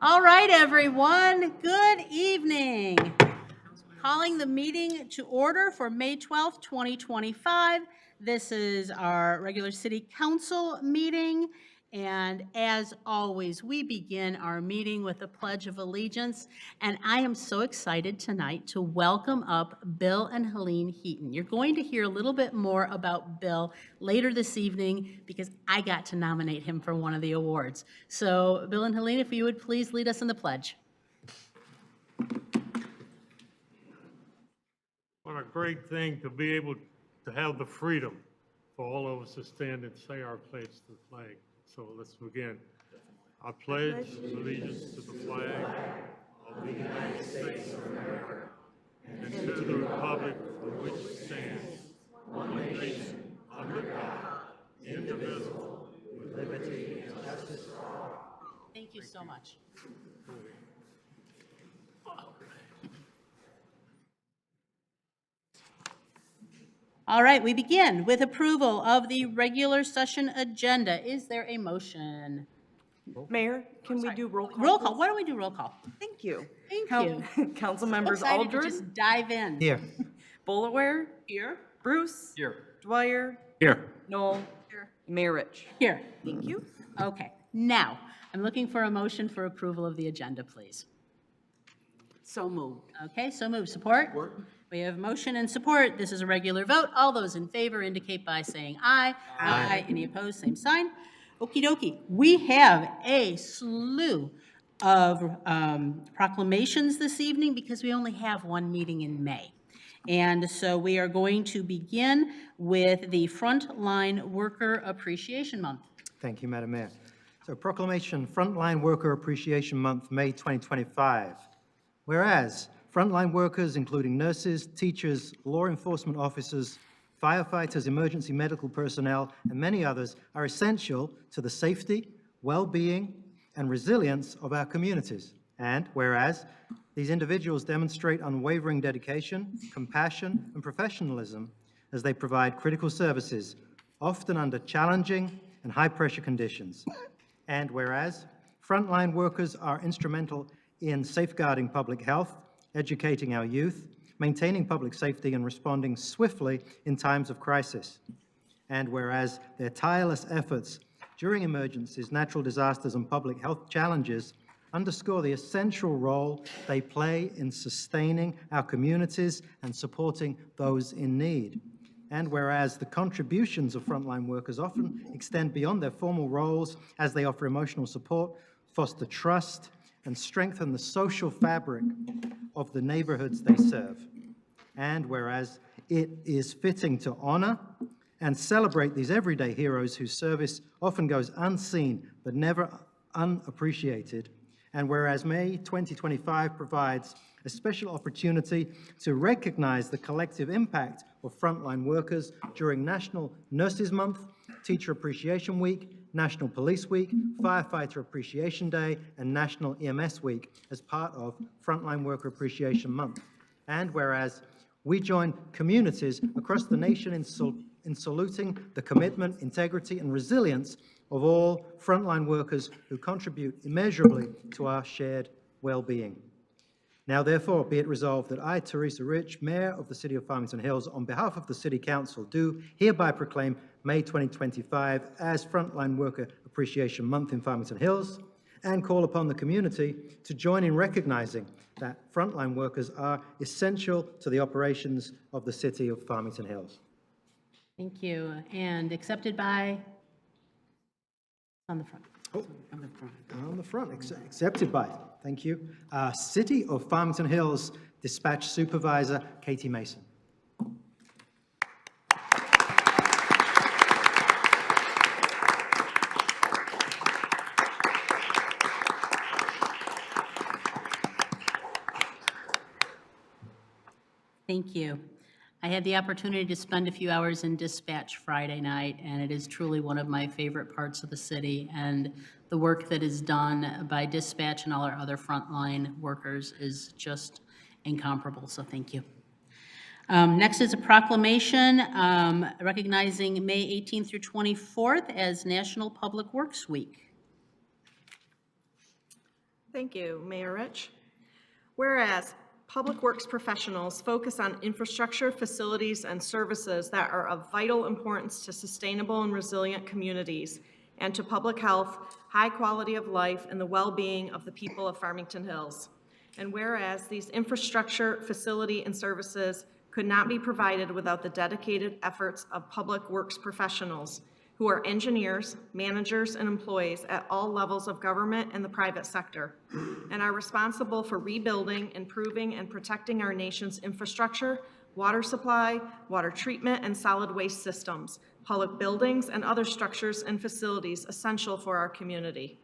All right, everyone, good evening. Calling the meeting to order for May 12th, 2025. This is our regular city council meeting. And as always, we begin our meeting with a Pledge of Allegiance. And I am so excited tonight to welcome up Bill and Helene Heaton. You're going to hear a little bit more about Bill later this evening because I got to nominate him for one of the awards. So Bill and Helene, if you would please lead us in the pledge. What a great thing to be able to have the freedom for all of us to stand and say our pledge to the flag. So let's begin. I pledge allegiance to the flag of the United States of America and to the republic for which it stands, one nation, under God, indivisible, with liberty and justice for all. Thank you so much. All right, we begin with approval of the regular session agenda. Is there a motion? Mayor, can we do roll call? Roll call. Why don't we do roll call? Thank you. Thank you. Council members Excited to Aldred, just dive in. Here. Bulaware, Here. Bruce, Here. Dwyer, Here. Noel, Mayor Rich. Here. Thank you. Okay. Now, I'm looking for a motion for approval of the agenda, please. So moved. Okay, so moved. Support? We have motion and support. This is a regular vote. All those in favor indicate by saying aye. Aye. Any opposed, same sign. Okie dokie. We have a slew of proclamations this evening because we only have one meeting in May. And so we are going to begin with the Frontline Worker Appreciation Month. Thank you, Madam Mayor. So proclamation, Frontline Worker Appreciation Month, May 2025. Whereas frontline workers, including nurses, teachers, law enforcement officers, firefighters, emergency medical personnel, and many others, are essential to the safety, well-being, and resilience of our communities. And whereas these individuals demonstrate unwavering dedication, compassion, and professionalism as they provide critical services, often under challenging and high-pressure conditions. And whereas frontline workers are instrumental in safeguarding public health, educating our youth, maintaining public safety, and responding swiftly in times of crisis. And whereas their tireless efforts during emergencies, natural disasters, and public health challenges underscore the essential role they play in sustaining our communities and supporting those in need. And whereas the contributions of frontline workers often extend beyond their formal roles as they offer emotional support, foster trust, and strengthen the social fabric of the neighborhoods they serve. And whereas it is fitting to honor and celebrate these everyday heroes whose service often goes unseen but never unappreciated. And whereas May 2025 provides a special opportunity to recognize the collective impact of frontline workers during National Nurses Month, Teacher Appreciation Week, National Police Week, Firefighter Appreciation Day, and National EMS Week as part of Frontline Worker Appreciation Month. And whereas we join communities across the nation in saluting the commitment, integrity, and resilience of all frontline workers who contribute immeasurably to our shared well-being. Now, therefore, be it resolved that I, Teresa Rich, Mayor of the City of Farmington Hills, on behalf of the City Council, do hereby proclaim May 2025 as Frontline Worker Appreciation Month in Farmington Hills, and call upon the community to join in recognizing that frontline workers are essential to the operations of the City of Farmington Hills. Thank you. And accepted by? On the front. Oh, on the front, accepted by, thank you. City of Farmington Hills Dispatch Supervisor, Katie Mason. Thank you. I had the opportunity to spend a few hours in dispatch Friday night, and it is truly one of my favorite parts of the city. And the work that is done by dispatch and all our other frontline workers is just incomparable, so thank you. Next is a proclamation recognizing May 18th through 24th as National Public Works Week. Thank you, Mayor Rich. Whereas public works professionals focus on infrastructure, facilities, and services that are of vital importance to sustainable and resilient communities and to public health, high quality of life, and the well-being of the people of Farmington Hills. And whereas these infrastructure, facility, and services could not be provided without the dedicated efforts of public works professionals who are engineers, managers, and employees at all levels of government and the private sector, and are responsible for rebuilding, improving, and protecting our nation's infrastructure, water supply, water treatment, and solid waste systems, public buildings, and other structures and facilities essential for our community.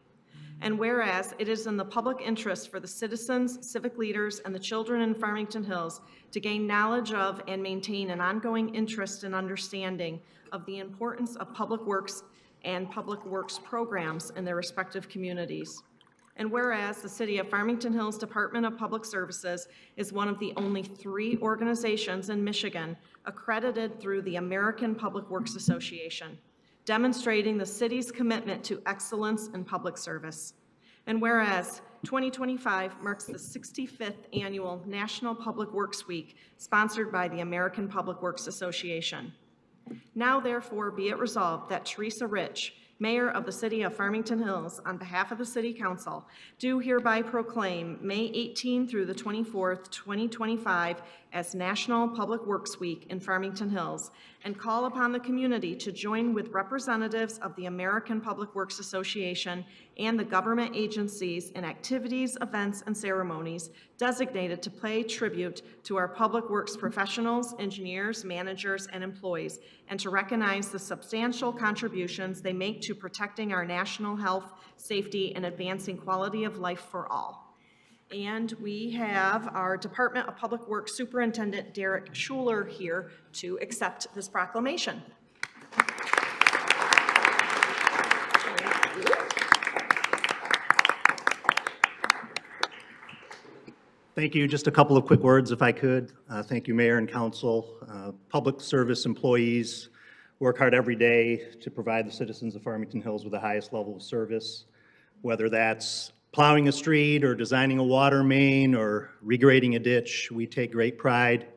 And whereas it is in the public interest for the citizens, civic leaders, and the children in Farmington Hills to gain knowledge of and maintain an ongoing interest and understanding of the importance of public works and public works programs in their respective communities. And whereas the City of Farmington Hills Department of Public Services is one of the only 3 organizations in Michigan accredited through the American Public Works Association, demonstrating the city's commitment to excellence in public service. And whereas 2025 marks the 65th annual National Public Works Week sponsored by the American Public Works Association. Now therefore be it resolved that Teresa Rich, Mayor of the City of Farmington Hills, on behalf of the City Council, do hereby proclaim May 18 through the 24th, 2025 as National Public Works Week in Farmington Hills, and call upon the community to join with representatives of the American Public Works Association and the government agencies in activities, events, and ceremonies designated to pay tribute to our public works professionals, engineers, managers, and employees, and to recognize the substantial contributions they make to protecting our national health, safety, and advancing quality of life for all. And we have our Department of Public Works Superintendent Derek Schuler here to accept this proclamation. Thank you. Just a couple of quick words, if I could. Thank you, Mayor and Council. Public service employees work hard every day to provide the citizens of Farmington Hills with the highest level of service, whether that's plowing a street or designing a water main or regrading a ditch. We take great pride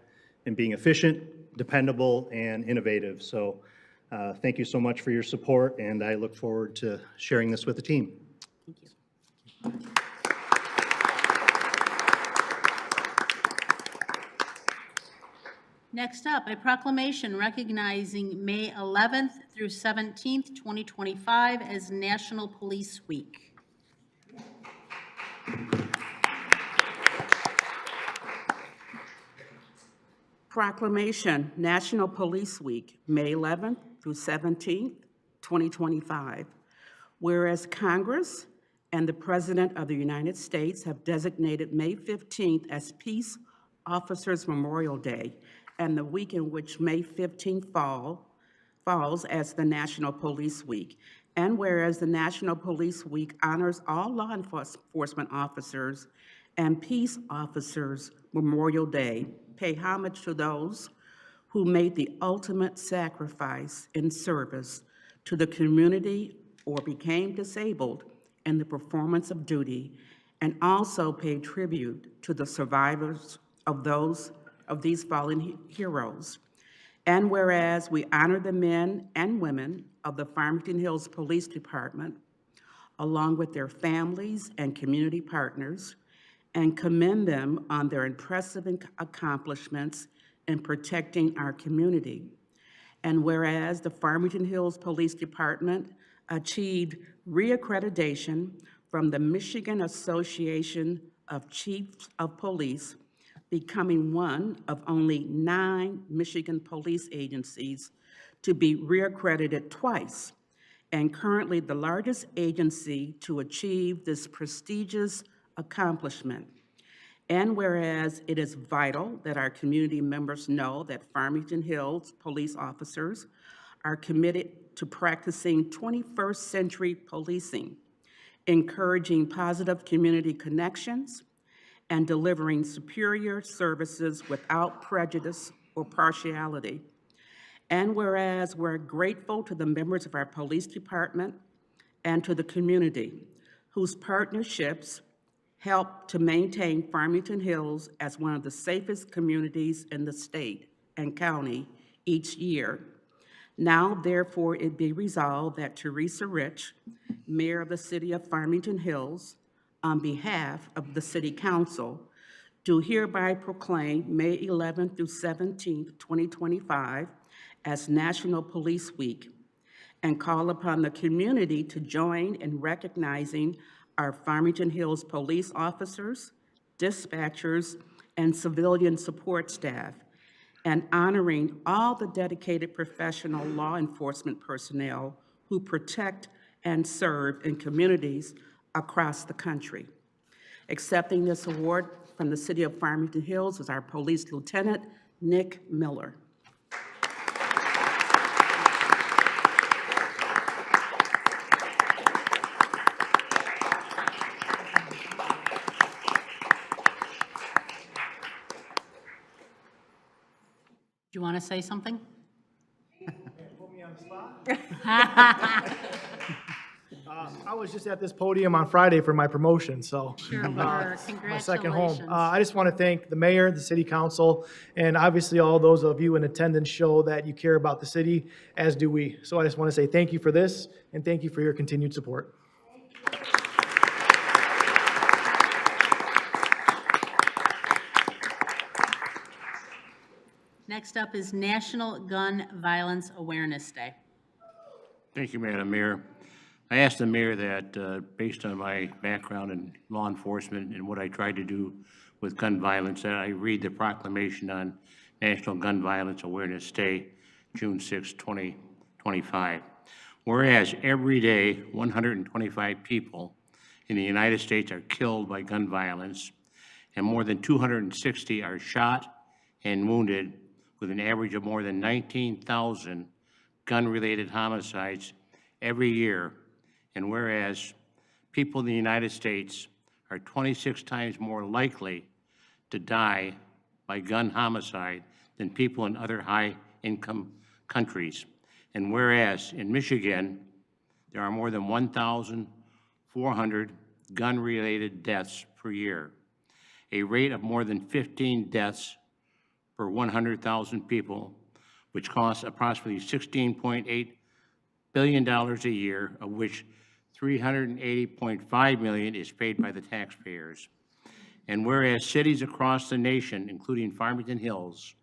in being efficient, dependable, and innovative. So thank you so much for your support, and I look forward to sharing this with the team. Thank you. Next up, a proclamation recognizing May 11th through 17th, 2025 as National Police Week. Proclamation, National Police Week, May 11th through 17th, 2025. Whereas Congress and the President of the United States have designated May 15th as Peace Officers Memorial Day, and the week in which May 15th falls as the National Police Week. And whereas the National Police Week honors all law enforcement officers and peace officers Memorial Day, pay homage to those who made the ultimate sacrifice in service to the community or became disabled in the performance of duty, and also pay tribute to the survivors of these fallen heroes. And whereas we honor the men and women of the Farmington Hills Police Department, along with their families and community partners, and commend them on their impressive accomplishments in protecting our community. And whereas the Farmington Hills Police Department achieved reaccreditation from the Michigan Association of Chiefs of Police, becoming one of only 9 Michigan police agencies to be reaccredited twice, and currently the largest agency to achieve this prestigious accomplishment. And whereas it is vital that our community members know that Farmington Hills police officers are committed to practicing 21st century policing, encouraging positive community connections, and delivering superior services without prejudice or partiality. And whereas we're grateful to the members of our police department and to the community whose partnerships help to maintain Farmington Hills as one of the safest communities in the state and county each year. Now, therefore, it be resolved that Teresa Rich, Mayor of the City of Farmington Hills, on behalf of the City Council, do hereby proclaim May 11th through 17th, 2025 as National Police Week, and call upon the community to join in recognizing our Farmington Hills police officers, dispatchers, and civilian support staff, and honoring all the dedicated professional law enforcement personnel who protect and serve in communities across the country. Accepting this award from the City of Farmington Hills is our Police Lieutenant, Nick Miller. Do you want to say something? I was just at this podium on Friday for my promotion, so. Sure were. My second home. Congratulations. I just want to thank the mayor, the city council, and obviously all those of you in attendance show that you care about the city, as do we. So I just want to say thank you for this, and thank you for your continued support. Next up is National Gun Violence Awareness Day. Thank you, Madam Mayor. I asked the mayor that, based on my background in law enforcement and what I tried to do with gun violence, that I read the proclamation on National Gun Violence Awareness Day, June 6, 2025. Whereas every day, 125 people in the United States are killed by gun violence, and more than 260 are shot and wounded, with an average of more than 19,000 gun-related homicides every year. And whereas people in the United States are 26 times more likely to die by gun homicide than people in other high-income countries. And whereas in Michigan, there are more than 1,400 gun-related deaths per year, a rate of more than 15 deaths per 100,000 people, which costs approximately $16.8 billion a year, of which $380.5 million is paid by the taxpayers. And whereas cities across the nation, including Farmington Hills,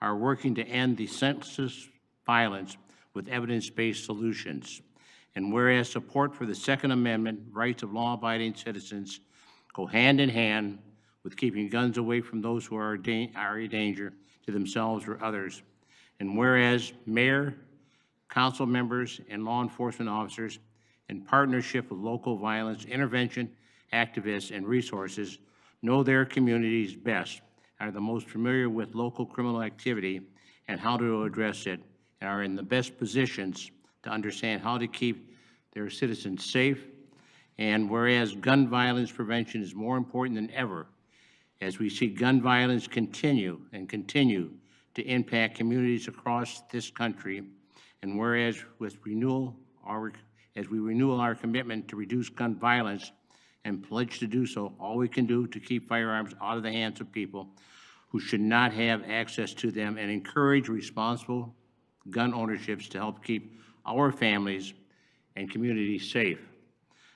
are working to end the senseless violence with evidence-based solutions. And whereas support for the Second Amendment rights of law-abiding citizens go hand in hand with keeping guns away from those who are a danger to themselves or others. And whereas mayor, council members, and law enforcement officers, in partnership with local violence intervention activists and resources, know their communities best, are the most familiar with local criminal activity and how to address it, and are in the best positions to understand how to keep their citizens safe. And whereas gun violence prevention is more important than ever, as we see gun violence continue to impact communities across this country, and whereas as we renew our commitment to reduce gun violence and pledge to do so, all we can do to keep firearms out of the hands of people who should not have access to them, and encourage responsible gun ownerships to help keep our families and communities safe.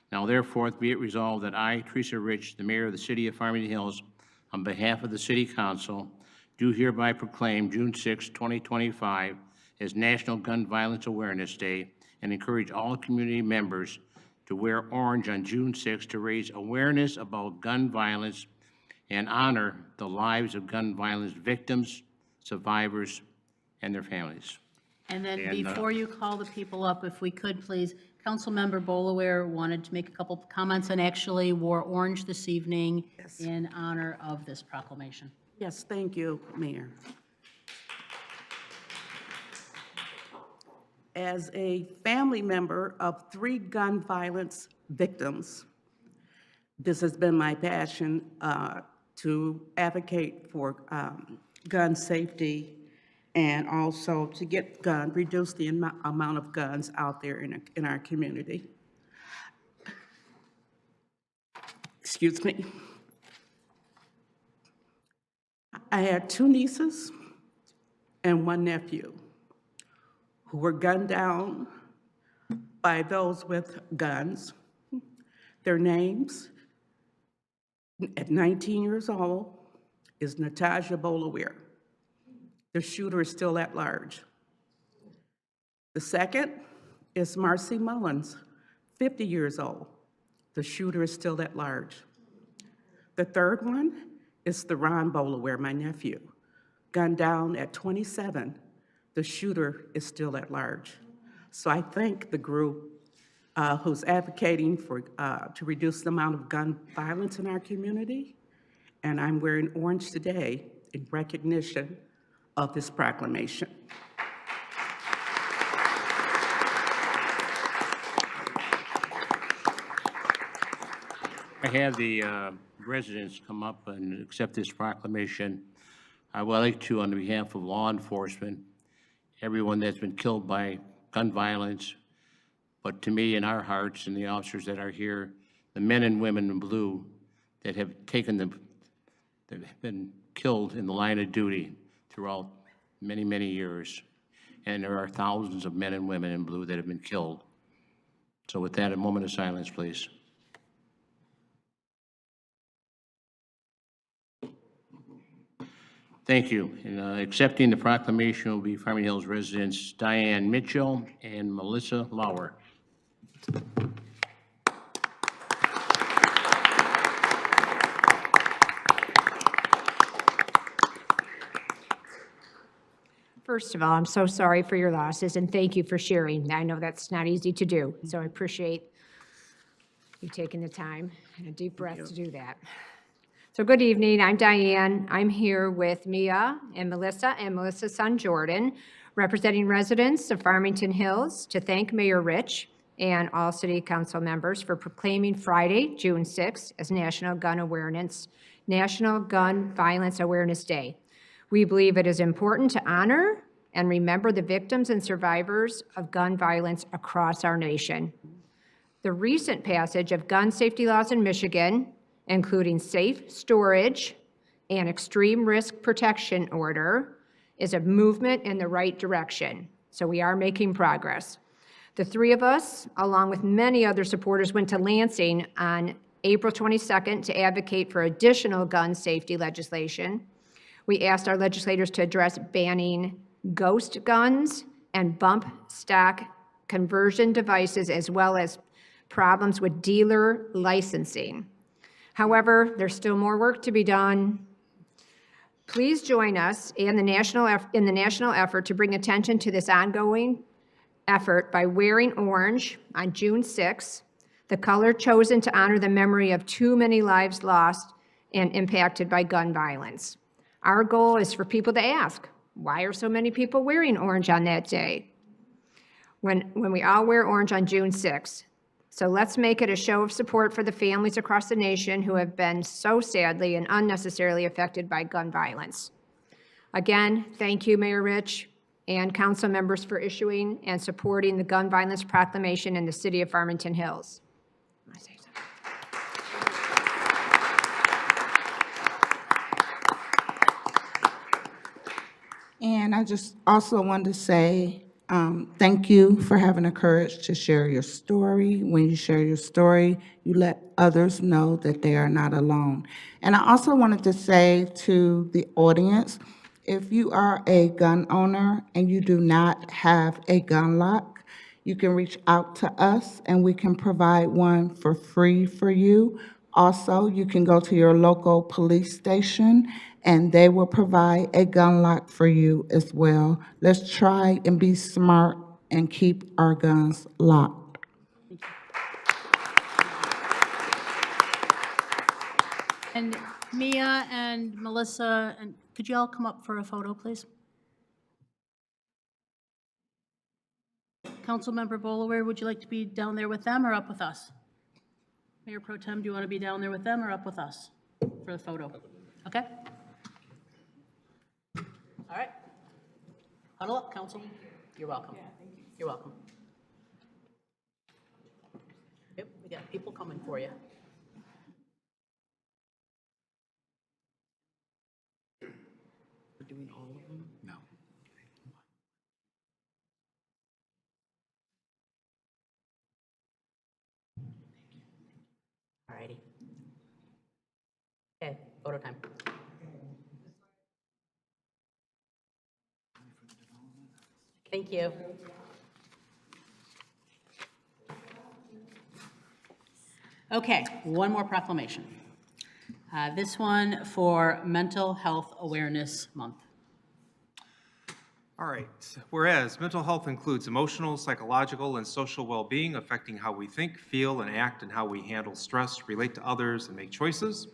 Now therefore be it resolved that I, Teresa Rich, the mayor of the city of Farmington Hills, on behalf of the City Council, do hereby proclaim June 6, 2025 as National Gun Violence Awareness Day, and encourage all community members to wear orange on June 6 to raise awareness about gun violence and honor the lives of gun violence victims, survivors, and their families. And then And, before you call the people up, if we could, please, Councilmember Bolaware wanted to make a couple of comments and actually wore orange this evening in honor of this proclamation. Yes, thank you, Mayor. As a family member of 3 gun violence victims, this has been my passion to advocate for gun safety and also to reduce the amount of guns out there in our community. Excuse me. I had 2 nieces and 1 nephew who were gunned down by those with guns. Their names, at 19 years old, is Natasha Bolaware. The shooter is still at large. The second is Marcy Mullins, 50 years old. The shooter is still at large. The third one is Theron Bolaware, my nephew, gunned down at 27. The shooter is still at large. So I thank the group who's advocating for to reduce the amount of gun violence in our community, and I'm wearing orange today in recognition of this proclamation. I have the residents come up and accept this proclamation. I would like to, on behalf of law enforcement, everyone that's been killed by gun violence, but to me, in our hearts and the officers that are here, the men and women in blue that have that have been killed in the line of duty throughout many, many years. And there are thousands of men and women in blue that have been killed. So with that, a moment of silence, please. Thank you. And accepting the proclamation will be Farmington Hills residents Diane Mitchell and Melissa Lauer. First of all, I'm so sorry for your losses, and thank you for sharing. I know that's not easy to do, so I appreciate you taking the time and a deep breath to do that. So good evening, I'm Diane. I'm here with Mia and Melissa's son Jordan, representing residents of Farmington Hills to thank Mayor Rich and all city council members for proclaiming Friday, June 6th as National Gun Violence Awareness Day. We believe it is important to honor and remember the victims and survivors of gun violence across our nation. The recent passage of gun safety laws in Michigan, including safe storage and extreme risk protection order, is a movement in the right direction. So we are making progress. The 3 of us, along with many other supporters, went to Lansing on April 22nd to advocate for additional gun safety legislation. We asked our legislators to address banning ghost guns and bump stock conversion devices, as well as problems with dealer licensing. However, there's still more work to be done. Please join us in the national effort to bring attention to this ongoing effort by wearing orange on June 6th, the color chosen to honor the memory of too many lives lost and impacted by gun violence. Our goal is for people to ask, why are so many people wearing orange on that day? When we all wear orange on June 6th. So let's make it a show of support for the families across the nation who have been so sadly and unnecessarily affected by gun violence. Again, thank you, Mayor Rich and council members for issuing and supporting the gun violence proclamation in the city of Farmington Hills. And I just also wanted to say thank you for having the courage to share your story. When you share your story, you let others know that they are not alone. And I also wanted to say to the audience, if you are a gun owner and you do not have a gun lock, you can reach out to us and we can provide one for free for you. Also, you can go to your local police station and they will provide a gun lock for you as well. Let's try and be smart and keep our guns locked. And Mia and Melissa, and could you all come up for a photo, please? Councilmember Bolaware, would you like to be down there with them or up with us? Mayor Pro Tem, do you want to be down there with them or up with us for the photo? Okay. All right. Huddle up, council. You're welcome. You're welcome. Yep, we got people coming for you. We're doing all of them? No. All righty. Okay, photo time. Thank you. Okay, one more proclamation. This one for Mental Health Awareness Month. All right. Whereas mental health includes emotional, psychological, and social well-being affecting how we think, feel, and act, and how we handle stress, relate to others, and make choices.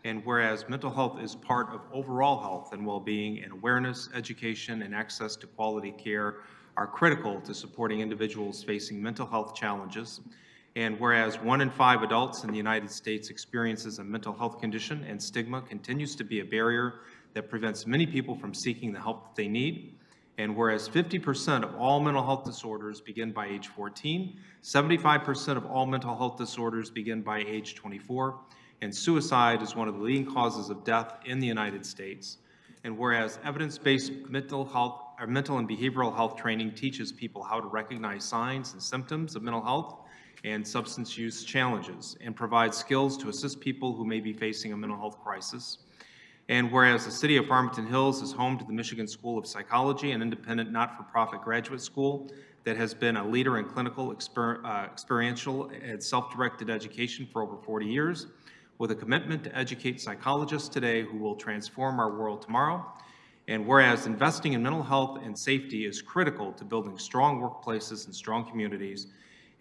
And whereas mental health is part of overall health and well-being, and awareness, education, and access to quality care are critical to supporting individuals facing mental health challenges. And whereas 1 in 5 adults in the United States experiences a mental health condition, and stigma continues to be a barrier that prevents many people from seeking the help that they need. And whereas 50% of all mental health disorders begin by age 14, 75% of all mental health disorders begin by age 24, and suicide is one of the leading causes of death in the United States. And whereas evidence-based mental health or mental and behavioral health training teaches people how to recognize signs and symptoms of mental health and substance use challenges, and provides skills to assist people who may be facing a mental health crisis. And whereas the city of Farmington Hills is home to the Michigan School of Psychology, an independent not-for-profit graduate school that has been a leader in clinical, experiential, and self-directed education for over 40 years, with a commitment to educate psychologists today who will transform our world tomorrow. And whereas investing in mental health and safety is critical to building strong workplaces and strong communities,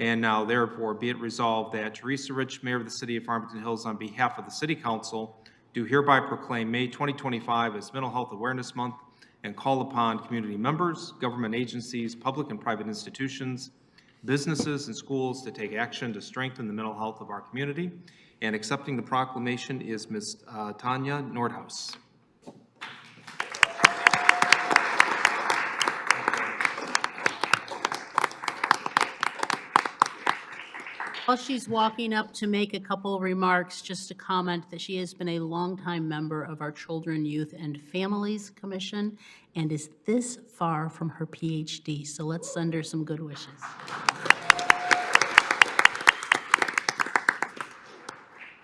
and now therefore be it resolved that Teresa Rich, Mayor of the City of Farmington Hills, on behalf of the City Council, do hereby proclaim May 2025 as Mental Health Awareness Month and call upon community members, government agencies, public and private institutions, businesses, and schools to take action to strengthen the mental health of our community. And accepting the proclamation is Ms. Tanya Nordhaus. While she's walking up to make a couple of remarks, just to comment that she has been a longtime member of our Children, Youth, and Families Commission and is this far from her PhD. So let's send her some good wishes.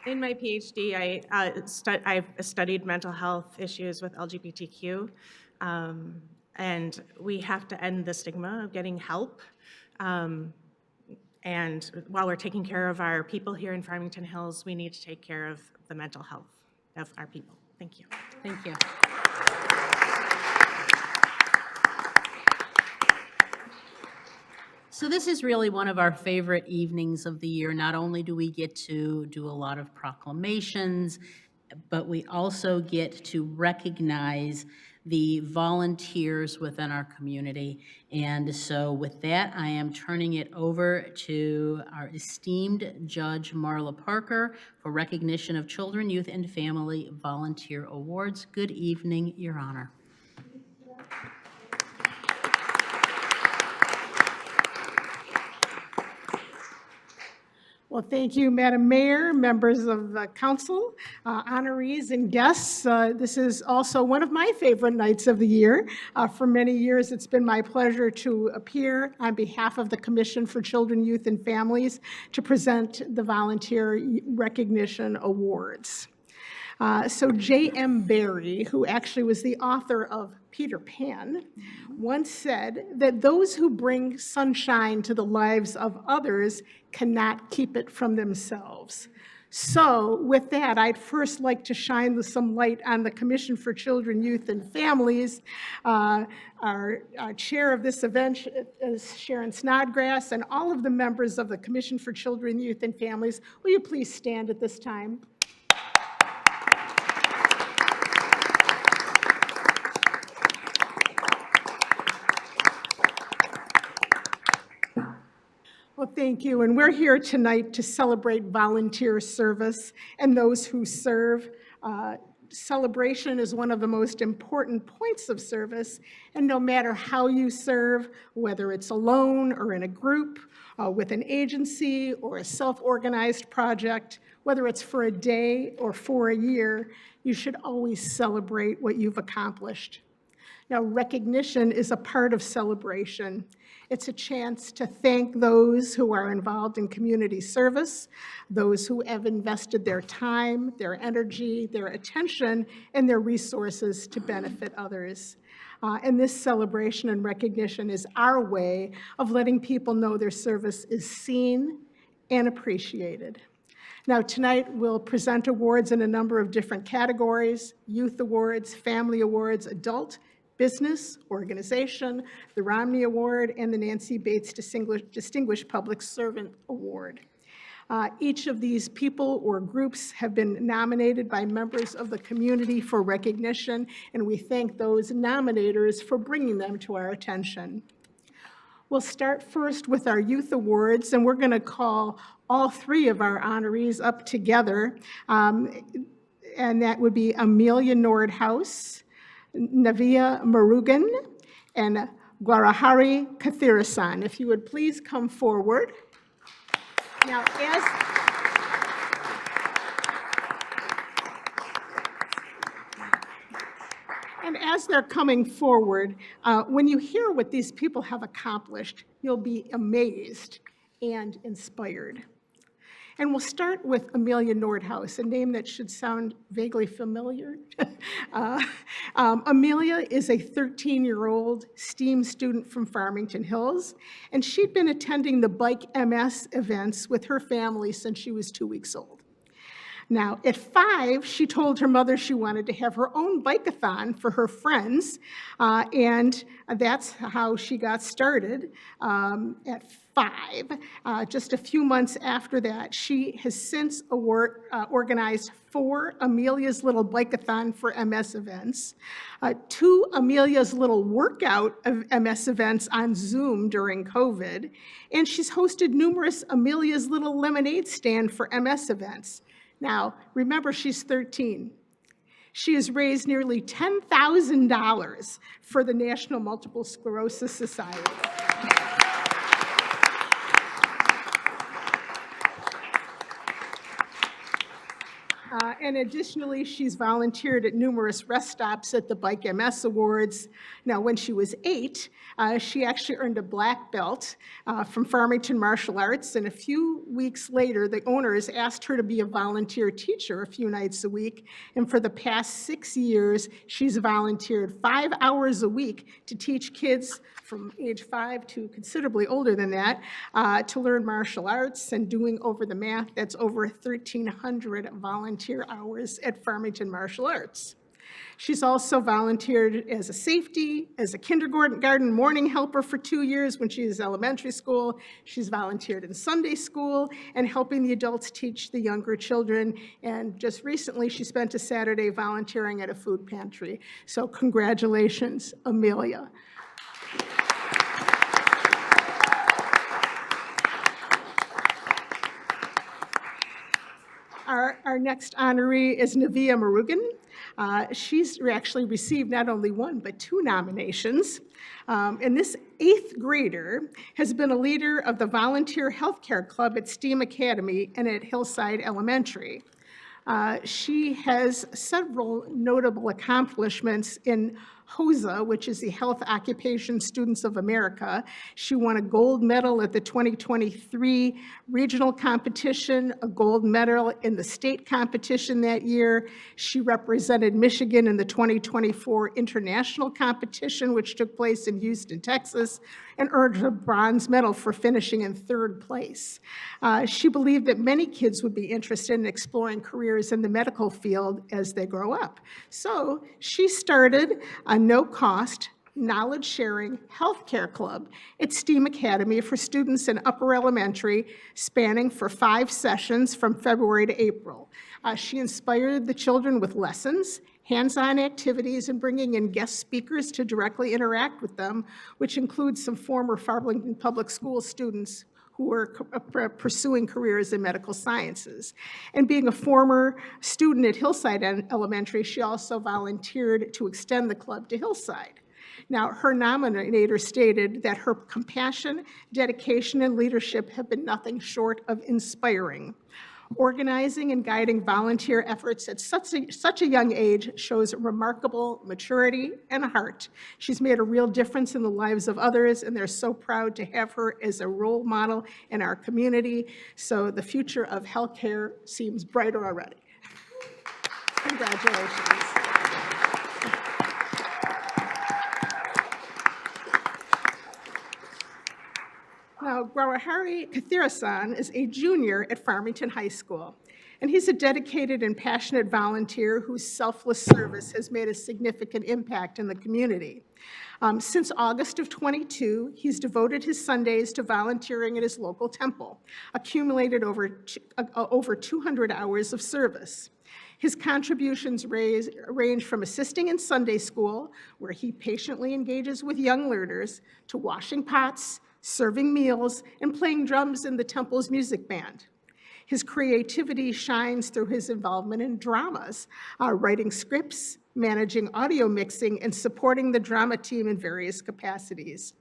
In my PhD, I've studied mental health issues with LGBTQ, and we have to end the stigma of getting help. And while we're taking care of our people here in Farmington Hills, we need to take care of the mental health of our people. Thank you. Thank you. So this is really one of our favorite evenings of the year. Not only do we get to do a lot of proclamations, but we also get to recognize the volunteers within our community. And so with that, I am turning it over to our esteemed Judge Marla Parker for recognition of Children, Youth, and Family Volunteer Awards. Good evening, Your Honor. Well, thank you, Madam Mayor, members of the council, honorees and guests. This is also one of my favorite nights of the year. For many years, it's been my pleasure to appear on behalf of the Commission for Children, Youth, and Families to present the Volunteer Recognition Awards. So J.M. Barrie, who actually was the author of Peter Pan, once said that those who bring sunshine to the lives of others cannot keep it from themselves. So with that, I'd first like to shine some light on the Commission for Children, Youth, and Families. Our chair of this event is Sharon Snodgrass, and all of the members of the Commission for Children, Youth, and Families. Will you please stand at this time? Well, thank you. And we're here tonight to celebrate volunteer service and those who serve Celebration is one of the most important points of service, and no matter how you serve, whether it's alone or in a group, with an agency or a self-organized project, whether it's for a day or for a year, you should always celebrate what you've accomplished. Now, recognition is a part of celebration. It's a chance to thank those who are involved in community service, those who have invested their time, their energy, their attention, and their resources to benefit others. And this celebration and recognition is our way of letting people know their service is seen and appreciated. Now, tonight, we'll present awards in a number of different categories: youth awards, family awards, adult, business, organization, the Romney Award, and the Nancy Bates Distinguished Public Servant Award. Each of these people or groups have been nominated by members of the community for recognition, and we thank those nominators for bringing them to our attention. We'll start first with our youth awards, and we're going to call all three of our honorees up together, and that would be Amelia Nordhaus, Navia Marugan, and Guarahari Kathirasan. If you would please come forward. Now, as they're coming forward, when you hear what these people have accomplished, you'll be amazed and inspired. And we'll start with Amelia Nordhaus, a name that should sound vaguely familiar. Amelia is a 13-year-old STEAM student from Farmington Hills, and she'd been attending the Bike MS events with her family since she was 2 weeks old. Now, at 5, she told her mother she wanted to have her own bike-a-thon for her friends, and that's how she got started at 5. Just a few months after that, she has since organized 4 Amelia's Little Bike-a-thon for MS events, 2 Amelia's Little Workout of MS events on Zoom during COVID, and she's hosted numerous Amelia's Little Lemonade stand for MS events. Now, remember, she's 13. She has raised nearly $10,000 for the National Multiple Sclerosis Society. And additionally, she's volunteered at numerous rest stops at the Bike MS Awards. Now, when she was 8, she actually earned a black belt from Farmington Martial Arts, and a few weeks later, the owners asked her to be a volunteer teacher a few nights a week, and for the past 6 years, she's volunteered 5 hours a week to teach kids from age 5 to considerably older than that to learn martial arts, and doing over the math, that's over 1,300 volunteer hours at Farmington Martial Arts. She's also volunteered as a safety, as a kindergarten morning helper for 2 years when she was elementary school. She's volunteered in Sunday school and helping the adults teach the younger children. And just recently, she spent a Saturday volunteering at a food pantry. So congratulations, Amelia. Our next honoree is Navia Marugan. She's actually received not only 1, but 2 nominations. And this 8th grader has been a leader of the Volunteer Healthcare Club at STEAM Academy and at Hillside Elementary. She has several notable accomplishments in HOSA, which is the Health Occupation Students of America. She won a gold medal at the 2023 regional competition, a gold medal in the state competition that year. She represented Michigan in the 2024 international competition, which took place in Houston, Texas, and earned a bronze medal for finishing in 3rd place. She believed that many kids would be interested in exploring careers in the medical field as they grow up. So she started a no-cost, knowledge-sharing healthcare club at STEAM Academy for students in upper elementary, spanning for 5 sessions from February to April. She inspired the children with lessons, hands-on activities, and bringing in guest speakers to directly interact with them, which includes some former Farmington Public School students who were pursuing careers in medical sciences. And being a former student at Hillside Elementary, she also volunteered to extend the club to Hillside. Now, her nominator stated that her compassion, dedication, and leadership have been nothing short of inspiring. Organizing and guiding volunteer efforts at such a young age shows remarkable maturity and heart. She's made a real difference in the lives of others, and they're so proud to have her as a role model in our community. So the future of healthcare seems brighter already. Congratulations. Now, Grawahari Kathirasan is a junior at Farmington High School, and he's a dedicated and passionate volunteer whose selfless service has made a significant impact in the community. Since August of '22, he's devoted his Sundays to volunteering at his local temple, accumulated over 200 hours of service. His contributions range from assisting in Sunday school, where he patiently engages with young learners, to washing pots, serving meals, and playing drums in the temple's music band. His creativity shines through his involvement in dramas, writing scripts, managing audio mixing, and supporting the drama team in various capacities.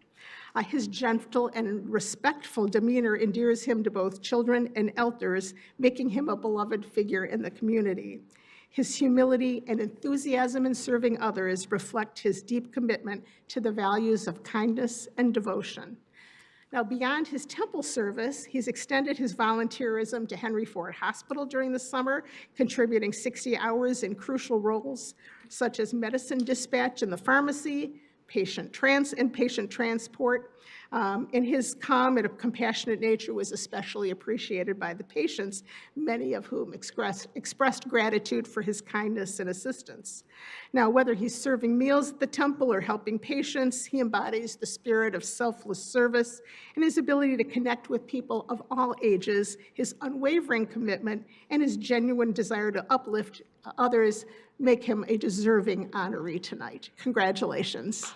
His gentle and respectful demeanor endears him to both children and elders, making him a beloved figure in the community. His humility and enthusiasm in serving others reflect his deep commitment to the values of kindness and devotion. Now, beyond his temple service, he's extended his volunteerism to Henry Ford Hospital during the summer, contributing 60 hours in crucial roles such as medicine dispatch in the pharmacy, patient transport. And his calm and compassionate nature was especially appreciated by the patients, many of whom expressed gratitude for his kindness and assistance. Now, whether he's serving meals at the temple or helping patients, he embodies the spirit of selfless service, and his ability to connect with people of all ages, his unwavering commitment, and his genuine desire to uplift others make him a deserving honoree tonight. Congratulations.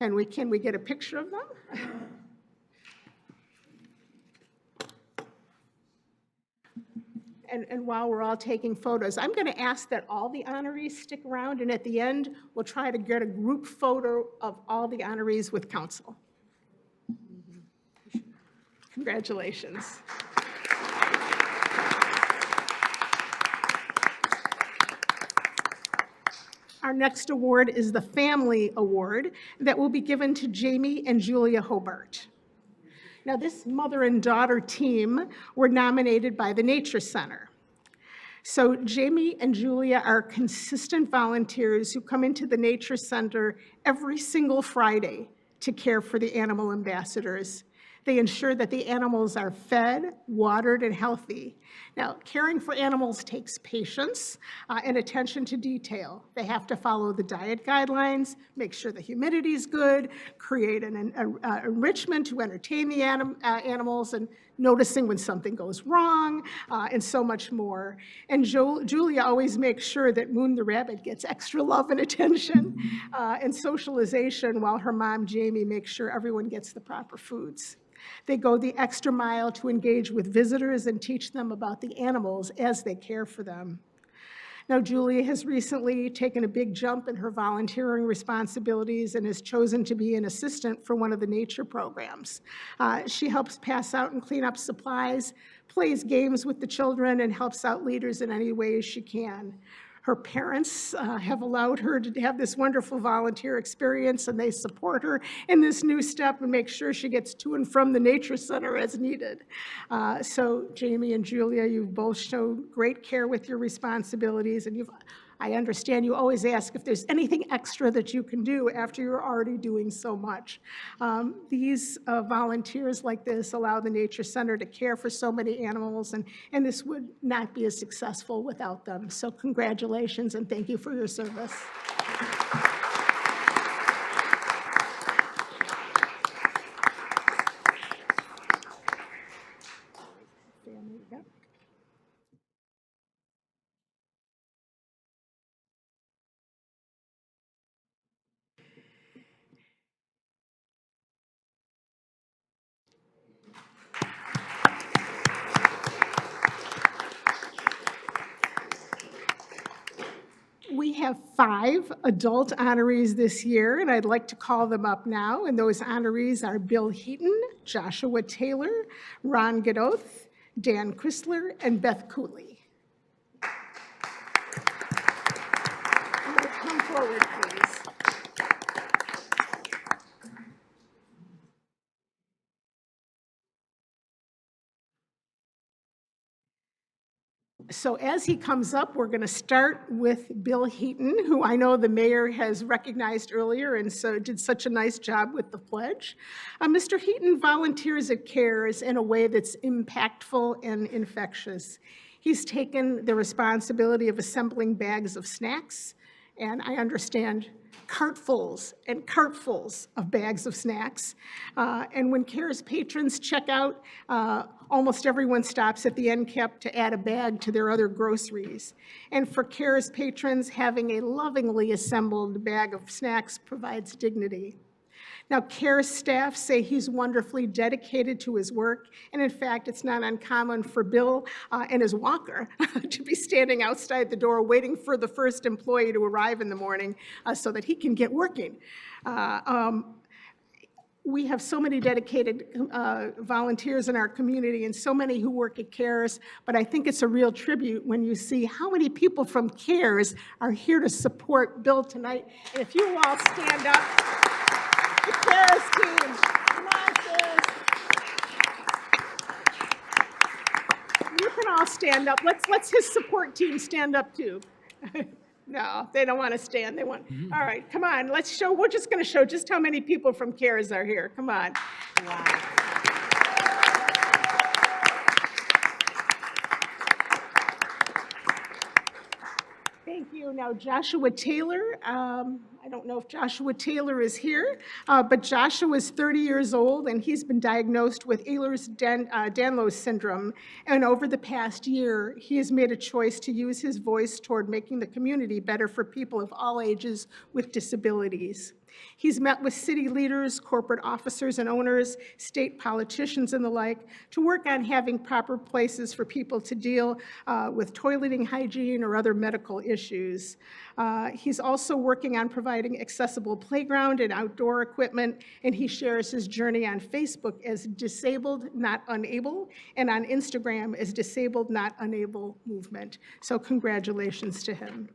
And can we get a picture of them? And while we're all taking photos, I'm going to ask that all the honorees stick around, and at the end, we'll try to get a group photo of all the honorees with council. Congratulations. Our next award is the Family Award that will be given to Jamie and Julia Hobart. Now, this mother and daughter team were nominated by the Nature Center. So Jamie and Julia are consistent volunteers who come into the Nature Center every single Friday to care for the animal ambassadors. They ensure that the animals are fed, watered, and healthy. Now, caring for animals takes patience and attention to detail. They have to follow the diet guidelines, make sure the humidity is good, create an enrichment to entertain the animals, and noticing when something goes wrong, and so much more. And Julia always makes sure that Moon the rabbit gets extra love and attention and socialization, while her mom, Jamie, makes sure everyone gets the proper foods. They go the extra mile to engage with visitors and teach them about the animals as they care for them. Now, Julia has recently taken a big jump in her volunteering responsibilities and has chosen to be an assistant for one of the nature programs. She helps pass out and clean up supplies, plays games with the children, and helps out leaders in any ways she can. Her parents have allowed her to have this wonderful volunteer experience, and they support her in this new step and make sure she gets to and from the Nature Center as needed. So Jamie and Julia, you've both shown great care with your responsibilities, and I understand you always ask if there's anything extra that you can do after you're already doing so much. These volunteers like this allow the Nature Center to care for so many animals, and this would not be as successful without them. So congratulations, and thank you for your service. have 5 adult honorees this year, and I'd like to call them up now. And those honorees are Bill Heaton, Joshua Taylor, Ron Gadoth, Dan Chrysler, and Beth Cooley. Come forward, please. So as he comes up, we're going to start with Bill Heaton, who I know the mayor has recognized earlier and so did such a nice job with the pledge. Mr. Heaton volunteers at CARES in a way that's impactful and infectious. He's taken the responsibility of assembling bags of snacks, and I understand cartfuls and cartfuls of bags of snacks. And when CARES patrons check out, almost everyone stops at the end cap to add a bag to their other groceries. And for CARES patrons, having a lovingly assembled bag of snacks provides dignity. Now, CARES staff say he's wonderfully dedicated to his work, and in fact, it's not uncommon for Bill and his walker to be standing outside the door waiting for the first employee to arrive in the morning so that he can get working. We have so many dedicated volunteers in our community and so many who work at CARES, but I think it's a real tribute when you see how many people from CARES are here to support Bill tonight. And if you all stand up, the CARES team, come on, CARES. You can all stand up. Let's his support team stand up too. No, they don't want to stand. They want, all right, come on, let's show, we're just going to show just how many people from CARES are here. Come on. Wow. Thank you. Now, Joshua Taylor, I don't know if Joshua Taylor is here, but Joshua is 30 years old, and he's been diagnosed with Ehlers-Danlos syndrome. And over the past year, he has made a choice to use his voice toward making the community better for people of all ages with disabilities. He's met with city leaders, corporate officers and owners, state politicians and the like, to work on having proper places for people to deal with toileting hygiene or other medical issues. He's also working on providing accessible playground and outdoor equipment, and he shares his journey on Facebook as Disabled Not Unable, and on Instagram as Disabled Not Unable Movement. So congratulations to him.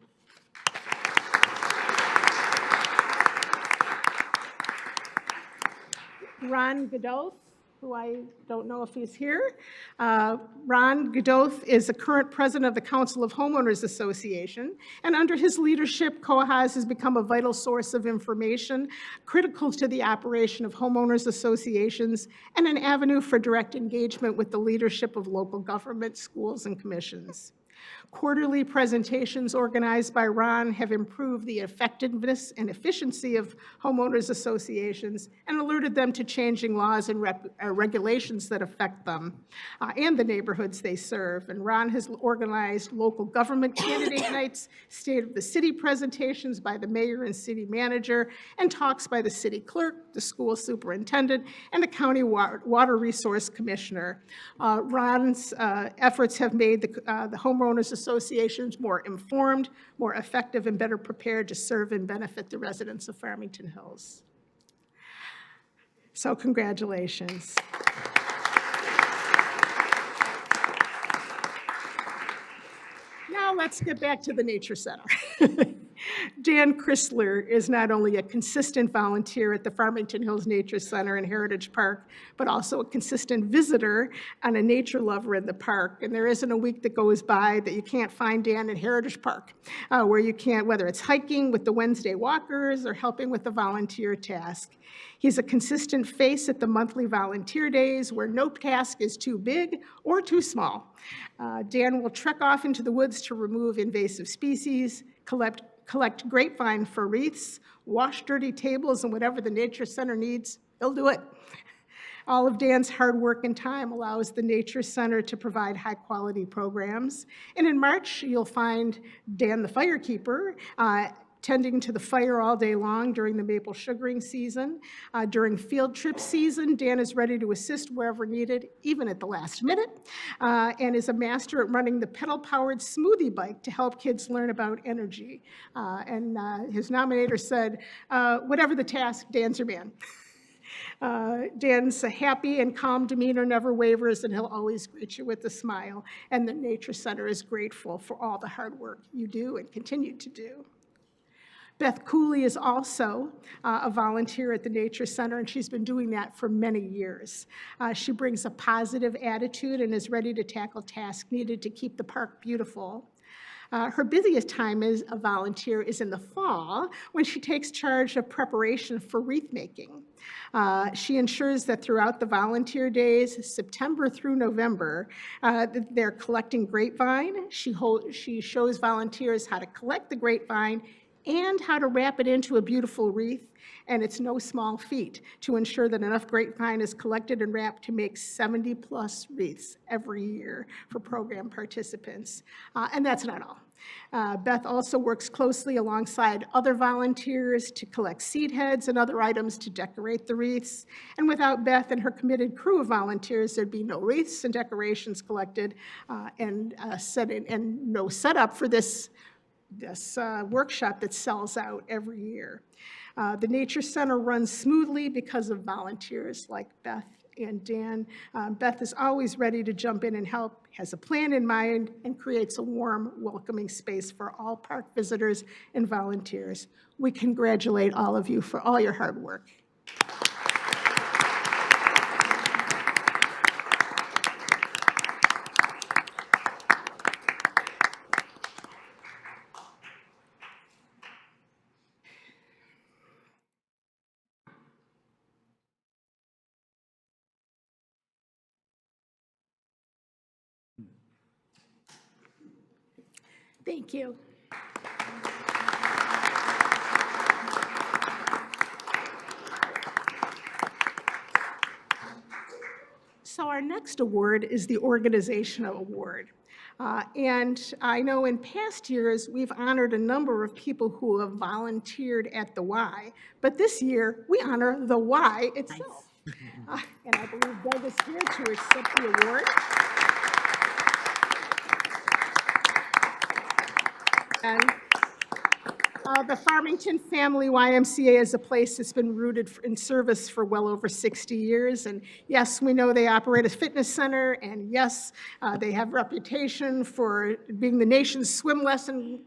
Ron Gadoth, who I don't know if he's here. Ron Gadoth is the current president of the Council of Homeowners Association, and under his leadership, COHAS has become a vital source of information critical to the operation of homeowners associations and an avenue for direct engagement with the leadership of local government, schools, and commissions. Quarterly presentations organized by Ron have improved the effectiveness and efficiency of homeowners associations and alerted them to changing laws and regulations that affect them and the neighborhoods they serve. And Ron has organized local government candidate nights, state of the city presentations by the mayor and city manager, and talks by the city clerk, the school superintendent, and the county water resource commissioner. Ron's efforts have made the homeowners associations more informed, more effective, and better prepared to serve and benefit the residents of Farmington Hills. So congratulations. Now let's get back to the Nature Center. Dan Chrysler is not only a consistent volunteer at the Farmington Hills Nature Center and Heritage Park, but also a consistent visitor and a nature lover in the park. And there isn't a week that goes by that you can't find Dan at Heritage Park, where you can't, whether it's hiking with the Wednesday walkers or helping with the volunteer task. He's a consistent face at the monthly volunteer days where no task is too big or too small. Dan will trek off into the woods to remove invasive species, collect grapevine for wreaths, wash dirty tables, and whatever the Nature Center needs, he'll do it. All of Dan's hard work and time allows the Nature Center to provide high-quality programs. And in March, you'll find Dan the firekeeper tending to the fire all day long during the maple sugaring season. During field trip season, Dan is ready to assist wherever needed, even at the last minute, and is a master at running the pedal-powered smoothie bike to help kids learn about energy. His nominator said, whatever the task, Dan's your man. Dan's happy and calm demeanor never wavers, and he'll always greet you with a smile. And the Nature Center is grateful for all the hard work you do and continue to do. Beth Cooley is also a volunteer at the Nature Center, and she's been doing that for many years. She brings a positive attitude and is ready to tackle tasks needed to keep the park beautiful. Her busiest time as a volunteer is in the fall, when she takes charge of preparation for wreath making. She ensures that throughout the volunteer days, September through November, they're collecting grapevine. She shows volunteers how to collect the grapevine and how to wrap it into a beautiful wreath. And it's no small feat to ensure that enough grapevine is collected and wrapped to make 70-plus wreaths every year for program participants. And that's not all. Beth also works closely alongside other volunteers to collect seed heads and other items to decorate the wreaths. And without Beth and her committed crew of volunteers, there'd be no wreaths and decorations collected and no setup for this workshop that sells out every year. The Nature Center runs smoothly because of volunteers like Beth and Dan. Beth is always ready to jump in and help, has a plan in mind, and creates a warm, welcoming space for all park visitors and volunteers. We congratulate all of you for all your hard work. Thank you. So our next award is the Organizational Award. And I know in past years, we've honored a number of people who have volunteered at the Y, but this year, we honor the Y itself. And I believe Doug is here to accept the award. And the Farmington Family YMCA is a place that's been rooted in service for well over 60 years. And yes, we know they operate a fitness center, and yes, they have reputation for being the nation's swim lesson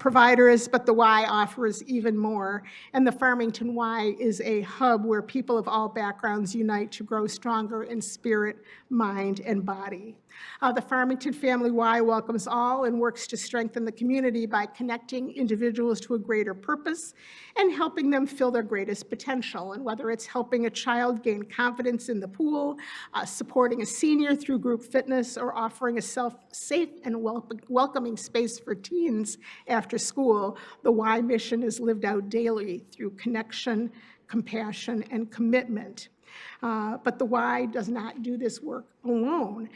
providers, but the Y offers even more. And the Farmington Y is a hub where people of all backgrounds unite to grow stronger in spirit, mind, and body. The Farmington Family Y welcomes all and works to strengthen the community by connecting individuals to a greater purpose and helping them fill their greatest potential. And whether it's helping a child gain confidence in the pool, supporting a senior through group fitness, or offering a safe and welcoming space for teens after school, the Y mission is lived out daily through connection, compassion, and commitment. But the Y does not do this work alone.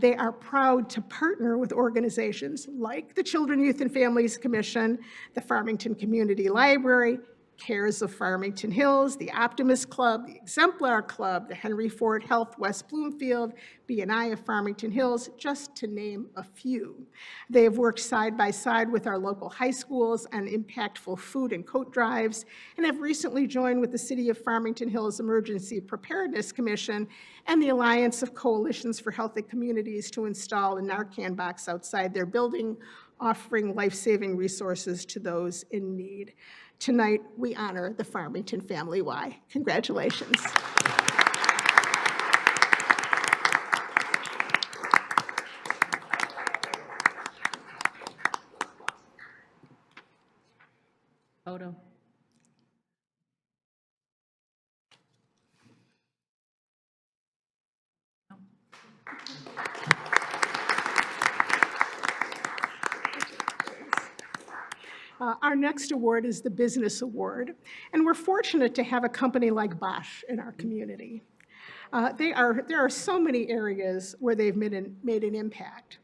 They are proud to partner with organizations like the Children, Youth, and Families Commission, the Farmington Community Library, Cares of Farmington Hills, the Optimist Club, the Exemplar Club, the Henry Ford Health West Bloomfield, BNI of Farmington Hills, just to name a few. They have worked side by side with our local high schools on impactful food and coat drives, and have recently joined with the City of Farmington Hills Emergency Preparedness Commission and the Alliance of Coalitions for Healthy Communities to install a Narcan box outside their building, offering life-saving resources to those in need. Tonight, we honor the Farmington Family Y. Congratulations. Photo. Our next award is the Business Award, and we're fortunate to have a company like Bosch in our community. There are so many areas where they've made an impact.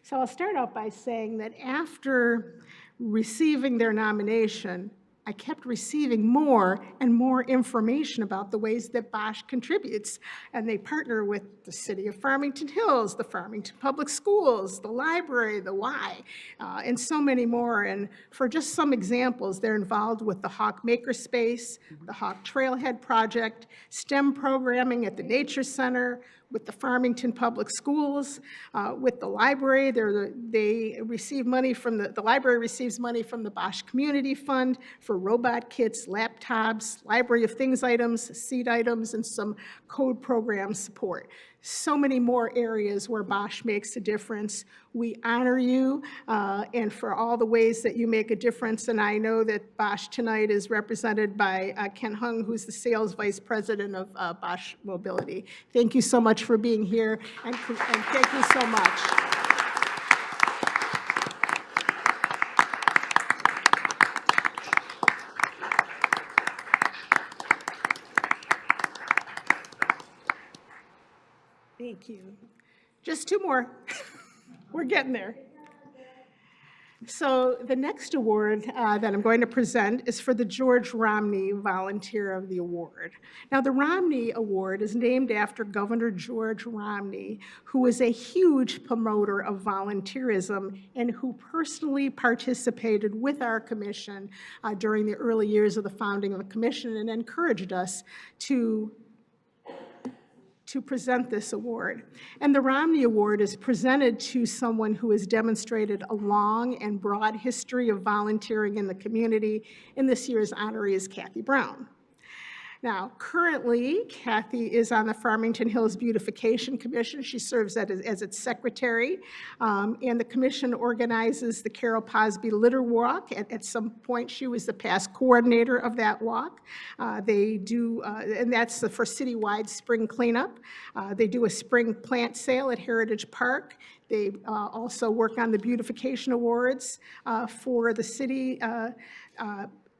So I'll start out by saying that after receiving their nomination, I kept receiving more and more information about the ways that Bosch contributes. And they partner with the City of Farmington Hills, the Farmington Public Schools, the library, the Y, and so many more. And for just some examples, they're involved with the Hawk Makerspace, the Hawk Trailhead Project, STEM programming at the Nature Center, with the Farmington Public Schools, with the library. They receive money from the library receives money from the Bosch Community Fund for robot kits, laptops, Library of Things items, seed items, and some code program support. So many more areas where Bosch makes a difference. We honor you and for all the ways that you make a difference. And I know that Bosch tonight is represented by Ken Hung, who's the Sales Vice President of Bosch Mobility. Thank you so much for being here, and thank you so much. Thank you. Just two more. We're getting there. So the next award that I'm going to present is for the George Romney Volunteer of the Award. Now, the Romney Award is named after Governor George Romney, who was a huge promoter of volunteerism and who personally participated with our commission during the early years of the founding of the commission and encouraged us to present this award. And the Romney Award is presented to someone who has demonstrated a long and broad history of volunteering in the community, and this year's honoree is Kathy Brown. Now, currently, Kathy is on the Farmington Hills Beautification Commission. She serves as its secretary, and the commission organizes the Carol Posby Litter Walk. At some point, she was the past coordinator of that walk. They do, and that's for citywide spring cleanup. They do a spring plant sale at Heritage Park. They also work on the beautification awards for the city.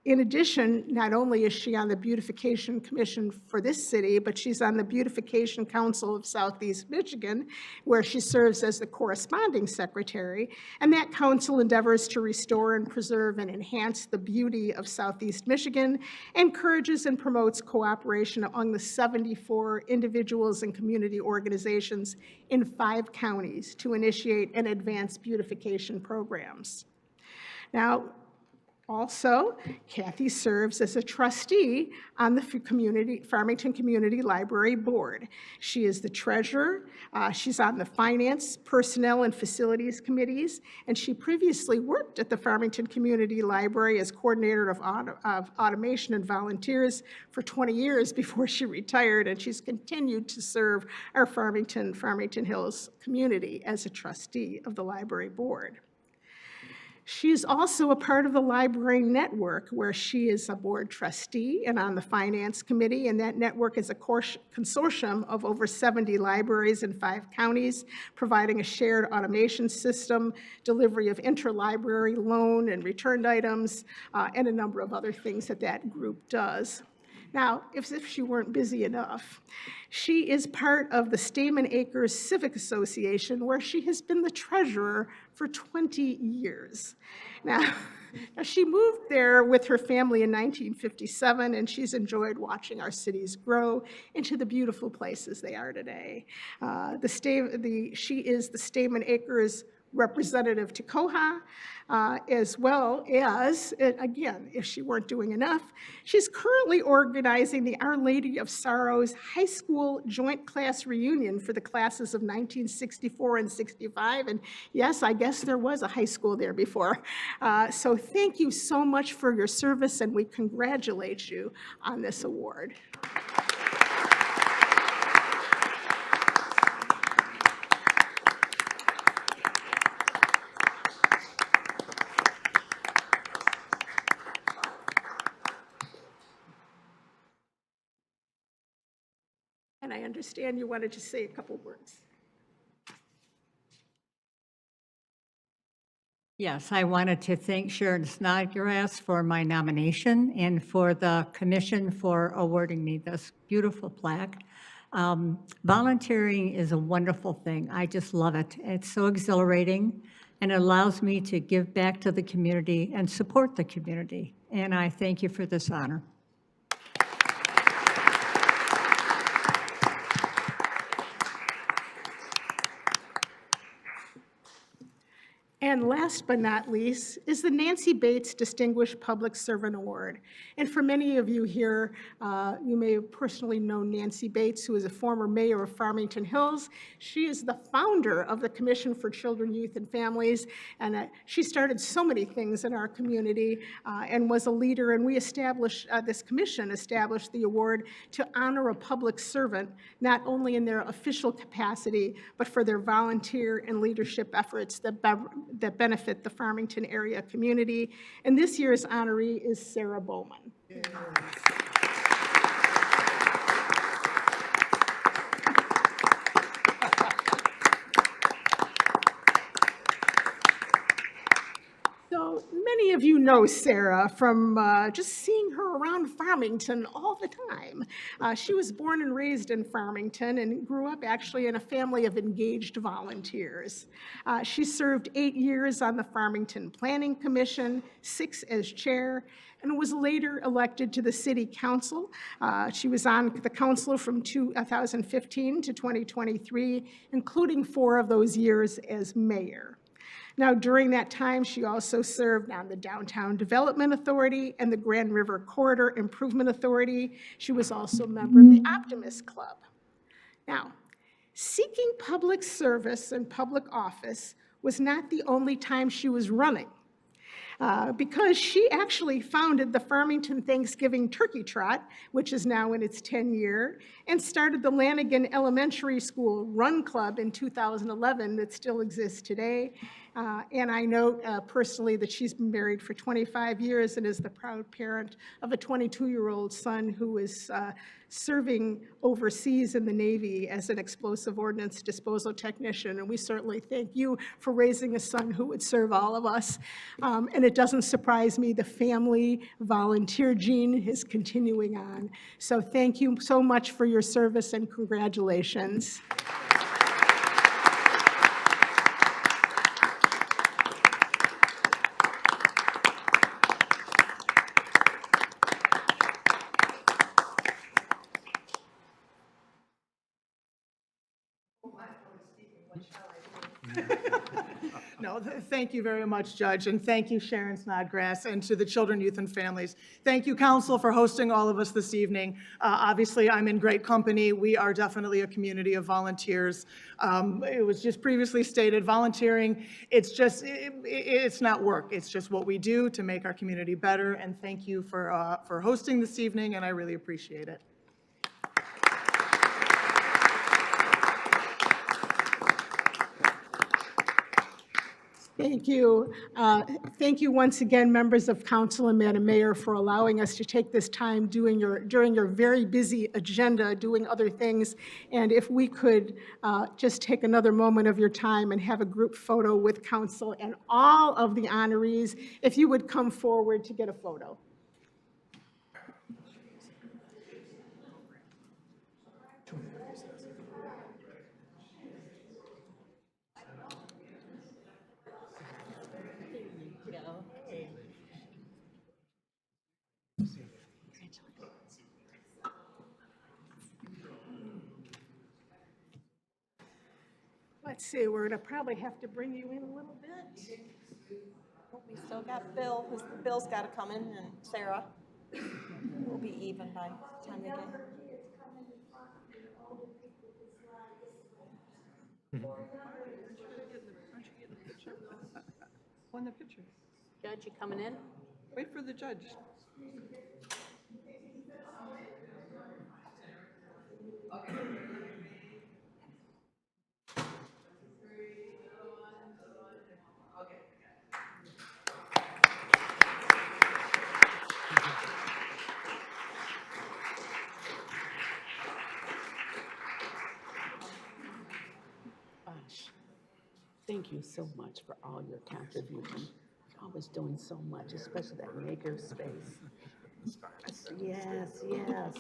In addition, not only is she on the Beautification Commission for this city, but she's on the Beautification Council of Southeast Michigan, where she serves as the corresponding secretary. And that council endeavors to restore and preserve and enhance the beauty of Southeast Michigan, encourages and promotes cooperation among the 74 individuals and community organizations in 5 counties to initiate and advance beautification programs. Now, also, Kathy serves as a trustee on the Farmington Community Library Board. She is the treasurer. She's on the Finance, Personnel, and Facilities Committees, and she previously worked at the Farmington Community Library as coordinator of automation and volunteers for 20 years before she retired, and she's continued to serve our Farmington Hills community as a trustee of the Library Board. She's also a part of the library network, where she is a board trustee and on the finance committee, and that network is a consortium of over 70 libraries in 5 counties, providing a shared automation system, delivery of interlibrary loan and returned items, and a number of other things that group does. Now, as if she weren't busy enough, she is part of the Stamen Acres Civic Association, where she has been the treasurer for 20 years. Now, she moved there with her family in 1957, and she's enjoyed watching our cities grow into the beautiful places they are today. She is the Stamen Acres representative to Koha, as well as, again, if she weren't doing enough, she's currently organizing the Our Lady of Sorrows High School Joint Class Reunion for the classes of 1964 and 65. And yes, I guess there was a high school there before. So thank you so much for your service, and we congratulate you on this award. And I understand you wanted to say a couple words. Yes, I wanted to thank Sharon Snodgrass for my nomination and for the commission for awarding me this beautiful plaque. Volunteering is a wonderful thing. I just love it. It's so exhilarating, and it allows me to give back to the community and support the community. And I thank you for this honor. And last but not least is the Nancy Bates Distinguished Public Servant Award. And for many of you here, you may have personally known Nancy Bates, who is a former mayor of Farmington Hills. She is the founder of the Commission for Children, Youth, and Families, and she started so many things in our community and was a leader. And we established, this commission established the award to honor a public servant, not only in their official capacity, but for their volunteer and leadership efforts that benefit the Farmington area community. And this year's honoree is Sarah Bowman. So many of you know Sarah from just seeing her around Farmington all the time. She was born and raised in Farmington and grew up actually in a family of engaged volunteers. She served 8 years on the Farmington Planning Commission, 6 as chair, and was later elected to the city council. She was on the council from 2015 to 2023, including 4 of those years as mayor. Now, during that time, she also served on the Downtown Development Authority and the Grand River Corridor Improvement Authority. She was also a member of the Optimist Club. Now, seeking public service and public office was not the only time she was running. Because she actually founded the Farmington Thanksgiving Turkey Trot, which is now in its 10th year, and started the Lanigan Elementary School Run Club in 2011 that still exists today. And I note personally that she's been married for 25 years and is the proud parent of a 22-year-old son who is serving overseas in the Navy as an explosive ordnance disposal technician. And we certainly thank you for raising a son who would serve all of us. And it doesn't surprise me, the family volunteer gene is continuing on. So thank you so much for your service and congratulations. No, thank you very much, Judge, and thank you, Sharon Snodgrass, and to the Children, Youth, and Families. Thank you, Council, for hosting all of us this evening. Obviously, I'm in great company. We are definitely a community of volunteers. It was just previously stated, volunteering, it's not work. It's just what we do to make our community better, and thank you for hosting this evening, and I really appreciate it. Thank you. Thank you once again, members of council and Madam Mayor, for allowing us to take this time during your very busy agenda, doing other things. And if we could just take another moment of your time and have a group photo with council and all of the honorees, if you would come forward to get a photo. Let's see, we're gonna probably have to bring you in a little bit. We still got Bill, Bill's got to come in, and Sarah. We'll be even by the time they get here. On the picture. Judge, you coming in? Wait for the judge. Thank you so much for all your contribution. Always doing so much, especially that maker space. Yes, yes.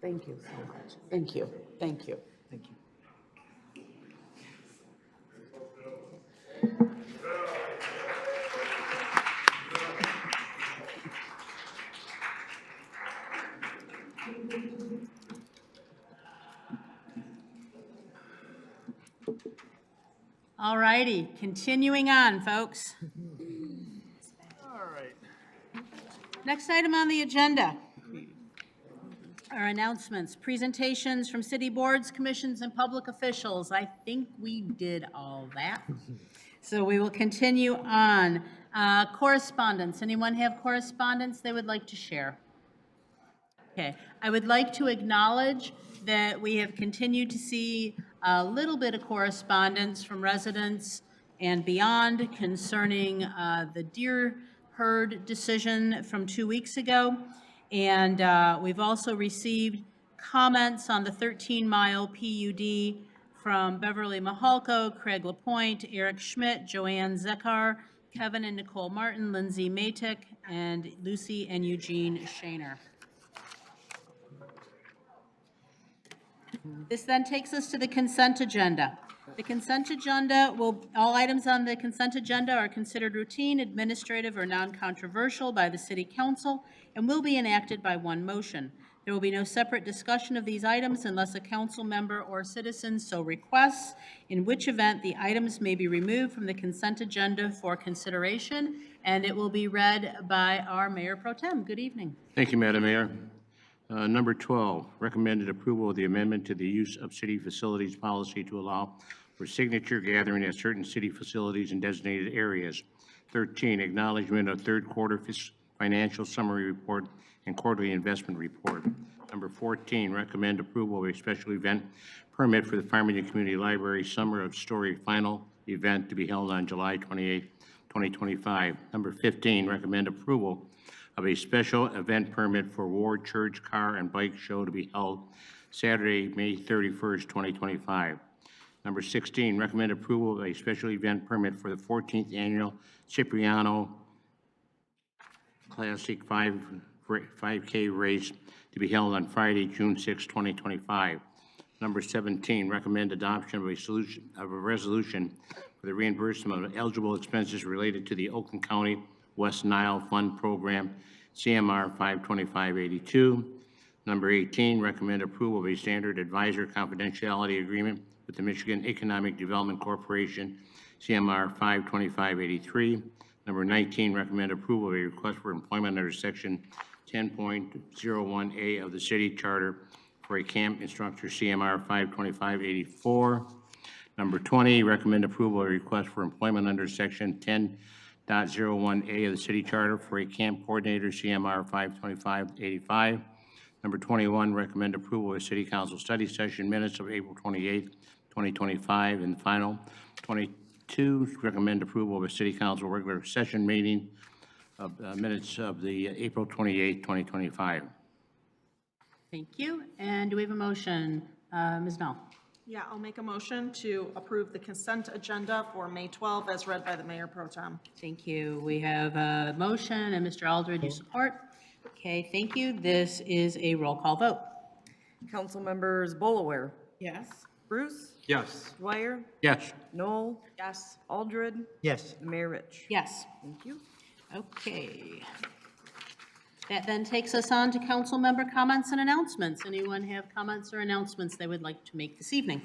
Thank you so much. Thank you. Thank you. Thank you. All righty, continuing on, folks. All right. Next item on the agenda are announcements, presentations from city boards, commissions, and public officials. I think we did all that. So we will continue on. Correspondence. Anyone have correspondence they would like to share? Okay, I would like to acknowledge that we have continued to see a little bit of correspondence from residents and beyond concerning the deer herd decision from 2 weeks ago. And we've also received comments on the 13-mile PUD from Beverly Mahalko, Craig LaPointe, Eric Schmidt, Joanne Zekar, Kevin and Nicole Martin, Lindsay Matic, and Lucy and Eugene Shaner. This then takes us to the consent agenda. The consent agenda all items on the consent agenda are considered routine, administrative, or non-controversial by the City Council and will be enacted by one motion. There will be no separate discussion of these items unless a council member or citizen so requests, in which event the items may be removed from the consent agenda for consideration, and it will be read by our Mayor Pro Tem. Good evening. Thank you, Madam Mayor. Number 12, recommended approval of the amendment to the use of city facilities policy to allow for signature gathering at certain city facilities in designated areas. 13, acknowledgement of third quarter financial summary report and quarterly investment report. Number 14, recommend approval of a special event permit for the Farmington Community Library Summer of Story final event to be held on July 28, 2025. Number 15, recommend approval of a special event permit for Ward Church Car and Bike Show to be held Saturday, May 31st, 2025. Number 16, recommend approval of a special event permit for the 14th Annual Cipriano Classic 5K race to be held on Friday, June 6, 2025. Number 17, recommend adoption of a resolution for the reimbursement of eligible expenses related to the Oakland County West Nile Fund Program, CMR 52582. Number 18, recommend approval of a standard advisor confidentiality agreement with the Michigan Economic Development Corporation, CMR 52583. Number 19, recommend approval of a request for employment under Section 10.01A of the City Charter for a camp instructor, CMR 52584. Number 20, recommend approval of a request for employment under Section 10.01A of the City Charter for a camp coordinator, CMR 52585. Number 21, recommend approval of City Council study session minutes of April 28, 2025. And final, 22, recommend approval of a City Council regular session meeting of minutes of the April 28, 2025. Thank you. And do we have a motion? Ms. Null? Yeah, I'll make a motion to approve the consent agenda for May 12 as read by the Mayor Pro Tem. Thank you. We have a motion, and Mr. Aldred, you support? Okay, thank you. This is a roll call vote. Council members Bolaware, Yes. Bruce, Yes. Dwyer, Yes. Knoll, Yes. Aldred, Yes. and Mayor Rich. Yes. Thank you. Okay. That then takes us on to council member comments and announcements. Anyone have comments or announcements they would like to make this evening?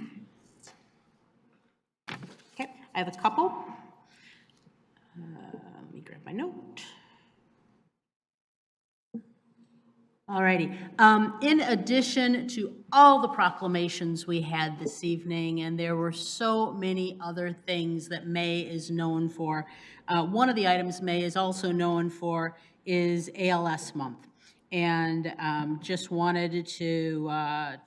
Okay, I have a couple. Let me grab my note. All righty. In addition to all the proclamations we had this evening, and there were so many other things that May is known for, one of the items May is also known for is ALS Month. And just wanted to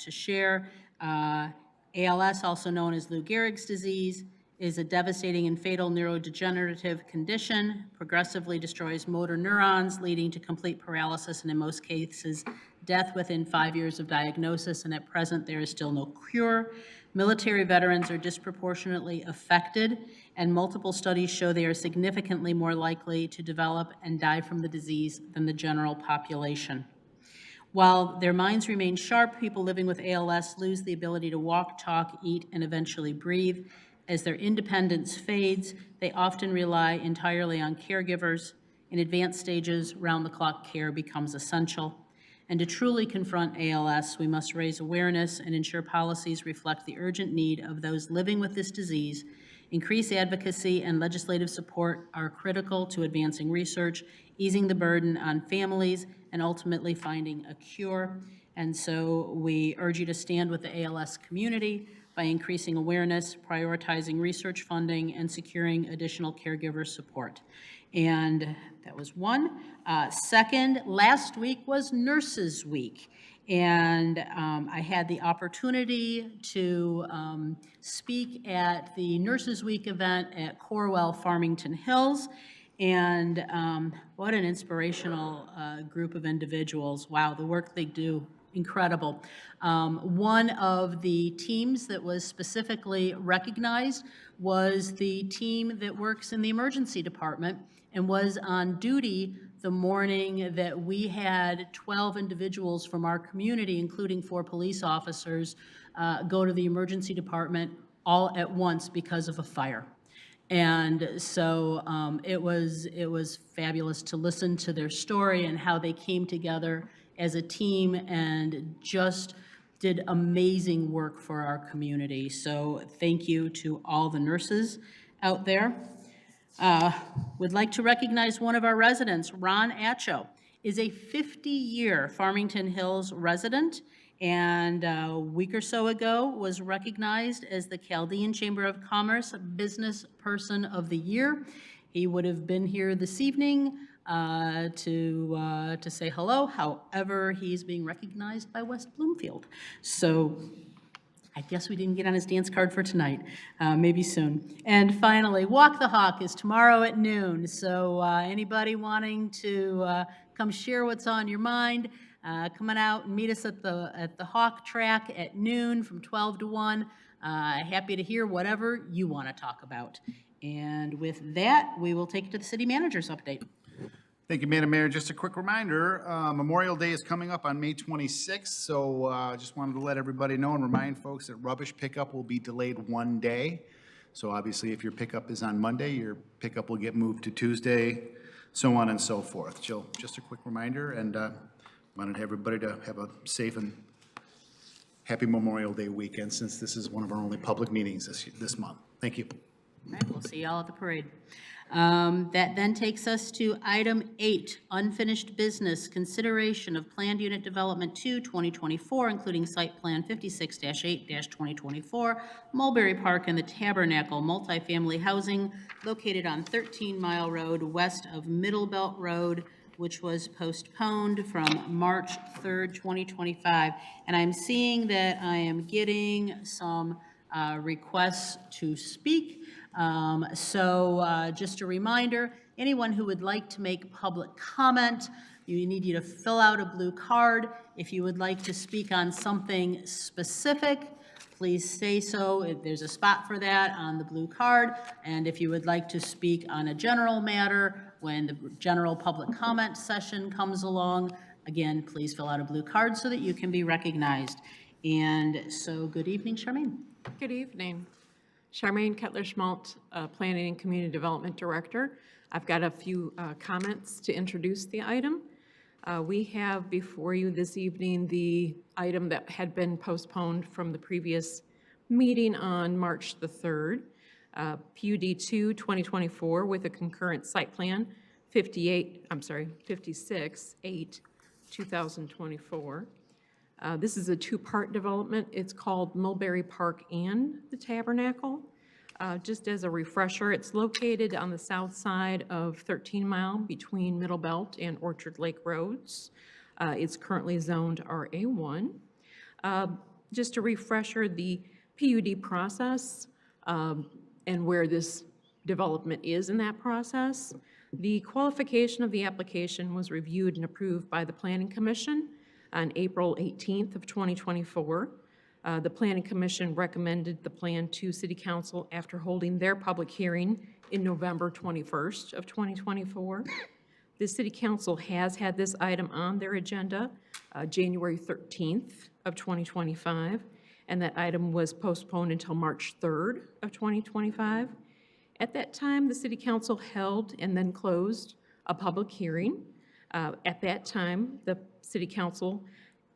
share, ALS, also known as Lou Gehrig's disease, is a devastating and fatal neurodegenerative condition, progressively destroys motor neurons, leading to complete paralysis and in most cases, death within 5 years of diagnosis, and at present there is still no cure. Military veterans are disproportionately affected, and multiple studies show they are significantly more likely to develop and die from the disease than the general population. While their minds remain sharp, people living with ALS lose the ability to walk, talk, eat, and eventually breathe. As their independence fades, they often rely entirely on caregivers. In advanced stages, round-the-clock care becomes essential. And to truly confront ALS, we must raise awareness and ensure policies reflect the urgent need of those living with this disease Increased advocacy and legislative support are critical to advancing research, easing the burden on families, and ultimately finding a cure. And so we urge you to stand with the ALS community by increasing awareness, prioritizing research funding, and securing additional caregiver support. And that was one. Second, last week was Nurses Week. And I had the opportunity to speak at the Nurses Week event at Corwell Farmington Hills. And what an inspirational group of individuals. Wow, the work they do, incredible. One of the teams that was specifically recognized was the team that works in the emergency department and was on duty the morning that we had 12 individuals from our community, including 4 police officers, go to the emergency department all at once because of a fire. And so it was fabulous to listen to their story and how they came together as a team and just did amazing work for our community. So thank you to all the nurses out there. Would like to recognize one of our residents, Ron Acho, is a 50-year Farmington Hills resident, and a week or so ago was recognized as the Chaldean Chamber of Commerce Business Person of the Year. He would have been here this evening to say hello. However, he's being recognized by West Bloomfield. So I guess we didn't get on his dance card for tonight. Maybe soon. And finally, Walk the Hawk is tomorrow at noon. So anybody wanting to come share what's on your mind, come on out and meet us at the Hawk track at noon from 12 to 1. Happy to hear whatever you want to talk about. And with that, we will take it to the city manager's update. Thank you, Madam Mayor. Just a quick reminder, Memorial Day is coming up on May 26th, so just wanted to let everybody know and remind folks that rubbish pickup will be delayed 1 day. So obviously, if your pickup is on Monday, your pickup will get moved to Tuesday, so on and so forth. So just a quick reminder, and wanted everybody to have a safe and happy Memorial Day weekend, since this is one of our only public meetings this month. Thank you. All right, we'll see y'all at the parade. That then takes us to item 8, unfinished business, consideration of planned unit development 2, 2024, including site plan 56-8-2024, Mulberry Park and the Tabernacle multifamily housing located on 13 Mile Road west of Middle Belt Road, which was postponed from March 3rd, 2025. And I'm seeing that I am getting some requests to speak. Just a reminder, anyone who would like to make public comment, you need you to fill out a blue card. If you would like to speak on something specific, please say so. There's a spot for that on the blue card. And if you would like to speak on a general matter, when the general public comment session comes along, again, please fill out a blue card so that you can be recognized. And so, good evening, Charmaine. Good evening. Charmaine Kettler-Schmaltz, Planning and Community Development Director. I've got a few comments to introduce the item. We have before you this evening the item that had been postponed from the previous meeting on March the 3rd, PUD 2 2024 with a concurrent site plan 56-8-2024. This is a two-part development. It's called Mulberry Park and the Tabernacle. Just as a refresher, it's located on the south side of 13 Mile between Middle Belt and Orchard Lake Roads. It's currently zoned RA1. Just a refresher, the PUD process and where this development is in that process. The qualification of the application was reviewed and approved by the Planning Commission on April 18th of 2024. The Planning Commission recommended the plan to City Council after holding their public hearing in November 21st of 2024. The City Council has had this item on their agenda January 13th of 2025, and that item was postponed until March 3rd of 2025. At that time, the City Council held and then closed a public hearing. At that time, the City Council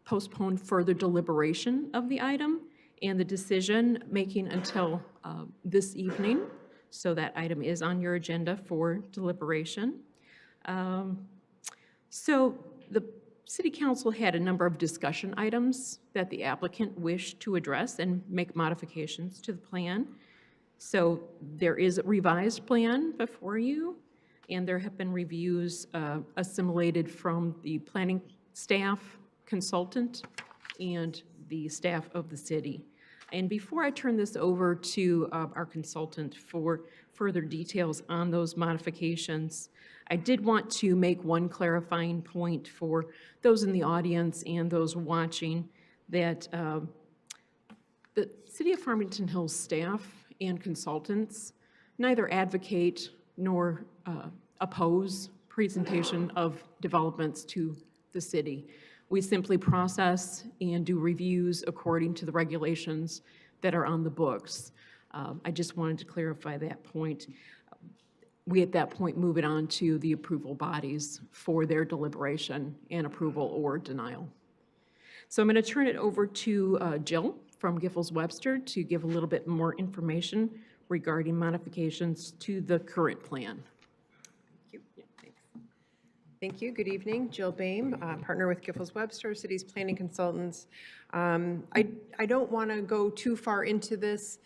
postponed further deliberation of the item and the decision making until this evening. So that item is on your agenda for deliberation. So the City Council had a number of discussion items that the applicant wished to address and make modifications to the plan. So there is a revised plan before you, and there have been reviews assimilated from the planning staff, consultant, and the staff of the city. And before I turn this over to our consultant for further details on those modifications, I did want to make one clarifying point for those in the audience and those watching, that the City of Farmington Hills staff and consultants neither advocate nor oppose presentation of developments to the city. We simply process and do reviews according to the regulations that are on the books. I just wanted to clarify that point. We, at that point, move it on to the approval bodies for their deliberation and approval or denial. So I'm going to turn it over to Jill from Giffords Webster to give a little bit more information regarding modifications to the current plan. Thank you. Good evening. Jill Boehm, partner with Giffords Webster, city's planning consultants. I don't want to go too far into this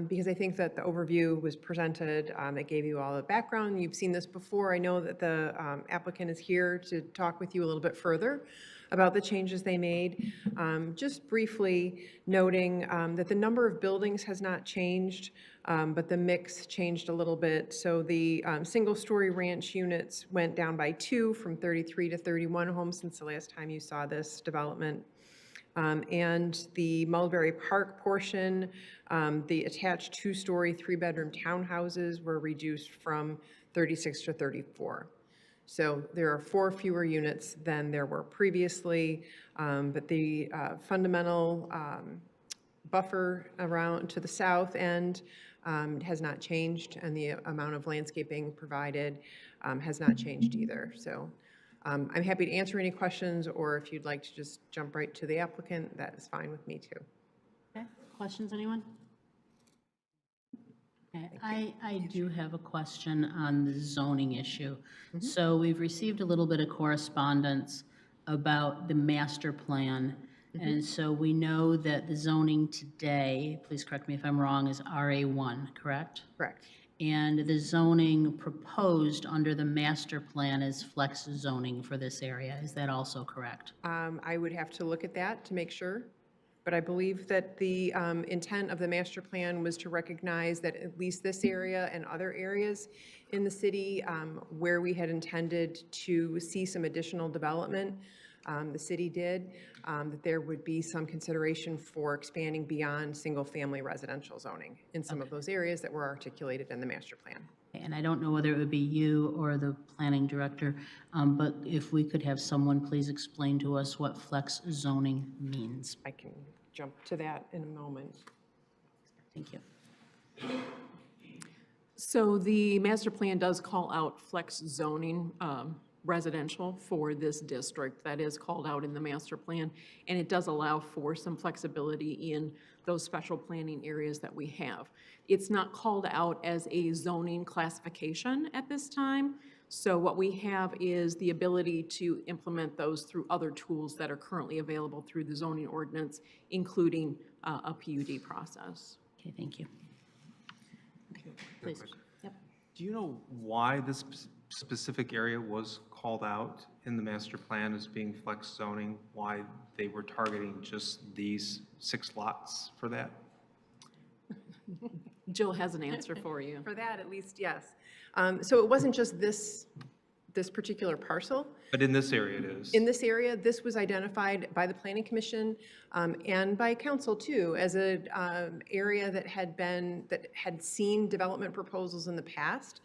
because I think that the overview was presented that gave you all the background. You've seen this before. I know that the applicant is here to talk with you a little bit further about the changes they made. Just briefly noting that the number of buildings has not changed, but the mix changed a little bit. So the single-story ranch units went down by 2 from 33 to 31 homes since the last time you saw this development. And the Mulberry Park portion, the attached 2-story, 3-bedroom townhouses were reduced from 36 to 34. So there are 4 fewer units than there were previously, but the fundamental buffer around to the south end has not changed, and the amount of landscaping provided has not changed either. So I'm happy to answer any questions, or if you'd like to just jump right to the applicant, that is fine with me too. Okay, questions, anyone? Okay, I do have a question on the zoning issue. So we've received a little bit of correspondence about the master plan. And so we know that the zoning today, please correct me if I'm wrong, is RA1, correct? Correct. And the zoning proposed under the master plan is flex zoning for this area. Is that also correct? I would have to look at that to make sure, but I believe that the intent of the master plan was to recognize that at least this area and other areas in the city where we had intended to see some additional development, the city did, that there would be some consideration for expanding beyond single-family residential zoning in some of those areas that were articulated in the master plan. And I don't know whether it would be you or the planning director, but if we could have someone please explain to us what flex zoning means. I can jump to that in a moment. Thank you. So the master plan does call out flex zoning residential for this district. That is called out in the master plan, and it does allow for some flexibility in those special planning areas that we have. It's not called out as a zoning classification at this time, so what we have is the ability to implement those through other tools that are currently available through the zoning ordinance, including a PUD process. Okay, thank you. Please. Yep. Do you know why this specific area was called out in the master plan as being flex zoning? Why they were targeting just these 6 lots for that? Jill has an answer for you. For that, at least, yes. So it wasn't just this particular parcel. But in this area it is. In this area, this was identified by the Planning Commission and by council too as an area that had seen development proposals in the past.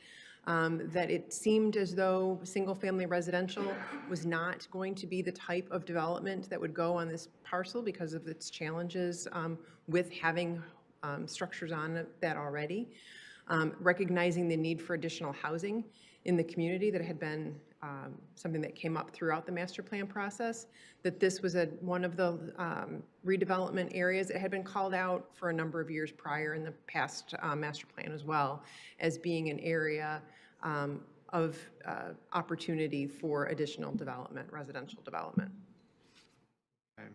That it seemed as though single-family residential was not going to be the type of development that would go on this parcel because of its challenges with having structures on that already. Recognizing the need for additional housing in the community that had been something that came up throughout the master plan process, that this was one of the redevelopment areas that had been called out for a number of years prior in the past master plan as well as being an area of opportunity for additional development, residential development. Okay.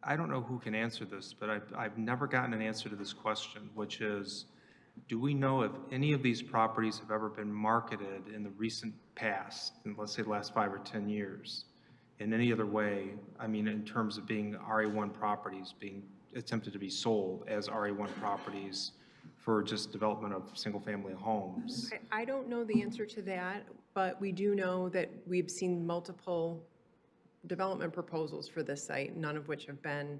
I don't know who can answer this, but I've never gotten an answer to this question, which is, do we know if any of these properties have ever been marketed in the recent past, in let's say the last 5 or 10 years, in any other way? I mean, in terms of being RA1 properties, being attempted to be sold as RA1 properties for just development of single-family homes? I don't know the answer to that, but we do know that we've seen multiple development proposals for this site, none of which have been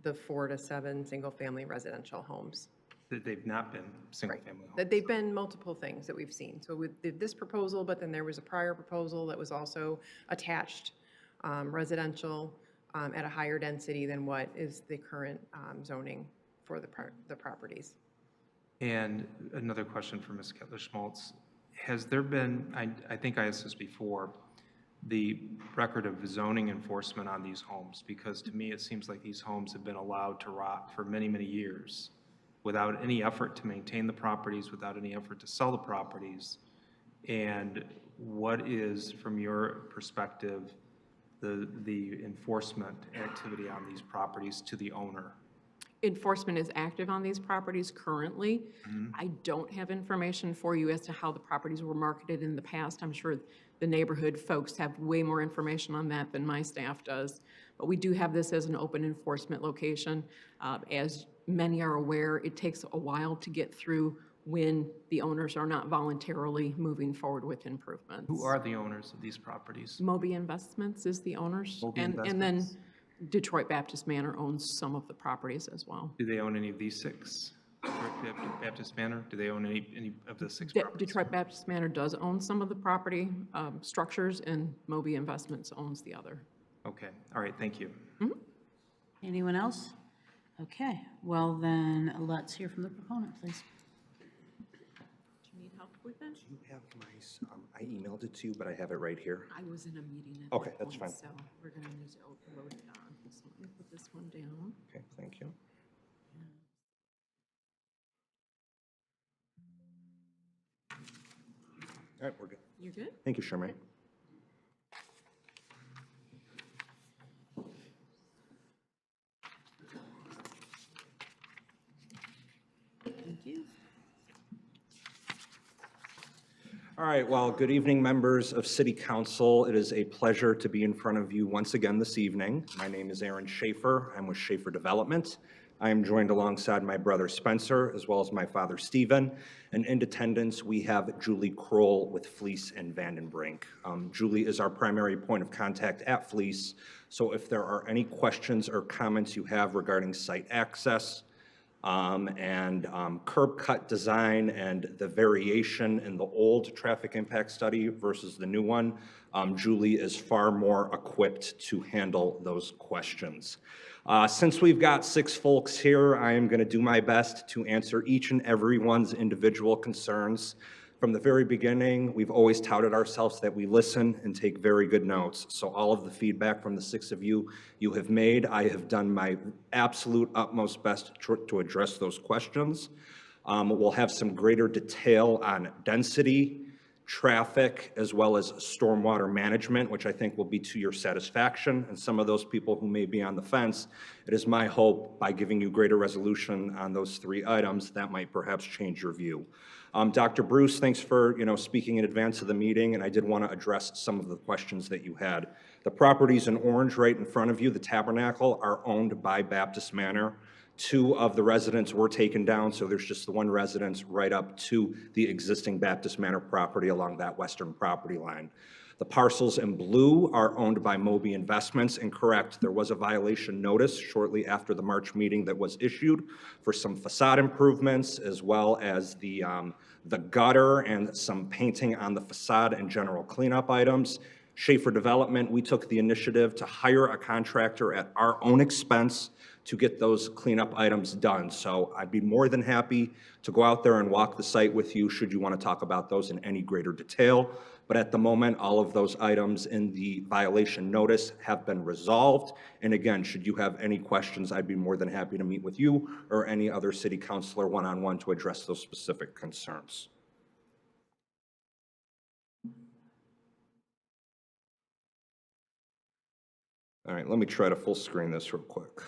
the 4 to 7 single-family residential homes. That they've not been single-family homes? That they've been multiple things that we've seen. So with this proposal, but then there was a prior proposal that was also attached residential at a higher density than what is the current zoning for the properties. And another question for Ms. Kettler-Schmaltz. Has there been, I think I asked this before, the record of zoning enforcement on these homes? Because to me, it seems like these homes have been allowed to rot for many, many years without any effort to maintain the properties, without any effort to sell the properties. And what is, from your perspective, the enforcement activity on these properties to the owner? Enforcement is active on these properties currently. I don't have information for you as to how the properties were marketed in the past. I'm sure the neighborhood folks have way more information on that than my staff does. But we do have this as an open enforcement location. As many are aware, it takes a while to get through when the owners are not voluntarily moving forward with improvements. Who are the owners of these properties? Moby Investments is the owners. Moby And then Investments. Detroit Baptist Manor owns some of the properties as well. Do they own any of these 6? Detroit Baptist Manor, do they own any of the 6 properties? Detroit Baptist Manor does own some of the property structures, and Moby Investments owns the other. Okay, all right, thank you. Anyone else? Okay, well then, let's hear from the proponent, please. Do you need help with that? You have my, I emailed it to you, but I have it right here. I was in a meeting at Okay, that that's point, fine. so we're going to need to load it on. So let me put this one down. Okay, thank you. All right, we're good. You're good? Thank you, Charmaine. Thank you. All right, well, good evening, members of City Council. It is a pleasure to be in front of you once again this evening. My name is Aaron Schaefer. I'm with Schaefer Development. I am joined alongside my brother Spencer, as well as my father Stephen. And in attendance, we have Julie Kroll with Fleece and Vandenbrink. Julie is our primary point of contact at Fleece. So if there are any questions or comments you have regarding site access, curb cut design and the variation in the old traffic impact study versus the new one, Julie is far more equipped to handle those questions. Since we've got 6 folks here, I am going to do my best to answer each and everyone's individual concerns. From the very beginning, we've always touted ourselves that we listen and take very good notes. So all of the feedback from the 6 of you have made, I have done my absolute utmost best to address those questions. We'll have some greater detail on density, traffic, as well as stormwater management, which I think will be to your satisfaction. And some of those people who may be on the fence, it is my hope by giving you greater resolution on those 3 items, that might perhaps change your view. Dr. Bruce, thanks for speaking in advance of the meeting, and I did want to address some of the questions that you had. The properties in orange right in front of you, the Tabernacle, are owned by Baptist Manor. 2 of the residents were taken down, so there's just the 1 residence right up to the existing Baptist Manor property along that western property line. The parcels in blue are owned by Moby Investments, and correct, there was a violation notice shortly after the March meeting that was issued for some facade improvements, as well as the gutter and some painting on the facade and general cleanup items. Schaefer Development, we took the initiative to hire a contractor at our own expense to get those cleanup items done. So I'd be more than happy to go out there and walk the site with you should you want to talk about those in any greater detail. But at the moment, all of those items in the violation notice have been resolved. And again, should you have any questions, I'd be more than happy to meet with you or any other city councilor one-on-one to address those specific concerns. All right, let me try to full screen this real quick.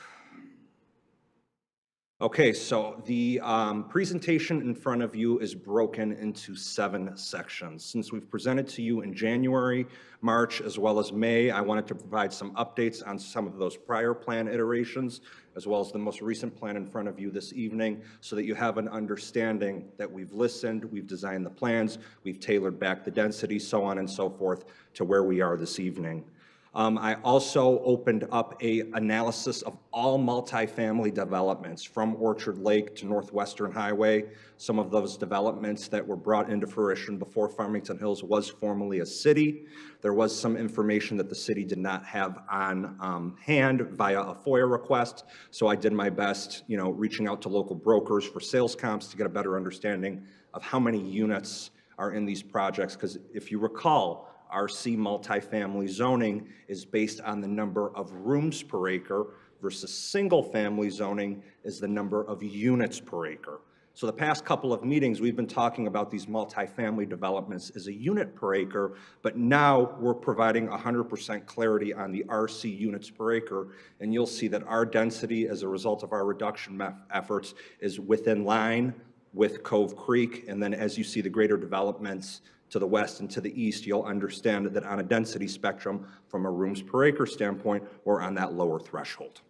Okay, so the presentation in front of you is broken into 7 sections. Since we've presented to you in January, March, as well as May, I wanted to provide some updates on some of those prior plan iterations, as well as the most recent plan in front of you this evening, so that you have an understanding that we've listened, we've designed the plans, we've tailored back the density, so on and so forth, to where we are this evening. I also opened up an analysis of all multifamily developments from Orchard Lake to Northwestern Highway. Some of those developments that were brought into fruition before Farmington Hills was formerly a city. There was some information that the city did not have on hand via a FOIA request. So I did my best, reaching out to local brokers for sales comps to get a better understanding of how many units are in these projects. Because if you recall, RC multifamily zoning is based on the number of rooms per acre versus single-family zoning is the number of units per acre. So the past couple of meetings, we've been talking about these multifamily developments as a unit per acre, but now we're providing 100% clarity on the RC units per acre, and you'll see that our density as a result of our reduction efforts is within line with Cove Creek, and then as you see the greater developments to the west and to the east, you'll understand that on a density spectrum from a rooms per acre standpoint, we're on that lower threshold.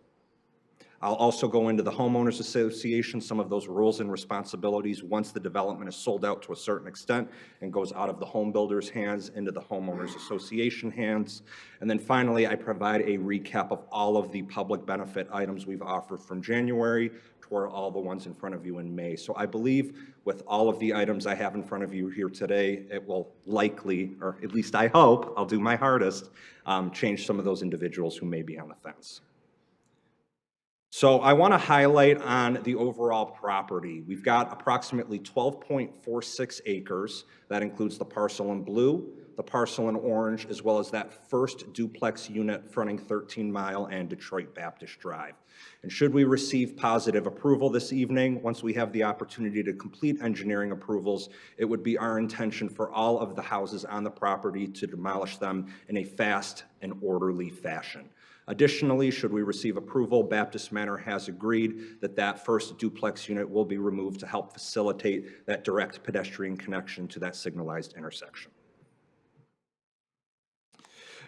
I'll also go into the homeowners association, some of those roles and responsibilities once the development is sold out to a certain extent and goes out of the home builder's hands into the homeowners association hands. And then finally, I provide a recap of all of the public benefit items we've offered from January toward all the ones in front of you in May. So I believe with all of the items I have in front of you here today, it will likely, or at least I hope, I'll do my hardest, change some of those individuals who may be on the fence. So I want to highlight on the overall property. We've got approximately 12.46 acres. That includes the parcel in blue, the parcel in orange, as well as that first duplex unit fronting 13 Mile and Detroit Baptist Drive. And should we receive positive approval this evening, once we have the opportunity to complete engineering approvals, it would be our intention for all of the houses on the property to demolish them in a fast and orderly fashion. Additionally, should we receive approval, Baptist Manor has agreed that that first duplex unit will be removed to help facilitate that direct pedestrian connection to that signalized intersection.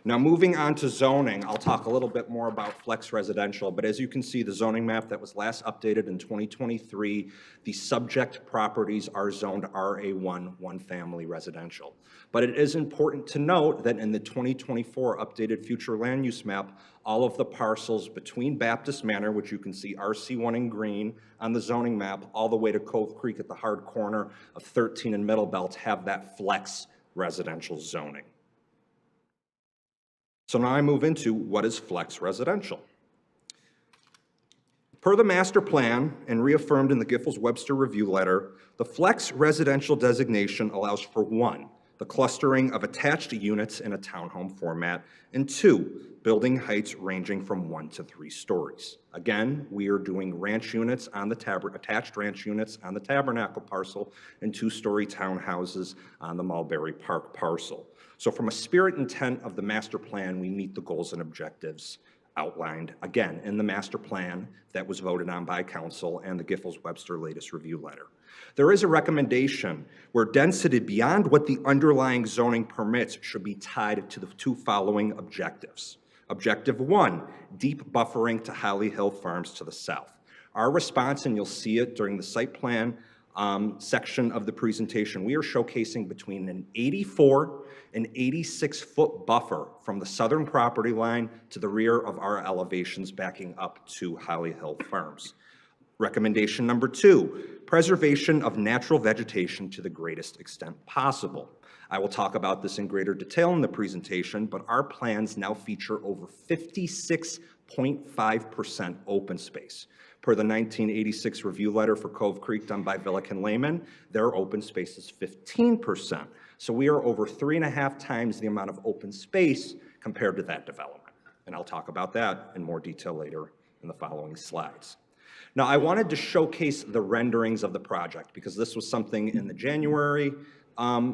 Now, moving on to zoning, I'll talk a little bit more about flex residential, but as you can see, the zoning map that was last updated in 2023, the subject properties are zoned RA1, one-family residential. But it is important to note that in the 2024 updated future land use map, all of the parcels between Baptist Manor, which you can see RC1 in green on the zoning map, all the way to Cove Creek at the hard corner of 13 and Middle Belt have that flex residential zoning. So now I move into what is flex residential. Per the master plan and reaffirmed in the Giffords-Webster review letter, the flex residential designation allows for 1, the clustering of attached units in a townhome format, and 2, building heights ranging from 1 to 3 stories. Again, we are doing ranch units on the attached ranch units on the Tabernacle parcel and 2-story townhouses on the Mulberry Park parcel. So from a spirit intent of the master plan, we meet the goals and objectives outlined, again, in the master plan that was voted on by council and the Giffords-Webster latest review letter. There is a recommendation where density beyond what the underlying zoning permits should be tied to the 2 following objectives. Objective 1, deep buffering to Holly Hill Farms to the south. Our response, and you'll see it during the site plan section of the presentation, we are showcasing between an 84 and 86-foot buffer from the southern property line to the rear of our elevations backing up to Holly Hill Farms. Recommendation number 2, preservation of natural vegetation to the greatest extent possible. I will talk about this in greater detail in the presentation, but our plans now feature over 56.5% open space. Per the 1986 review letter for Cove Creek done by Villick and Lehman, their open space is 15%. So we are over 3.5 times the amount of open space compared to that development. And I'll talk about that in more detail later in the following slides. Now, I wanted to showcase the renderings of the project because this was something in the January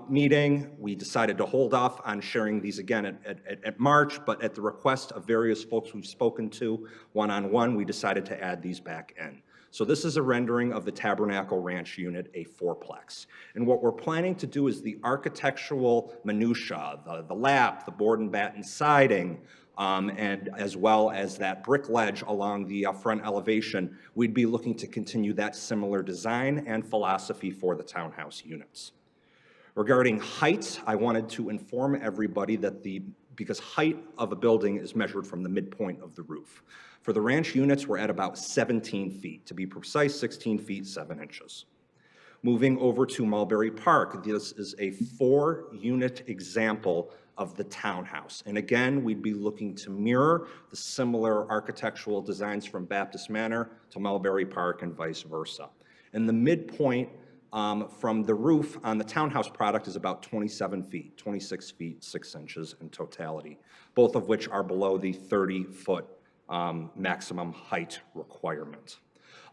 meeting. We decided to hold off on sharing these again at March, but at the request of various folks we've spoken to one-on-one, we decided to add these back in. So this is a rendering of the Tabernacle Ranch unit, a fourplex. And what we're planning to do is the architectural minutia, the lap, the board and batten siding, and as well as that brick ledge along the front elevation, we'd be looking to continue that similar design and philosophy for the townhouse units. Regarding height, I wanted to inform everybody that because height of a building is measured from the midpoint of the roof. For the ranch units, we're at about 17 feet. To be precise, 16 feet, 7 inches. Moving over to Mulberry Park, this is a 4-unit example of the townhouse. And again, we'd be looking to mirror the similar architectural designs from Baptist Manor to Mulberry Park and vice versa. And the midpoint from the roof on the townhouse product is about 27 feet, 26 feet, 6 inches in totality, both of which are below the 30-foot maximum height requirement.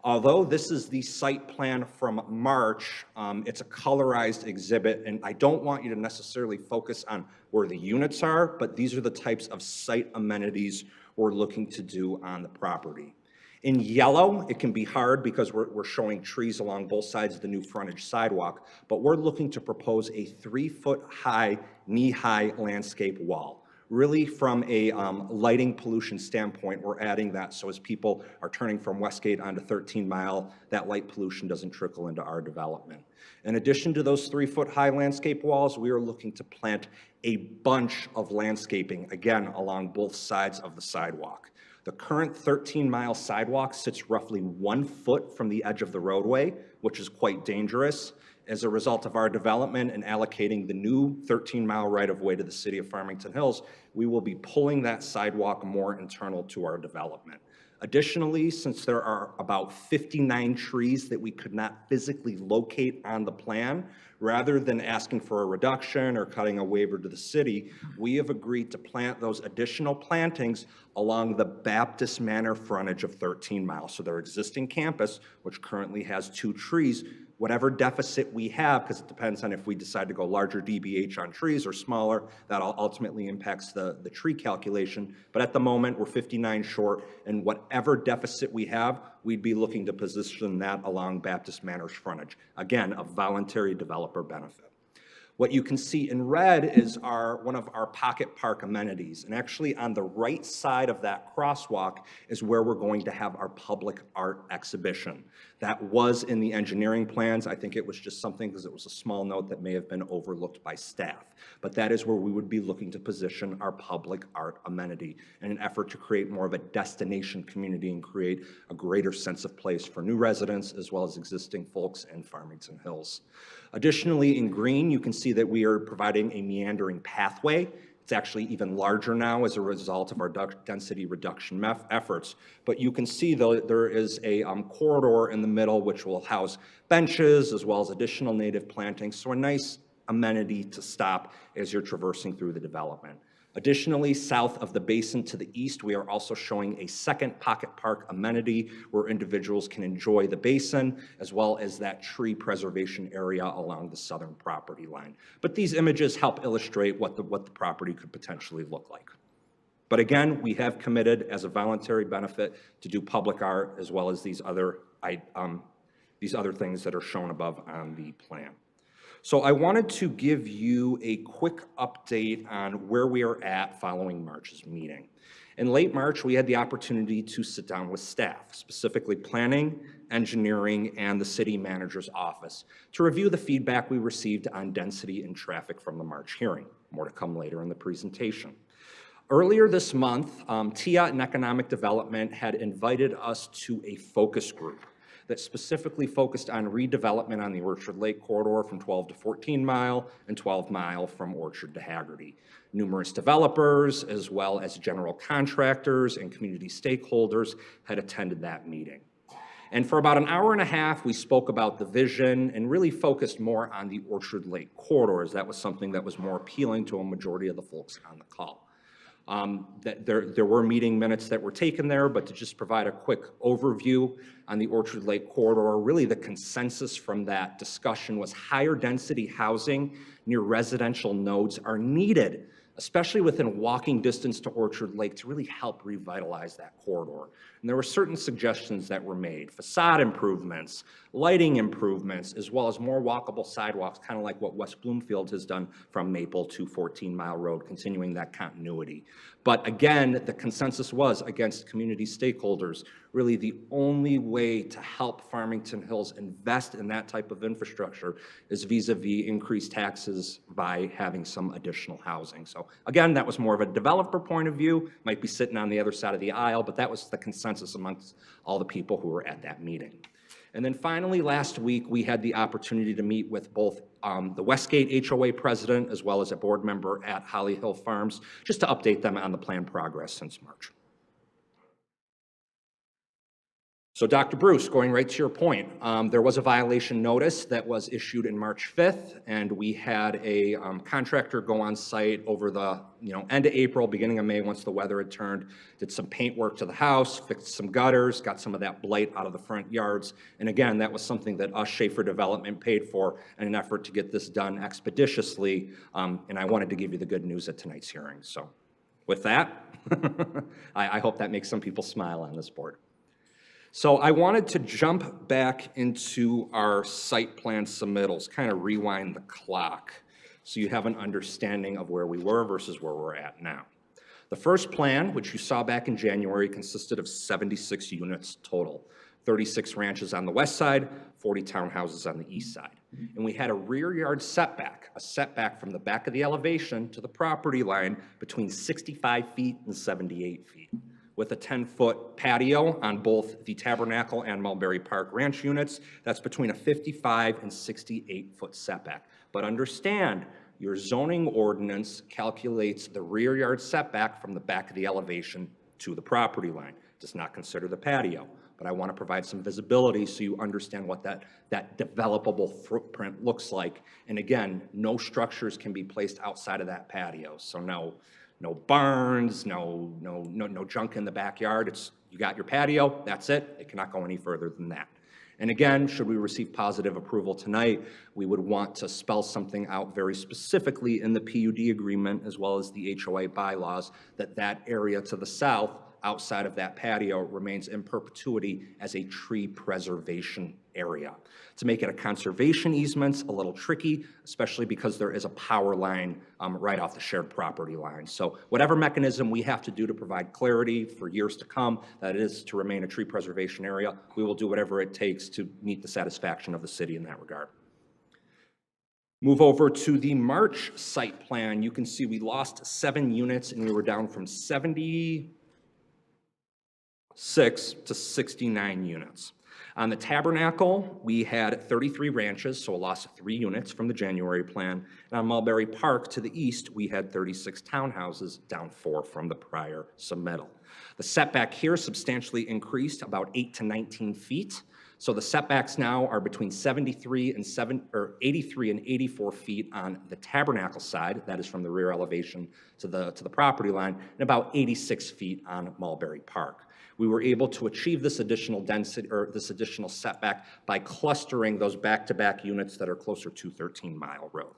Although this is the site plan from March, it's a colorized exhibit, and I don't want you to necessarily focus on where the units are, but these are the types of site amenities we're looking to do on the property. In yellow, it can be hard because we're showing trees along both sides of the new frontage sidewalk, but we're looking to propose a 3-foot-high, knee-high landscape wall. Really, from a lighting pollution standpoint, we're adding that so as people are turning from Westgate onto 13 Mile, that light pollution doesn't trickle into our development. In addition to those 3-foot-high landscape walls, we are looking to plant a bunch of landscaping, again, along both sides of the sidewalk. The current 13 Mile sidewalk sits roughly 1 foot from the edge of the roadway, which is quite dangerous. As a result of our development and allocating the new 13 Mile right-of-way to the city of Farmington Hills, we will be pulling that sidewalk more internal to our development. Additionally, since there are about 59 trees that we could not physically locate on the plan, rather than asking for a reduction or cutting a waiver to the city, we have agreed to plant those additional plantings along the Baptist Manor frontage of 13 Mile. So their existing campus, which currently has 2 trees, whatever deficit we have, because it depends on if we decide to go larger DBH on trees or smaller, that ultimately impacts the tree calculation. But at the moment, we're 59 short, and whatever deficit we have, we'd be looking to position that along Baptist Manor's frontage. Again, a voluntary developer benefit. What you can see in red is one of our pocket park amenities. And actually on the right side of that crosswalk is where we're going to have our public art exhibition. That was in the engineering plans. I think it was just something because it was a small note that may have been overlooked by staff. But that is where we would be looking to position our public art amenity in an effort to create more of a destination community and create a greater sense of place for new residents as well as existing folks in Farmington Hills. Additionally, in green, you can see that we are providing a meandering pathway. It's actually even larger now as a result of our density reduction efforts. But you can see, though, there is a corridor in the middle which will house benches as well as additional native plantings. So a nice amenity to stop as you're traversing through the development. Additionally, south of the basin to the east, we are also showing a second pocket park amenity where individuals can enjoy the basin as well as that tree preservation area along the southern property line. But these images help illustrate what the property could potentially look like. But again, we have committed as a voluntary benefit to do public art as well as these other things that are shown above on the plan. So I wanted to give you a quick update on where we are at following March's meeting. In late March, we had the opportunity to sit down with staff, specifically planning, engineering, and the city manager's office, to review the feedback we received on density and traffic from the March hearing. More to come later in the presentation. Earlier this month, TIA and Economic Development had invited us to a focus group that specifically focused on redevelopment on the Orchard Lake corridor from 12 to 14 Mile and 12 Mile from Orchard to Haggerty. Numerous developers, as well as general contractors and community stakeholders, had attended that meeting. And for about an hour and a half, we spoke about the vision and really focused more on the Orchard Lake corridors. That was something that was more appealing to a majority of the folks on the call. There were meeting minutes that were taken there, but to just provide a quick overview on the Orchard Lake corridor, really the consensus from that discussion was higher density housing near residential nodes are needed, especially within walking distance to Orchard Lake, to really help revitalize that corridor. And there were certain suggestions that were made: facade improvements, lighting improvements, as well as more walkable sidewalks, kind of like what West Bloomfield has done from Maple to 14 Mile Road, continuing that continuity. But again, the consensus was against community stakeholders. Really, the only way to help Farmington Hills invest in that type of infrastructure is vis-a-vis increased taxes by having some additional housing. So again, that was more of a developer point of view, might be sitting on the other side of the aisle, but that was the consensus amongst all the people who were at that meeting. And then finally, last week, we had the opportunity to meet with both the Westgate HOA president as well as a board member at Holly Hill Farms, just to update them on the planned progress since March. So Dr. Bruce, going right to your point, there was a violation notice that was issued in March 5th, and we had a contractor go on site over the end of April, beginning of May, once the weather had turned, did some paint work to the house, fixed some gutters, got some of that blight out of the front yards. And again, that was something that us, Schaefer Development, paid for in an effort to get this done expeditiously. And I wanted to give you the good news at tonight's hearing. So with that, I hope that makes some people smile on this board. So I wanted to jump back into our site plan submittals, kind of rewind the clock, so you have an understanding of where we were versus where we're at now. The first plan, which you saw back in January, consisted of 76 units total, 36 ranches on the west side, 40 townhouses on the east side. And we had a rear yard setback, a setback from the back of the elevation to the property line between 65 feet and 78 feet. With a 10-foot patio on both the Tabernacle and Mulberry Park Ranch units, that's between a 55 and 68-foot setback. But understand, your zoning ordinance calculates the rear yard setback from the back of the elevation to the property line. It does not consider the patio. But I want to provide some visibility so you understand what that developable footprint looks like. And again, no structures can be placed outside of that patio. So no barns, no junk in the backyard. You got your patio, that's it. It cannot go any further than that. And again, should we receive positive approval tonight, we would want to spell something out very specifically in the PUD agreement as well as the HOA bylaws that area to the south outside of that patio remains in perpetuity as a tree preservation area. To make it a conservation easement's a little tricky, especially because there is a power line right off the shared property line. So whatever mechanism we have to do to provide clarity for years to come, that it is to remain a tree preservation area, we will do whatever it takes to meet the satisfaction of the city in that regard. Move over to the March site plan. You can see we lost 7 units and we were down from 76 to 69 units. On the Tabernacle, we had 33 ranches, so a loss of 3 units from the January plan. And on Mulberry Park to the east, we had 36 townhouses, down 4 from the prior submittal. The setback here substantially increased, about 8 to 19 feet. So the setbacks now are between 83 and 84 feet on the Tabernacle side, that is from the rear elevation to the property line, and about 86 feet on Mulberry Park. We were able to achieve this additional density or this additional setback by clustering those back-to-back units that are closer to 13 Mile Road.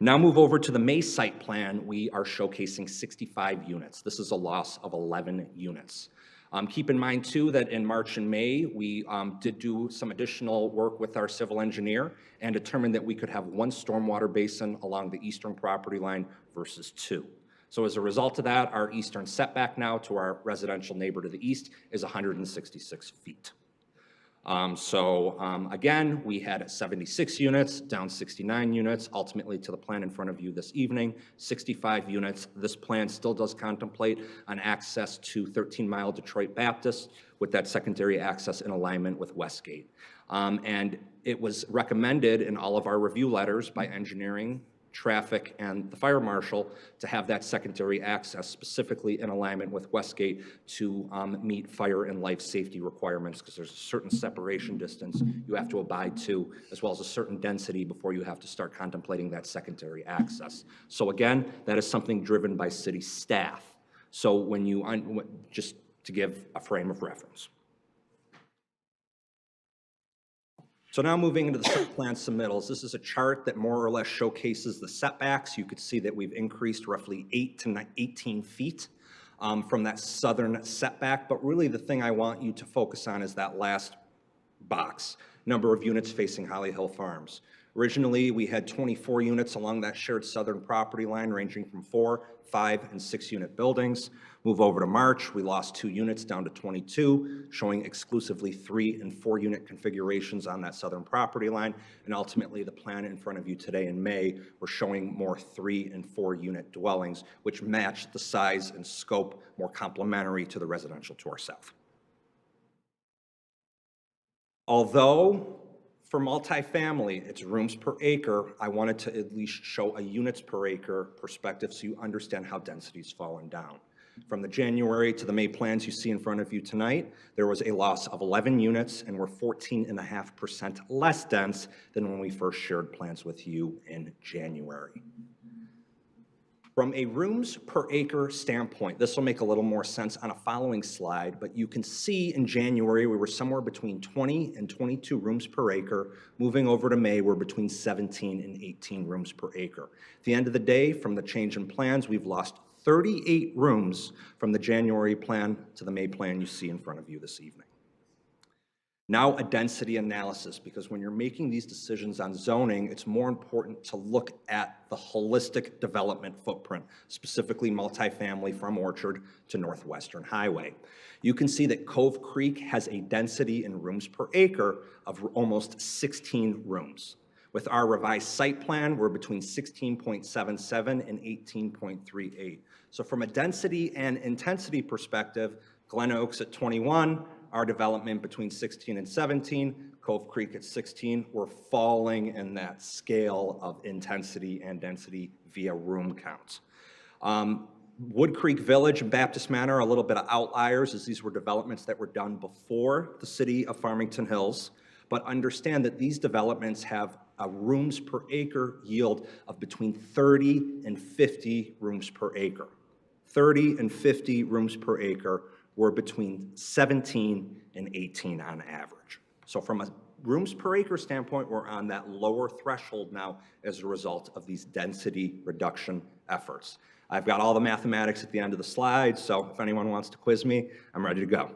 Now move over to the May site plan. We are showcasing 65 units. This is a loss of 11 units. Keep in mind too that in March and May, we did do some additional work with our civil engineer and determined that we could have 1 stormwater basin along the eastern property line versus 2. So as a result of that, our eastern setback now to our residential neighbor to the east is 166 feet. Again, we had 76 units, down 69 units, ultimately to the plan in front of you this evening, 65 units. This plan still does contemplate an access to 13 Mile Detroit Baptist with that secondary access in alignment with Westgate. And it was recommended in all of our review letters by engineering, traffic, and the fire marshal to have that secondary access specifically in alignment with Westgate to meet fire and life safety requirements, because there's a certain separation distance you have to abide to, as well as a certain density before you have to start contemplating that secondary access. So again, that is something driven by city staff. So when you, just to give a frame of reference. So now moving into the site plan submittals, this is a chart that more or less showcases the setbacks. You could see that we've increased roughly 8 to 18 feet from that southern setback, but really the thing I want you to focus on is that last box, number of units facing Holly Hill Farms. Originally, we had 24 units along that shared southern property line, ranging from 4, 5, and 6 unit buildings. Move over to March, we lost 2 units down to 22, showing exclusively 3 and 4 unit configurations on that southern property line. And ultimately, the plan in front of you today in May, we're showing more 3 and 4 unit dwellings, which match the size and scope more complementary to the residential to our south. Although for multifamily, it's rooms per acre, I wanted to at least show a units per acre perspective so you understand how density's fallen down. From the January to the May plans you see in front of you tonight, there was a loss of 11 units, and we're 14.5% less dense than when we first shared plans with you in January. From a rooms per acre standpoint, this will make a little more sense on a following slide, but you can see in January we were somewhere between 20 and 22 rooms per acre. Moving over to May, we're between 17 and 18 rooms per acre. At the end of the day, from the change in plans, we've lost 38 rooms from the January plan to the May plan you see in front of you this evening. Now a density analysis, because when you're making these decisions on zoning, it's more important to look at the holistic development footprint, specifically multifamily from Orchard to Northwestern Highway. You can see that Cove Creek has a density in rooms per acre of almost 16 rooms. With our revised site plan, we're between 16.77 and 18.38. So from a density and intensity perspective, Glen Oaks at 21, our development between 16 and 17, Cove Creek at 16, we're falling in that scale of intensity and density via room count. Wood Creek Village and Baptist Manor are a little bit of outliers, as these were developments that were done before the city of Farmington Hills, but understand that these developments have a rooms per acre yield of between 30 and 50 rooms per acre. 30 and 50 rooms per acre. We're between 17 and 18 on average. So from a rooms per acre standpoint, we're on that lower threshold now as a result of these density reduction efforts. I've got all the mathematics at the end of the slide, so if anyone wants to quiz me, I'm ready to go.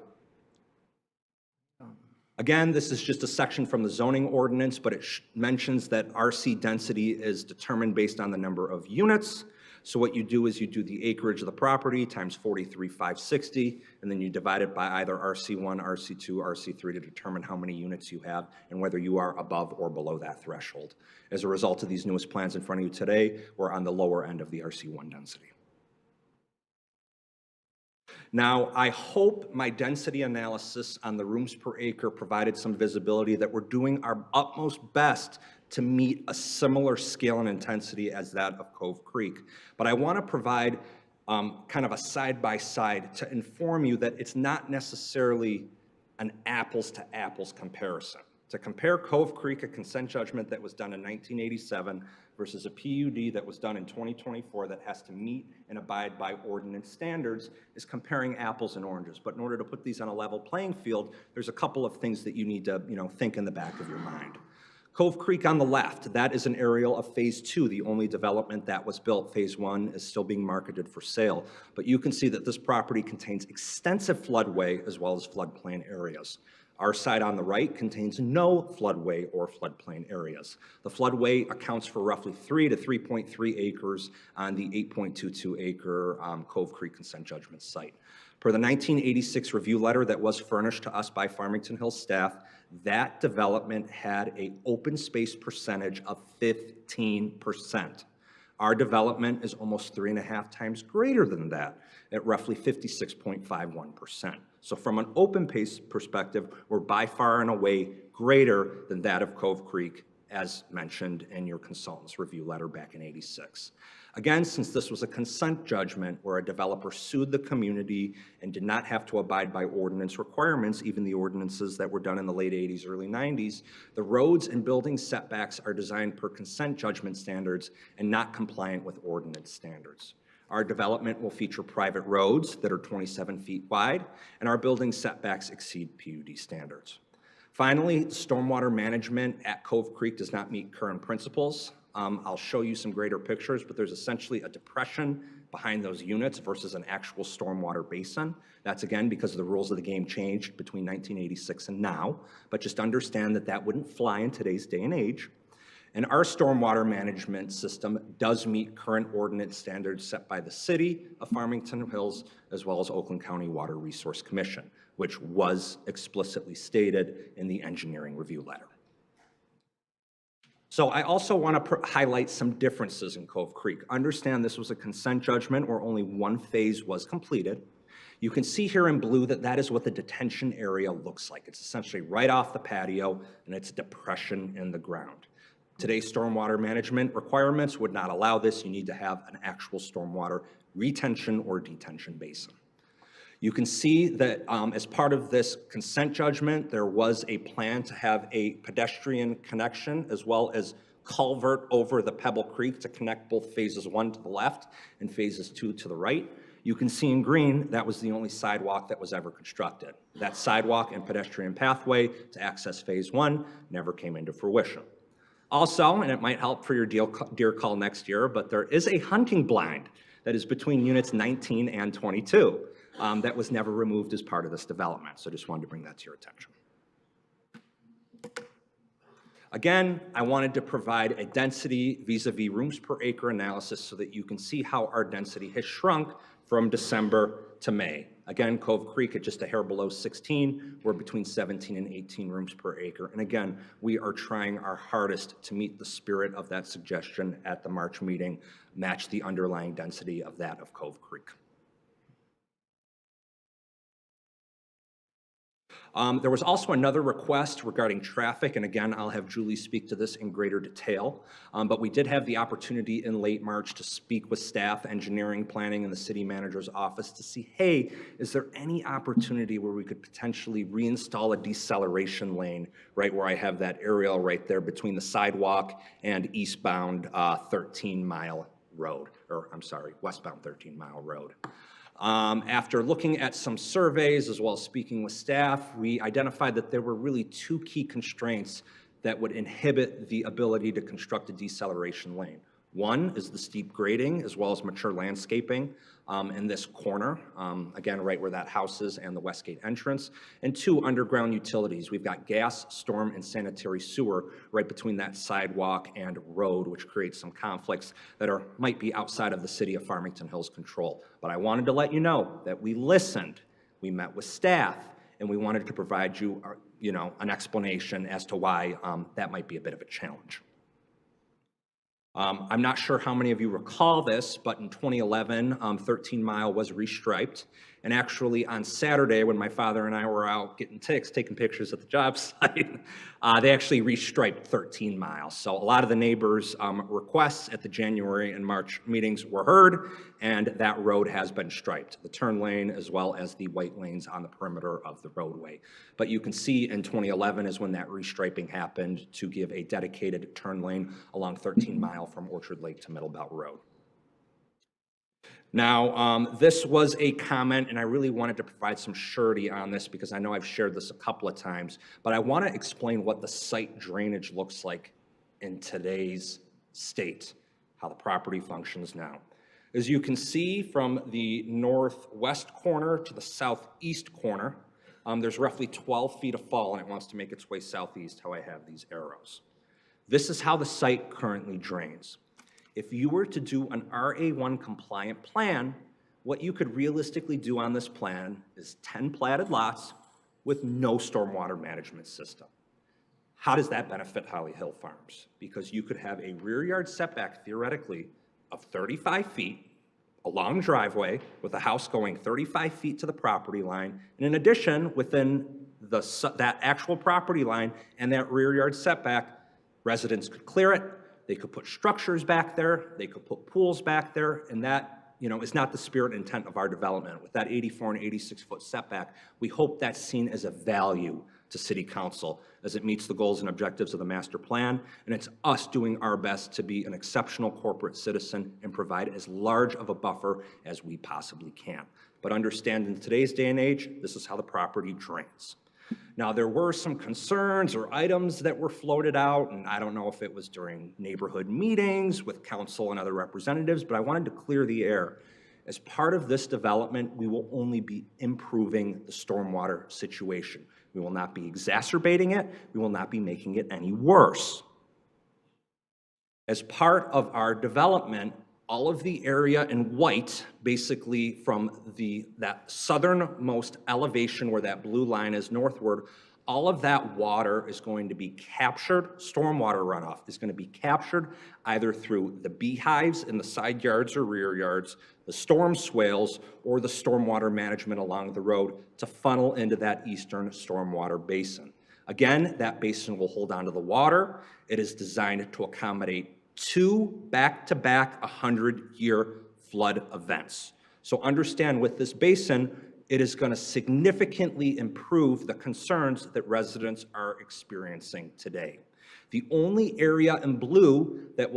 Again, this is just a section from the zoning ordinance, but it mentions that RC density is determined based on the number of units. So what you do is you do the acreage of the property times 43,560, and then you divide it by either RC1, RC2, RC3 to determine how many units you have and whether you are above or below that threshold. As a result of these newest plans in front of you today, we're on the lower end of the RC1 density. Now, I hope my density analysis on the rooms per acre provided some visibility that we're doing our utmost best to meet a similar scale and intensity as that of Cove Creek. But I want to provide kind of a side-by-side to inform you that it's not necessarily an apples-to-apples comparison. To compare Cove Creek, a consent judgment that was done in 1987, versus a PUD that was done in 2024 that has to meet and abide by ordinance standards, is comparing apples and oranges. But in order to put these on a level playing field, there's a couple of things that you need to think in the back of your mind. Cove Creek on the left, that is an aerial of Phase 2, the only development that was built. Phase 1 is still being marketed for sale. But you can see that this property contains extensive floodway as well as floodplain areas. Our side on the right contains no floodway or floodplain areas. The floodway accounts for roughly 3 to 3.3 acres on the 8.22 acre Cove Creek consent judgment site. Per the 1986 review letter that was furnished to us by Farmington Hills staff, That development had an open space percentage of 15%. Our development is almost 3.5 times greater than that, at roughly 56.51%. So from an open space perspective, we're by far and away greater than that of Cove Creek, as mentioned in your consultant's review letter back in '86. Again, since this was a consent judgment where a developer sued the community and did not have to abide by ordinance requirements, even the ordinances that were done in the late '80s, early '90s, the roads and building setbacks are designed per consent judgment standards and not compliant with ordinance standards. Our development will feature private roads that are 27 feet wide, and our building setbacks exceed PUD standards. Finally, stormwater management at Cove Creek does not meet current principles. I'll show you some greater pictures, but there's essentially a depression behind those units versus an actual stormwater basin. That's again because the rules of the game changed between 1986 and now, but just understand that that wouldn't fly in today's day and age. And our stormwater management system does meet current ordinance standards set by the City of Farmington Hills as well as Oakland County Water Resource Commission, which was explicitly stated in the engineering review letter. So I also want to highlight some differences in Cove Creek. Understand this was a consent judgment where only one phase was completed. You can see here in blue that that is what the detention area looks like. It's essentially right off the patio and it's a depression in the ground. Today's stormwater management requirements would not allow this. You need to have an actual stormwater retention or detention basin. You can see that as part of this consent judgment, there was a plan to have a pedestrian connection as well as culvert over the Pebble Creek to connect both phases 1 to the left and phases 2 to the right. You can see in green, that was the only sidewalk that was ever constructed. That sidewalk and pedestrian pathway to access phase 1 never came into fruition. Also, and it might help for your deer call next year, but there is a hunting blind that is between units 19 and 22 that was never removed as part of this development. So just wanted to bring that to your attention. Again, I wanted to provide a density vis-a-vis rooms per acre analysis so that you can see how our density has shrunk from December to May. Again, Cove Creek at just a hair below 16, we're between 17 and 18 rooms per acre. And again, we are trying our hardest to meet the spirit of that suggestion at the March meeting, match the underlying density of that of Cove Creek. There was also another request regarding traffic, and again, I'll have Julie speak to this in greater detail, but we did have the opportunity in late March to speak with staff, engineering, planning, and the city manager's office to see, hey, is there any opportunity where we could potentially reinstall a deceleration lane right where I have that aerial right there between the sidewalk and eastbound 13-mile road, or I'm sorry, westbound 13-mile road. After looking at some surveys as well as speaking with staff, we identified that there were really two key constraints that would inhibit the ability to construct a deceleration lane. One is the steep grading as well as mature landscaping in this corner, again, right where that house is and the Westgate entrance. And two, underground utilities. We've got gas, storm, and sanitary sewer right between that sidewalk and road, which creates some conflicts that might be outside of the City of Farmington Hills' control. But I wanted to let you know that we listened, we met with staff, and we wanted to provide you, an explanation as to why that might be a bit of a challenge. I'm not sure how many of you recall this, but in 2011, 13 Mile was restriped. And actually on Saturday, when my father and I were out getting ticks, taking pictures at the job site, they actually restriped 13 Mile. So a lot of the neighbors' requests at the January and March meetings were heard, and that road has been striped, the turn lane as well as the white lanes on the perimeter of the roadway. But you can see in 2011 is when that restriping happened to give a dedicated turn lane along 13 Mile from Orchard Lake to Middle Belt Road. Now, this was a comment, and I really wanted to provide some surety on this because I know I've shared this a couple of times, but I want to explain what the site drainage looks like in today's state, how the property functions now. As you can see from the northwest corner to the southeast corner, there's roughly 12 feet of fall, and it wants to make its way southeast, how I have these arrows. This is how the site currently drains. If you were to do an RA1 compliant plan, what you could realistically do on this plan is 10 platted lots with no stormwater management system. How does that benefit Holly Hill Farms? Because you could have a rear yard setback theoretically of 35 feet, a long driveway with a house going 35 feet to the property line. And in addition, within that actual property line and that rear yard setback, residents could clear it. They could put structures back there. They could put pools back there. And that, is not the spirit and intent of our development. With that 84 and 86-foot setback, we hope that's seen as a value to City Council as it meets the goals and objectives of the master plan. And it's us doing our best to be an exceptional corporate citizen and provide as large of a buffer as we possibly can. But understand in today's day and age, this is how the property drains. Now, there were some concerns or items that were floated out, and I don't know if it was during neighborhood meetings with council and other representatives, but I wanted to clear the air. As part of this development, we will only be improving the stormwater situation. We will not be exacerbating it. We will not be making it any worse. As part of our development, all of the area in white, basically from that southernmost elevation where that blue line is northward, all of that water is going to be captured, stormwater runoff is going to be captured either through the beehives in the side yards or rear yards, the storm swales, or the stormwater management along the road to funnel into that eastern stormwater basin. Again, that basin will hold onto the water. It is designed to accommodate 2 back-to-back 100-year flood events. So understand with this basin, it is going to significantly improve the concerns that residents are experiencing today. The only area in blue that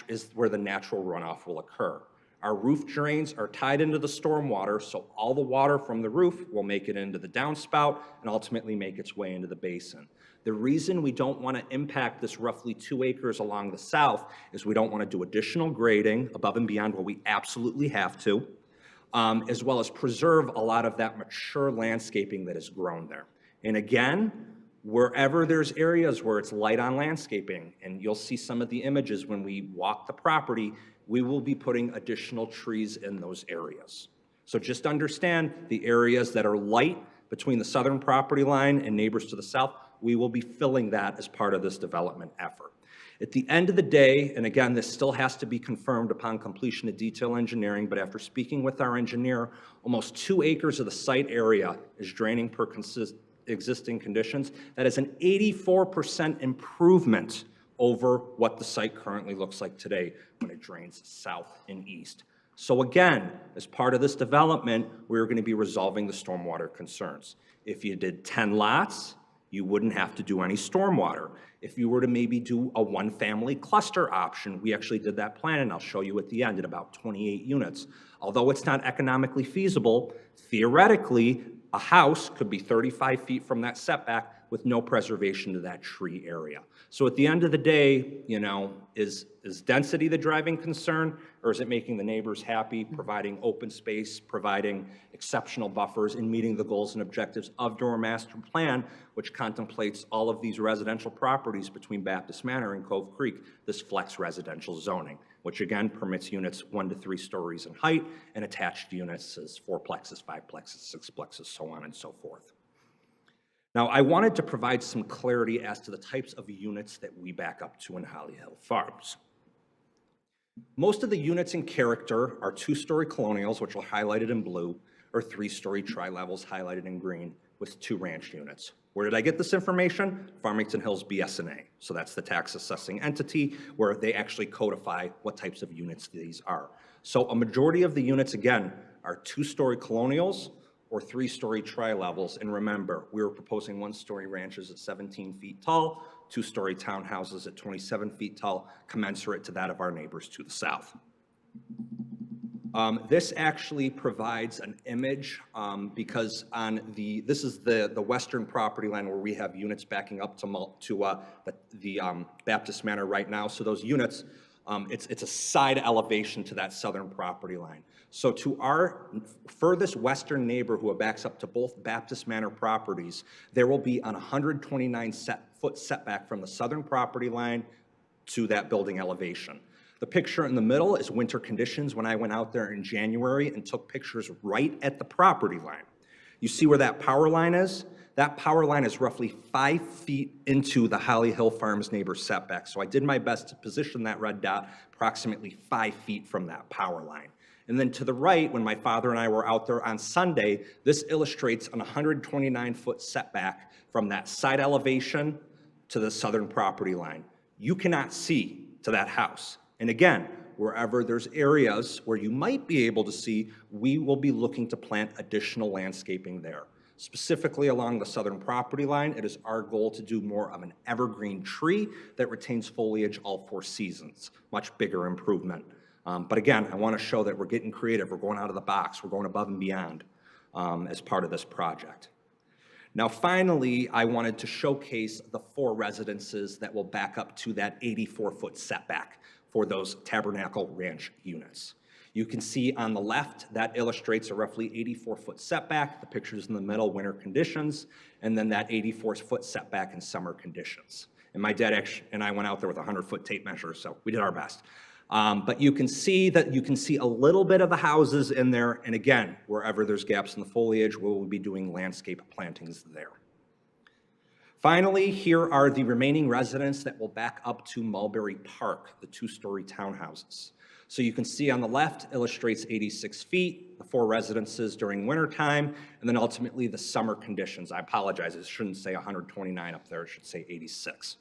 is where the natural runoff will occur. Our roof drains are tied into the stormwater, so all the water from the roof will make it into the downspout and ultimately make its way into the basin. The reason we don't want to impact this roughly 2 acres along the south is we don't want to do additional grading above and beyond what we absolutely have to, as well as preserve a lot of that mature landscaping that has grown there. And again, wherever there's areas where it's light on landscaping, and you'll see some of the images when we walk the property, we will be putting additional trees in those areas. So just understand the areas that are light between the southern property line and neighbors to the south, we will be filling that as part of this development effort. At the end of the day, and again, this still has to be confirmed upon completion of detail engineering, but after speaking with our engineer, almost 2 acres of the site area is draining per existing conditions. That is an 84% improvement over what the site currently looks like today when it drains south and east. So again, as part of this development, we're going to be resolving the stormwater concerns. If you did 10 lots, you wouldn't have to do any stormwater. If you were to maybe do a one-family cluster option, we actually did that plan, and I'll show you at the end, at about 28 units. Although it's not economically feasible, theoretically, a house could be 35 feet from that setback with no preservation to that tree area. So at the end of the day, is density the driving concern, or is it making the neighbors happy, providing open space, providing exceptional buffers, and meeting the goals and objectives of your master plan, which contemplates all of these residential properties between Baptist Manor and Cove Creek, this flex residential zoning, which again permits units 1 to 3 stories in height and attached units as 4plexes, 5plexes, 6plexes, so on and so forth. Now, I wanted to provide some clarity as to the types of units that we back up to in Holly Hill Farms. Most of the units in character are 2-story colonials, which are highlighted in blue, or 3-story tri-levels highlighted in green with 2 ranch units. Where did I get this information? Farmington Hills BSNA. So that's the tax assessing entity where they actually codify what types of units these are. So a majority of the units, again, are 2-story colonials or 3-story tri-levels. And remember, we were proposing 1-story ranches at 17 feet tall, 2-story townhouses at 27 feet tall, commensurate to that of our neighbors to the south. This actually provides an image because this is the western property line where we have units backing up to the Baptist Manor right now. So those units, it's a side elevation to that southern property line. So to our furthest western neighbor who backs up to both Baptist Manor properties, there will be an 129-foot setback from the southern property line to that building elevation. The picture in the middle is winter conditions when I went out there in January and took pictures right at the property line. You see where that power line is? That power line is roughly 5 feet into the Holly Hill Farms neighbor setback. So I did my best to position that red dot approximately 5 feet from that power line. And then to the right, when my father and I were out there on Sunday, this illustrates an 129-foot setback from that side elevation to the southern property line. You cannot see to that house. And again, wherever there's areas where you might be able to see, we will be looking to plant additional landscaping there. Specifically along the southern property line, it is our goal to do more of an evergreen tree that retains foliage all 4 seasons. Much bigger improvement. But again, I want to show that we're getting creative, we're going out of the box, we're going above and beyond as part of this project. Now finally, I wanted to showcase the 4 residences that will back up to that 84-foot setback for those Tabernacle Ranch units. You can see on the left, that illustrates a roughly 84-foot setback. The picture's in the middle, winter conditions, and then that 84-foot setback in summer conditions. And my dad and I went out there with a 100-foot tape measure, so we did our best. But you can see a little bit of the houses in there, and again, wherever there's gaps in the foliage, we will be doing landscape plantings there. Finally, here are the remaining residents that will back up to Mulberry Park, the 2-story townhouses. So you can see on the left illustrates 86 feet, the 4 residences during winter time, and then ultimately the summer conditions. I apologize, it shouldn't say 129 up there, it should say 86.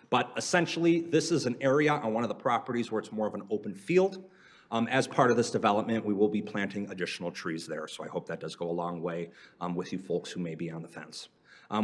But essentially, this is an area on one of the properties where it's more of an open field. As part of this development, we will be planting additional trees there, so I hope that does go a long way with you folks who may be on the fence.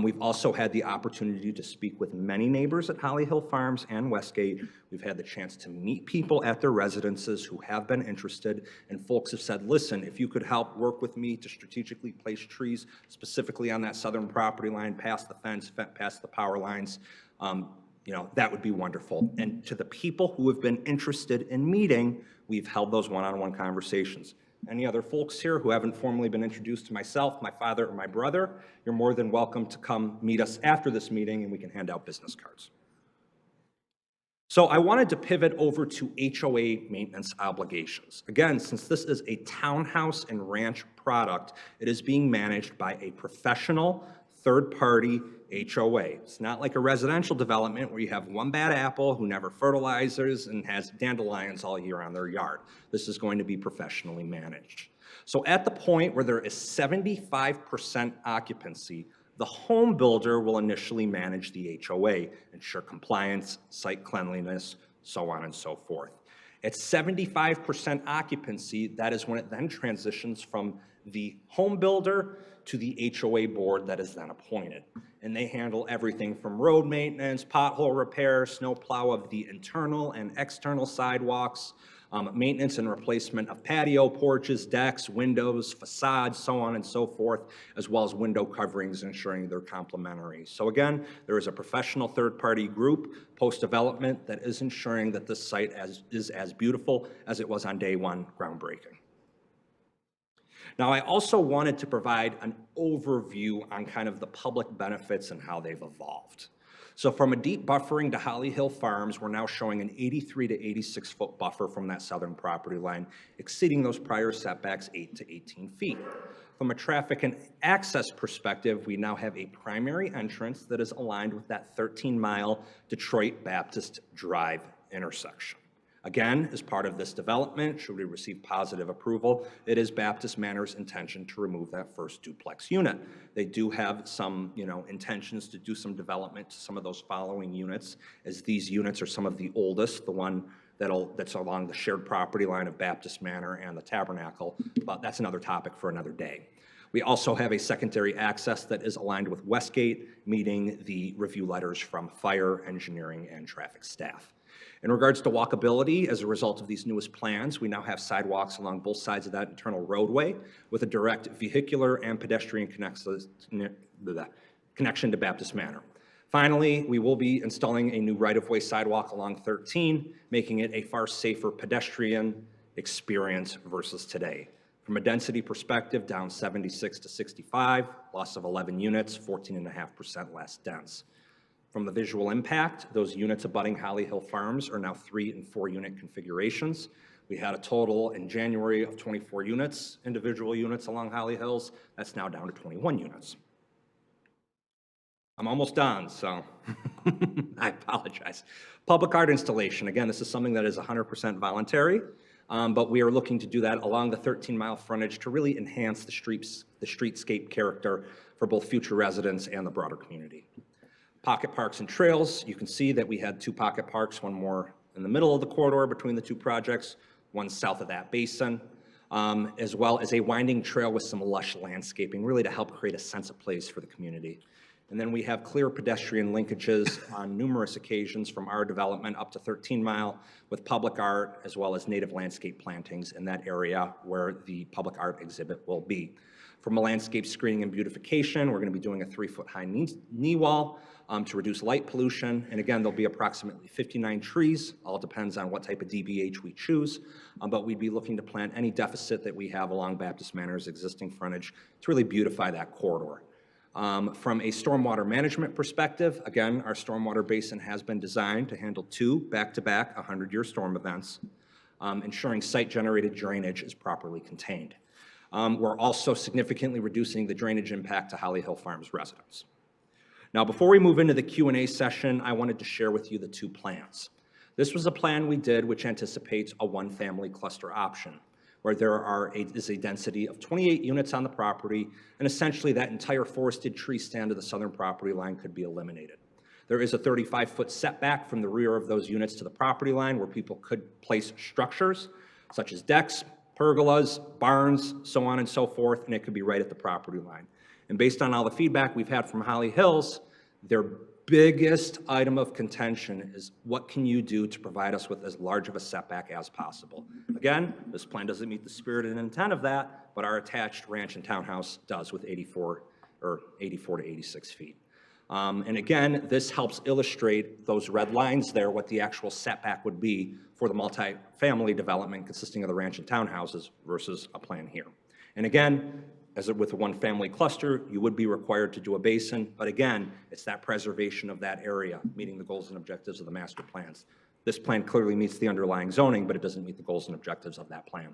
We've also had the opportunity to speak with many neighbors at Holly Hill Farms and Westgate. We've had the chance to meet people at their residences who have been interested, and folks have said, listen, if you could help work with me to strategically place trees specifically on that southern property line, past the fence, past the power lines, you know, that would be wonderful. And to the people who have been interested in meeting, we've held those one-on-one conversations. Any other folks here who haven't formally been introduced to myself, my father, or my brother, you're more than welcome to come meet us after this meeting and we can hand out business cards. So I wanted to pivot over to HOA maintenance obligations. Again, since this is a townhouse and ranch product, it is being managed by a professional third-party HOA. It's not like a residential development where you have one bad apple who never fertilizes and has dandelions all year on their yard. This is going to be professionally managed. So at the point where there is 75% occupancy, the home builder will initially manage the HOA, ensure compliance, site cleanliness, so on and so forth. At 75% occupancy, that is when it then transitions from the home builder to the HOA board that is then appointed. And they handle everything from road maintenance, pothole repair, snow plow of the internal and external sidewalks, maintenance and replacement of patio porches, decks, windows, facades, so on and so forth, as well as window coverings, ensuring they're complementary. So again, there is a professional third-party group post-development that is ensuring that this site is as beautiful as it was on day one, groundbreaking. Now, I also wanted to provide an overview on kind of the public benefits and how they've evolved. So from a deep buffering to Holly Hill Farms, we're now showing an 83 to 86-foot buffer from that southern property line, exceeding those prior setbacks 8 to 18 feet. From a traffic and access perspective, we now have a primary entrance that is aligned with that 13-mile Detroit Baptist Drive intersection. Again, as part of this development, should we receive positive approval, it is Baptist Manor's intention to remove that first duplex unit. They do have some, intentions to do some development to some of those following units, as these units are some of the oldest, the one that's along the shared property line of Baptist Manor and the Tabernacle, but that's another topic for another day. We also have a secondary access that is aligned with Westgate, meeting the review letters from fire, engineering, and traffic staff. In regards to walkability, as a result of these newest plans, we now have sidewalks along both sides of that internal roadway with a direct vehicular and pedestrian connection to Baptist Manor. Finally, we will be installing a new right-of-way sidewalk along 13, making it a far safer pedestrian experience versus today. From a density perspective, down 76 to 65, loss of 11 units, 14.5% less dense. From the visual impact, those units abutting Holly Hill Farms are now 3 and 4 unit configurations. We had a total in January of 24 units, individual units along Holly Hills. That's now down to 21 units. I'm almost done, so I apologize. Public art installation, again, this is something that is 100% voluntary, but we are looking to do that along the 13-mile frontage to really enhance the streetscape character for both future residents and the broader community. Pocket parks and trails, you can see that we had 2 pocket parks, one more in the middle of the corridor between the 2 projects, one south of that basin, as well as a winding trail with some lush landscaping, really to help create a sense of place for the community. And then we have clear pedestrian linkages on numerous occasions from our development up to 13 Mile with public art as well as native landscape plantings in that area where the public art exhibit will be. From a landscape screening and beautification, we're going to be doing a 3-foot-high knee wall to reduce light pollution. And again, there'll be approximately 59 trees. All depends on what type of DBH we choose. But we'd be looking to plant any deficit that we have along Baptist Manor's existing frontage to really beautify that corridor. From a stormwater management perspective, again, our stormwater basin has been designed to handle 2 back-to-back 100-year storm events, ensuring site-generated drainage is properly contained. We're also significantly reducing the drainage impact to Holly Hill Farms residents. Now, before we move into the Q&A session, I wanted to share with you the 2 plans. This was a plan we did which anticipates a 1-family cluster option, where there is a density of 28 units on the property, and essentially that entire forested tree stand to the southern property line could be eliminated. There is a 35-foot setback from the rear of those units to the property line where people could place structures, such as decks, pergolas, barns, so on and so forth, and it could be right at the property line. And based on all the feedback we've had from Holly Hills, their biggest item of contention is what can you do to provide us with as large of a setback as possible. Again, this plan doesn't meet the spirit and intent of that, but our attached ranch and townhouse does with 84 to 86 feet. And again, this helps illustrate those red lines there, what the actual setback would be for the multi-family development consisting of the ranch and townhouses versus a plan here. And again, as with a 1-family cluster, you would be required to do a basin, but again, it's that preservation of that area, meeting the goals and objectives of the master plans. This plan clearly meets the underlying zoning, but it doesn't meet the goals and objectives of that plan.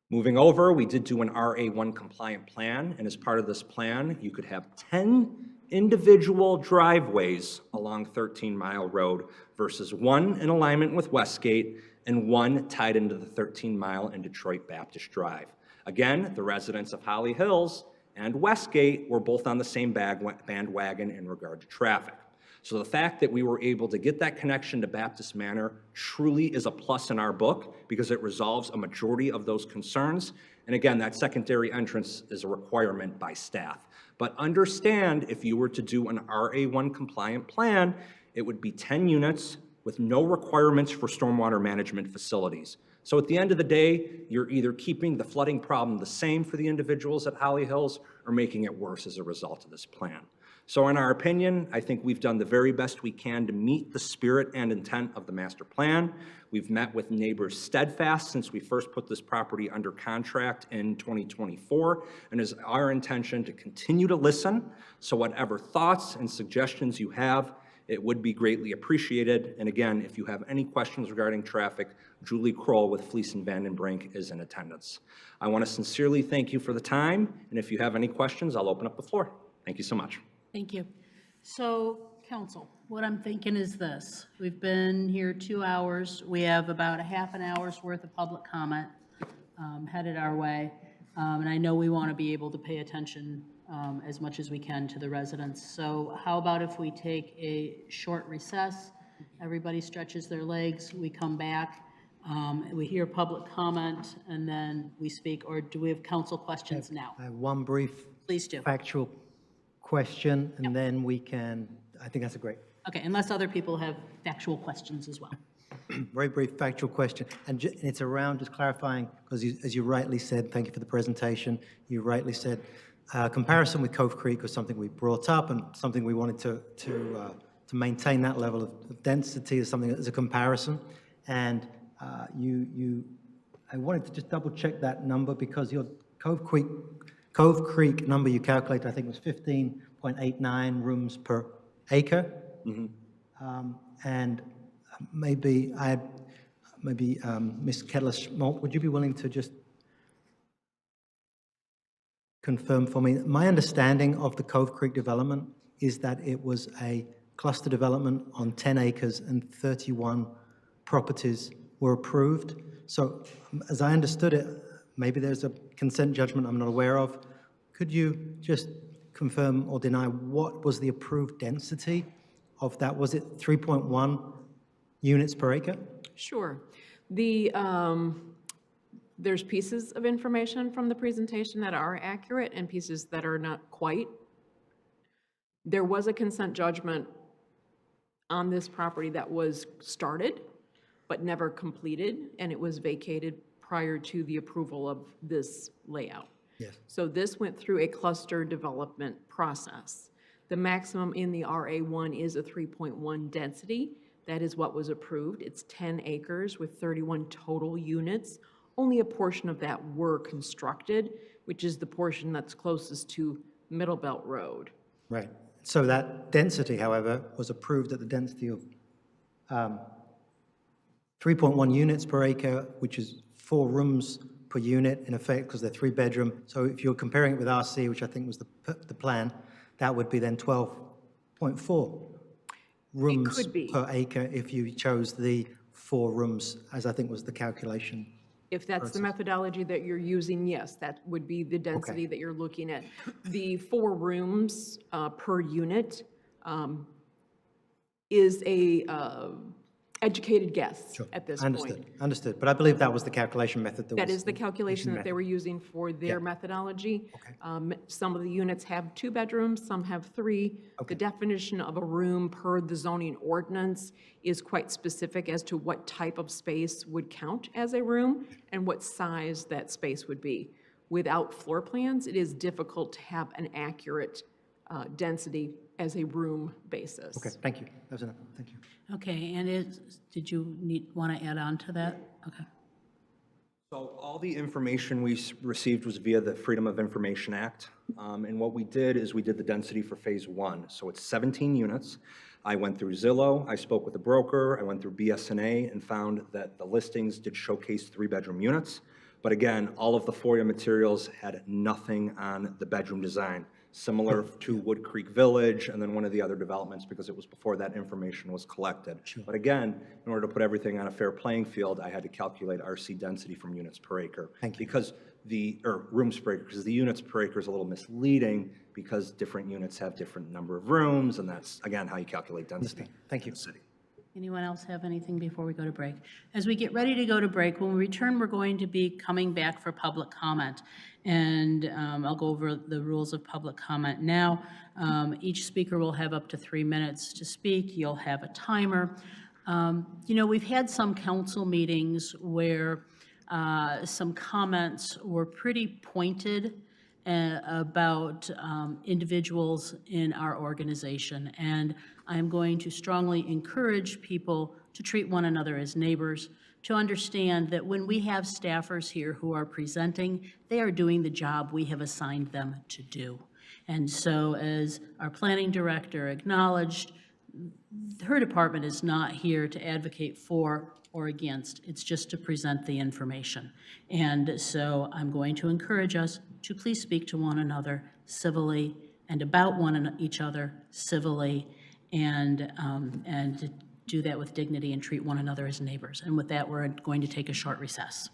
Moving over, we did do an RA1 compliant plan, and as part of this plan, you could have 10 individual driveways along 13 Mile Road versus 1 in alignment with Westgate and 1 tied into the 13 Mile and Detroit Baptist Drive. Again, the residents of Holly Hills and Westgate were both on the same bandwagon in regard to traffic. So the fact that we were able to get that connection to Baptist Manor truly is a plus in our book because it resolves a majority of those concerns. And again, that secondary entrance is a requirement by staff. But understand, if you were to do an RA1 compliant plan, it would be 10 units with no requirements for stormwater management facilities. So at the end of the day, you're either keeping the flooding problem the same for the individuals at Holly Hills or making it worse as a result of this plan. So in our opinion, I think we've done the very best we can to meet the spirit and intent of the master plan. We've met with neighbors steadfast since we first put this property under contract in 2024, and it's our intention to continue to listen. So whatever thoughts and suggestions you have, it would be greatly appreciated. And again, if you have any questions regarding traffic, Julie Kroll with Fleece and Vandenbrink is in attendance. I want to sincerely thank you for the time, and if you have any questions, I'll open up the floor. Thank you so much. Thank you. So, council, what I'm thinking is this. We've been here 2 hours. We have about a half an hour's worth of public comment headed our way. And I know we want to be able to pay attention as much as we can to the residents. So how about if we take a short recess, everybody stretches their legs, we come back, we hear public comment, and then we speak, or do we have council questions now? I have one brief Please do. factual question, and then we can, I think that's a great. Okay, unless other people have factual questions as well. Very brief factual question, and it's around just clarifying, because as you rightly said, thank you for the presentation, you rightly said, comparison with Cove Creek was something we brought up and something we wanted to maintain that level of density as something as a comparison. And I wanted to just double check that number because your Cove Creek number you calculated, I think was 15.89 rooms per acre. Mm-hmm. And maybe Ms. Kettler-Schmaltz, would you be willing to just confirm for me? My understanding of the Cove Creek development is that it was a cluster development on 10 acres and 31 properties were approved. So as I understood it, maybe there's a consent judgment I'm not aware of. Could you just confirm or deny what was the approved density of that? Was it 3.1 units per acre? Sure. There's pieces of information from the presentation that are accurate and pieces that are not quite. There was a consent judgment on this property that was started but never completed, and it was vacated prior to the approval of this layout. Yes. So this went through a cluster development process. The maximum in the RA1 is a 3.1 density. That is what was approved. It's 10 acres with 31 total units. Only a portion of that were constructed, which is the portion that's closest to Middle Belt Road. Right. So that density, however, was approved at the density of 3.1 units per acre, which is 4 rooms per unit in effect, because they're 3-bedroom. So if you're comparing it with RC, which I think was the plan, that would be then 12.4 rooms per acre if you chose the 4 rooms, as I think was the calculation. If that's the methodology that you're using, yes, that would be the density that you're looking at. The 4 rooms per unit is a educated guess at this point. Understood. But I believe that was the calculation method That is the calculation that they were using for their methodology. Some of the units have 2 bedrooms, some have 3. The definition of a room per the zoning ordinance is quite specific as to what type of space would count as a room and what size that space would be. Without floor plans, it is difficult to have an accurate density as a room basis. Okay, thank you. That was enough. Thank you. Okay, and did you want to add on to that? Okay. So all the information we received was via the Freedom of Information Act. And what we did is we did the density for phase 1. So it's 17 units. I went through Zillow, I spoke with the broker, I went through BSNA and found that the listings did showcase 3-bedroom units. But again, all of the FOIA materials had nothing on the bedroom design, similar to Wood Creek Village and then one of the other developments, because it was before that information was collected. But again, in order to put everything on a fair playing field, I had to calculate RC density from units per acre. Because or rooms per acre, because the units per acre is a little misleading because different units have different number of rooms, and that's, again, how you calculate density. Thank you. In the city. Anyone else have anything before we go to break? As we get ready to go to break, when we return, we're going to be coming back for public comment. And I'll go over the rules of public comment now. Each speaker will have up to 3 minutes to speak. You'll have a timer. You know, we've had some council meetings where some comments were pretty pointed about individuals in our organization. And I'm going to strongly encourage people to treat one another as neighbors, to understand that when we have staffers here who are presenting, they are doing the job we have assigned them to do. And so, as our planning director acknowledged, her department is not here to advocate for or against. It's just to present the information. And so I'm going to encourage us to please speak to one another civilly and about each other civilly, and to do that with dignity and treat one another as neighbors. And with that, we're going to take a short recess.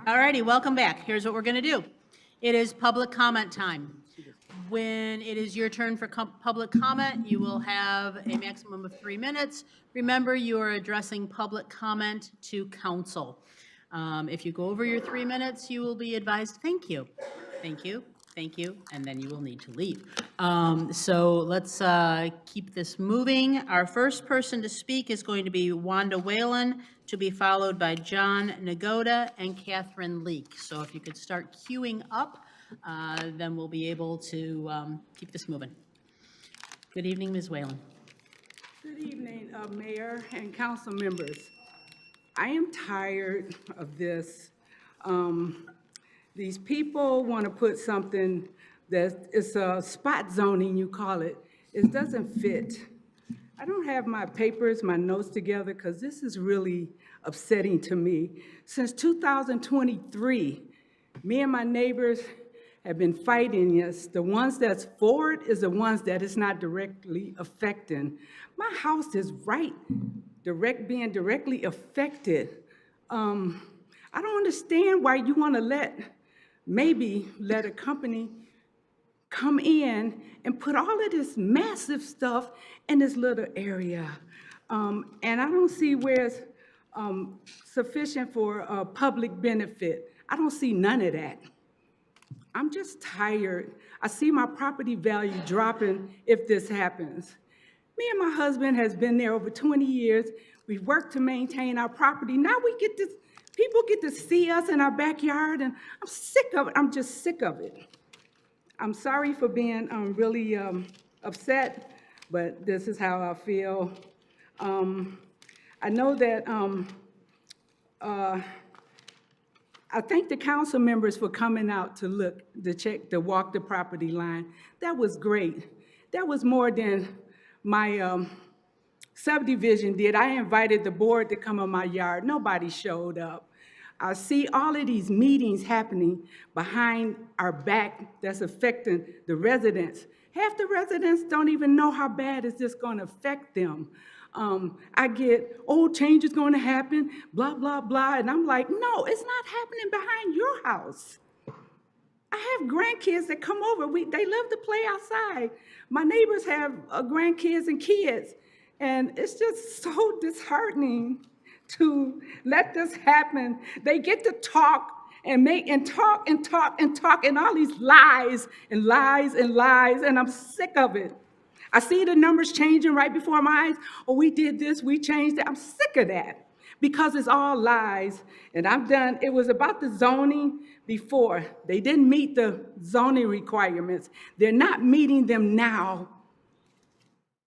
All righty, welcome back. Here's what we're going to do. It is public comment time. When it is your turn for public comment, you will have a maximum of 3 minutes. Remember, you are addressing public comment to council. If you go over your 3 minutes, you will be advised, thank you, thank you, thank you, and then you will need to leave. So let's keep this moving. Our first person to speak is going to be Wanda Whalen, to be followed by John Nagoda and Catherine Leak. So if you could start queuing up, then we'll be able to keep this moving. Good evening, Ms. Whalen. Good evening, Mayor and council members. I am tired of this. These people want to put something that is spot zoning, you call it. It doesn't fit. I don't have my papers, my notes together, because this is really upsetting to me. Since 2023, me and my neighbors have been fighting this. The ones that's forward is the ones that is not directly affecting. My house is being directly affected. I don't understand why you want to maybe let a company come in and put all of this massive stuff in this little area. And I don't see where it's sufficient for public benefit. I don't see none of that. I'm just tired. I see my property value dropping if this happens. Me and my husband has been there over 20 years. We've worked to maintain our property. Now people get to see us in our backyard, and I'm sick of it. I'm just sick of it. I'm sorry for being really upset, but this is how I feel. I know that I thank the council members for coming out to look, to check, to walk the property line. That was great. That was more than my subdivision did. I invited the board to come on my yard. Nobody showed up. I see all of these meetings happening behind our back that's affecting the residents. Half the residents don't even know how bad is this going to affect them. I get, change is going to happen, blah, blah, blah. And I'm like, no, it's not happening behind your house. I have grandkids that come over. They love to play outside. My neighbors have grandkids and kids. And it's just so disheartening to let this happen. They get to talk and talk and all these lies and lies and lies, and I'm sick of it. I see the numbers changing right before my eyes. Oh, we did this, we changed that. I'm sick of that because it's all lies. And it was about the zoning before. They didn't meet the zoning requirements. They're not meeting them now.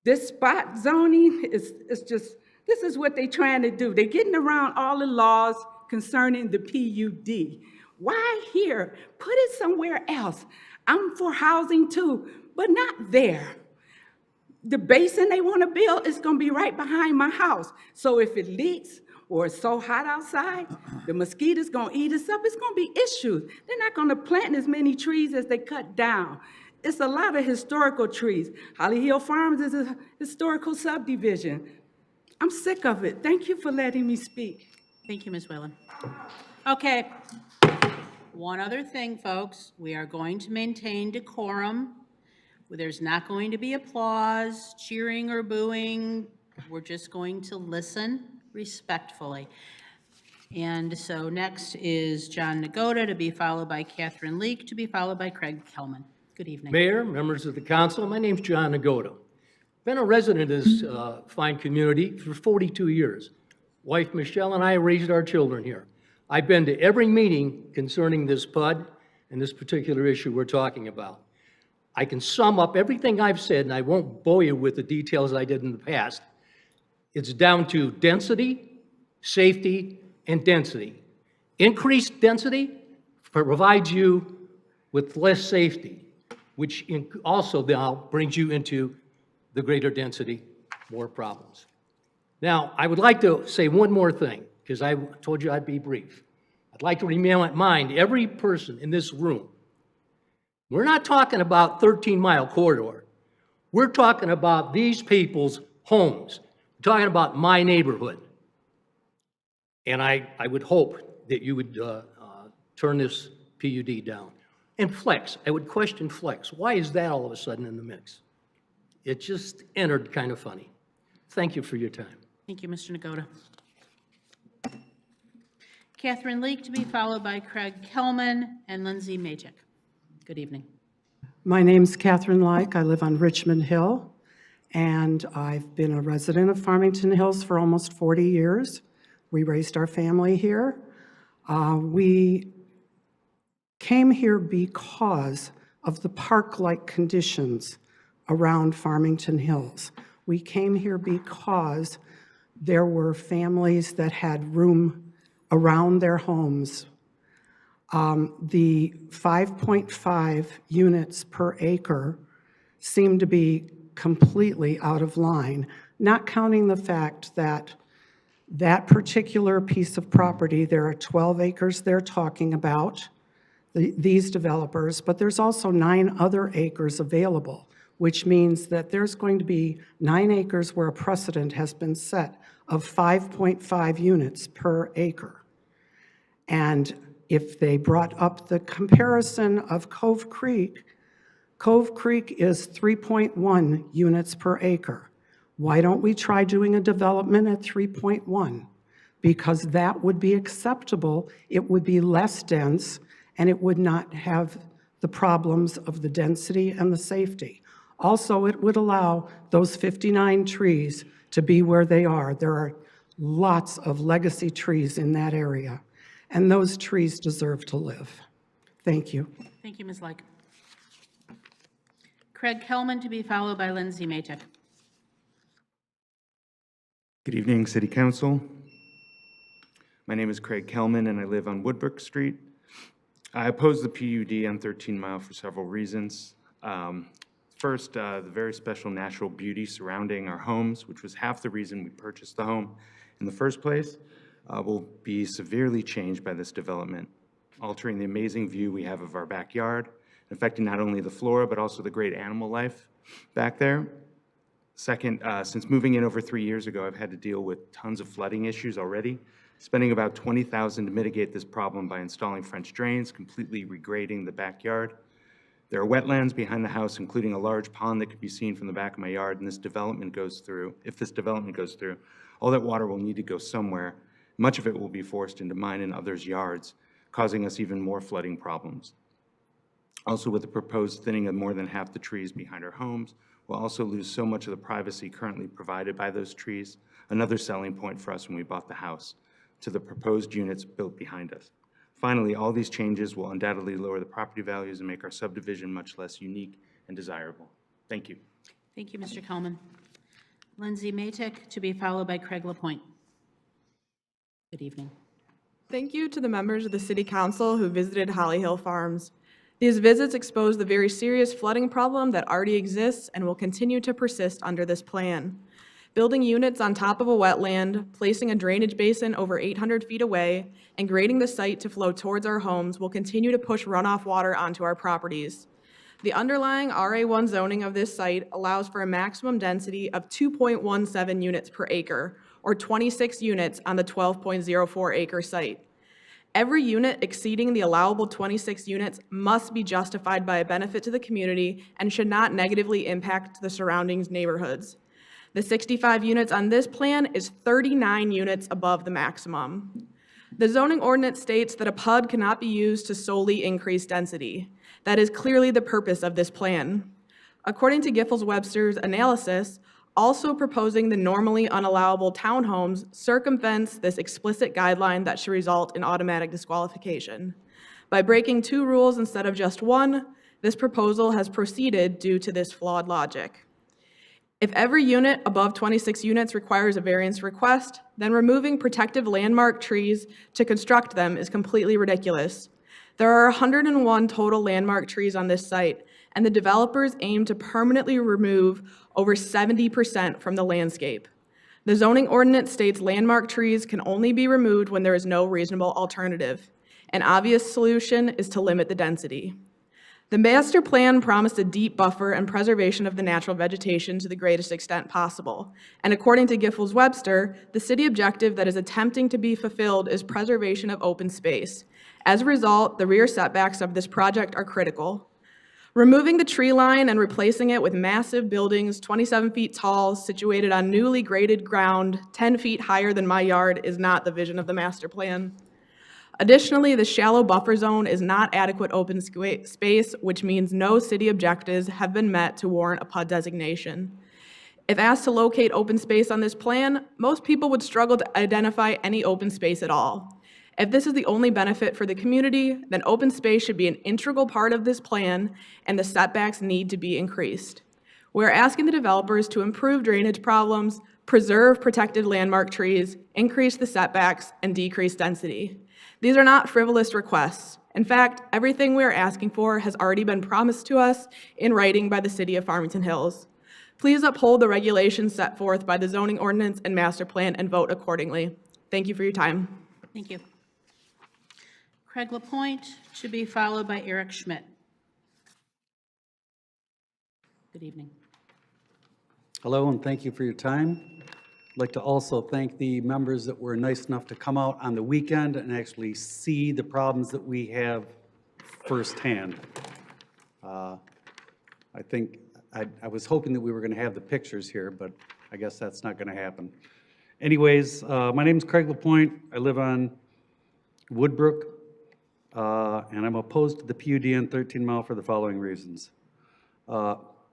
This spot zoning is just, this is what they're trying to do. They're getting around all the laws concerning the PUD. Why here? Put it somewhere else. I'm for housing too, but not there. The basin they want to build is going to be right behind my house. So if it leaks or it's so hot outside, the mosquitoes going to eat us up. It's going to be issues. They're not going to plant as many trees as they cut down. It's a lot of historical trees. Holly Hill Farms is a historical subdivision. I'm sick of it. Thank you for letting me speak. Thank you, Ms. Whalen. Okay. One other thing, folks. We are going to maintain decorum. There's not going to be applause, cheering, or booing. We're just going to listen respectfully. And so next is John Nagoda, to be followed by Catherine Leak, to be followed by Craig Kelman. Good evening. Mayor, members of the council, my name's John Nagoda. Been a resident of this fine community for 42 years. Wife Michelle and I raised our children here. I've been to every meeting concerning this PUD and this particular issue we're talking about. I can sum up everything I've said, and I won't bore you with the details I did in the past. It's down to density, safety, and density. Increased density provides you with less safety, which also now brings you into the greater density, more problems. Now, I would like to say one more thing, because I told you I'd be brief. I'd like to remind every person in this room, we're not talking about 13-mile corridor. We're talking about these people's homes. talking about my neighborhood. And I would hope that you would turn this PUD down. And flex, I would question flex. Why is that all of a sudden in the mix? It just entered kind of funny. Thank you for your time. Thank you, Mr. Nagoda. Catherine Leak to be followed by Craig Kelman and Lindsay Majic. Good evening. My name's Catherine Leik. I live on Richmond Hill, and I've been a resident of Farmington Hills for almost 40 years. We raised our family here. We came here because of the park-like conditions around Farmington Hills. We came here because there were families that had room around their homes. The 5.5 units per acre seem to be completely out of line, not counting the fact that that particular piece of property, there are 12 acres they're talking about, these developers, but there's also 9 other acres available, which means that there's going to be 9 acres where a precedent has been set of 5.5 units per acre. And if they brought up the comparison of Cove Creek is 3.1 units per acre. Why don't we try doing a development at 3.1? Because that would be acceptable, it would be less dense, and it would not have the problems of the density and the safety. Also, it would allow those 59 trees to be where they are. There are lots of legacy trees in that area, and those trees deserve to live. Thank you. Thank you, Ms. Leik. Craig Kelman to be followed by Lindsay Majic. Good evening, City Council. My name is Craig Kelman, and I live on Woodbrook Street. I oppose the PUD on 13 Mile for several reasons. First, the very special natural beauty surrounding our homes, which was half the reason we purchased the home in the first place, will be severely changed by this development, altering the amazing view we have of our backyard, affecting not only the flora, but also the great animal life back there. Second, since moving in over 3 years ago, I've had to deal with tons of flooding issues already, spending about $20,000 to mitigate this problem by installing French drains, completely regrading the backyard. There are wetlands behind the house, including a large pond that could be seen from the back of my yard, and if this development goes through, all that water will need to go somewhere. Much of it will be forced into mine and others' yards, causing us even more flooding problems. Also, with the proposed thinning of more than half the trees behind our homes, we'll also lose so much of the privacy currently provided by those trees, another selling point for us when we bought the house, to the proposed units built behind us. Finally, all these changes will undoubtedly lower the property values and make our subdivision much less unique and desirable. Thank you. Thank you, Mr. Kelman. Lindsay Majic to be followed by Craig LaPointe. Good evening. Thank you to the members of the City Council who visited Holly Hill Farms. These visits expose the very serious flooding problem that already exists and will continue to persist under this plan. Building units on top of a wetland, placing a drainage basin over 800 feet away, and grading the site to flow towards our homes will continue to push runoff water onto our properties. The underlying RA1 zoning of this site allows for a maximum density of 2.17 units per acre, or 26 units on the 12.04 acre site. Every unit exceeding the allowable 26 units must be justified by a benefit to the community and should not negatively impact the surrounding neighborhoods. The 65 units on this plan is 39 units above the maximum. The zoning ordinance states that a PUD cannot be used to solely increase density. That is clearly the purpose of this plan. According to Giffords-Webster's analysis, also proposing the normally unallowable townhomes circumvents this explicit guideline that should result in automatic disqualification. By breaking 2 rules instead of just 1, this proposal has proceeded due to this flawed logic. If every unit above 26 units requires a variance request, then removing protective landmark trees to construct them is completely ridiculous. There are 101 total landmark trees on this site, and the developers aim to permanently remove over 70% from the landscape. The zoning ordinance states landmark trees can only be removed when there is no reasonable alternative. An obvious solution is to limit the density. The master plan promised a deep buffer and preservation of the natural vegetation to the greatest extent possible. And according to Giffords-Webster, the city objective that is attempting to be fulfilled is preservation of open space. As a result, the rear setbacks of this project are critical. Removing the tree line and replacing it with massive buildings 27 feet tall, situated on newly graded ground 10 feet higher than my yard is not the vision of the master plan. Additionally, the shallow buffer zone is not adequate open space, which means no city objectives have been met to warrant a PUD designation. If asked to locate open space on this plan, most people would struggle to identify any open space at all. If this is the only benefit for the community, then open space should be an integral part of this plan, and the setbacks need to be increased. We're asking the developers to improve drainage problems, preserve protected landmark trees, increase the setbacks, and decrease density. These are not frivolous requests. In fact, everything we are asking for has already been promised to us in writing by the City of Farmington Hills. Please uphold the regulations set forth by the zoning ordinance and master plan and vote accordingly. Thank you for your time. Thank you. Craig LaPointe, to be followed by Eric Schmidt. Good evening. Hello, and thank you for your time. I'd like to also thank the members that were nice enough to come out on the weekend and actually see the problems that we have firsthand. I think I was hoping that we were going to have the pictures here, but I guess that's not going to happen. Anyways, my name is Craig LaPointe. I live on Woodbrook, and I'm opposed to the PUD on 13 Mile for the following reasons.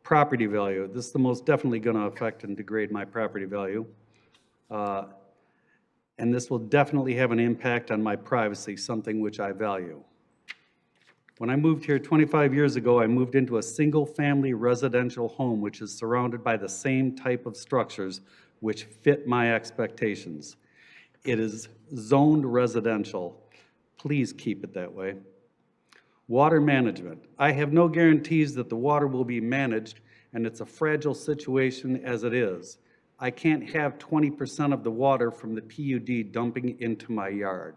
Property value. This is the most definitely going to affect and degrade my property value. And this will definitely have an impact on my privacy, something which I value. When I moved here 25 years ago, I moved into a single-family residential home which is surrounded by the same type of structures which fit my expectations. It is zoned residential. Please keep it that way. Water management. I have no guarantees that the water will be managed, and it's a fragile situation as it is. I can't have 20% of the water from the PUD dumping into my yard.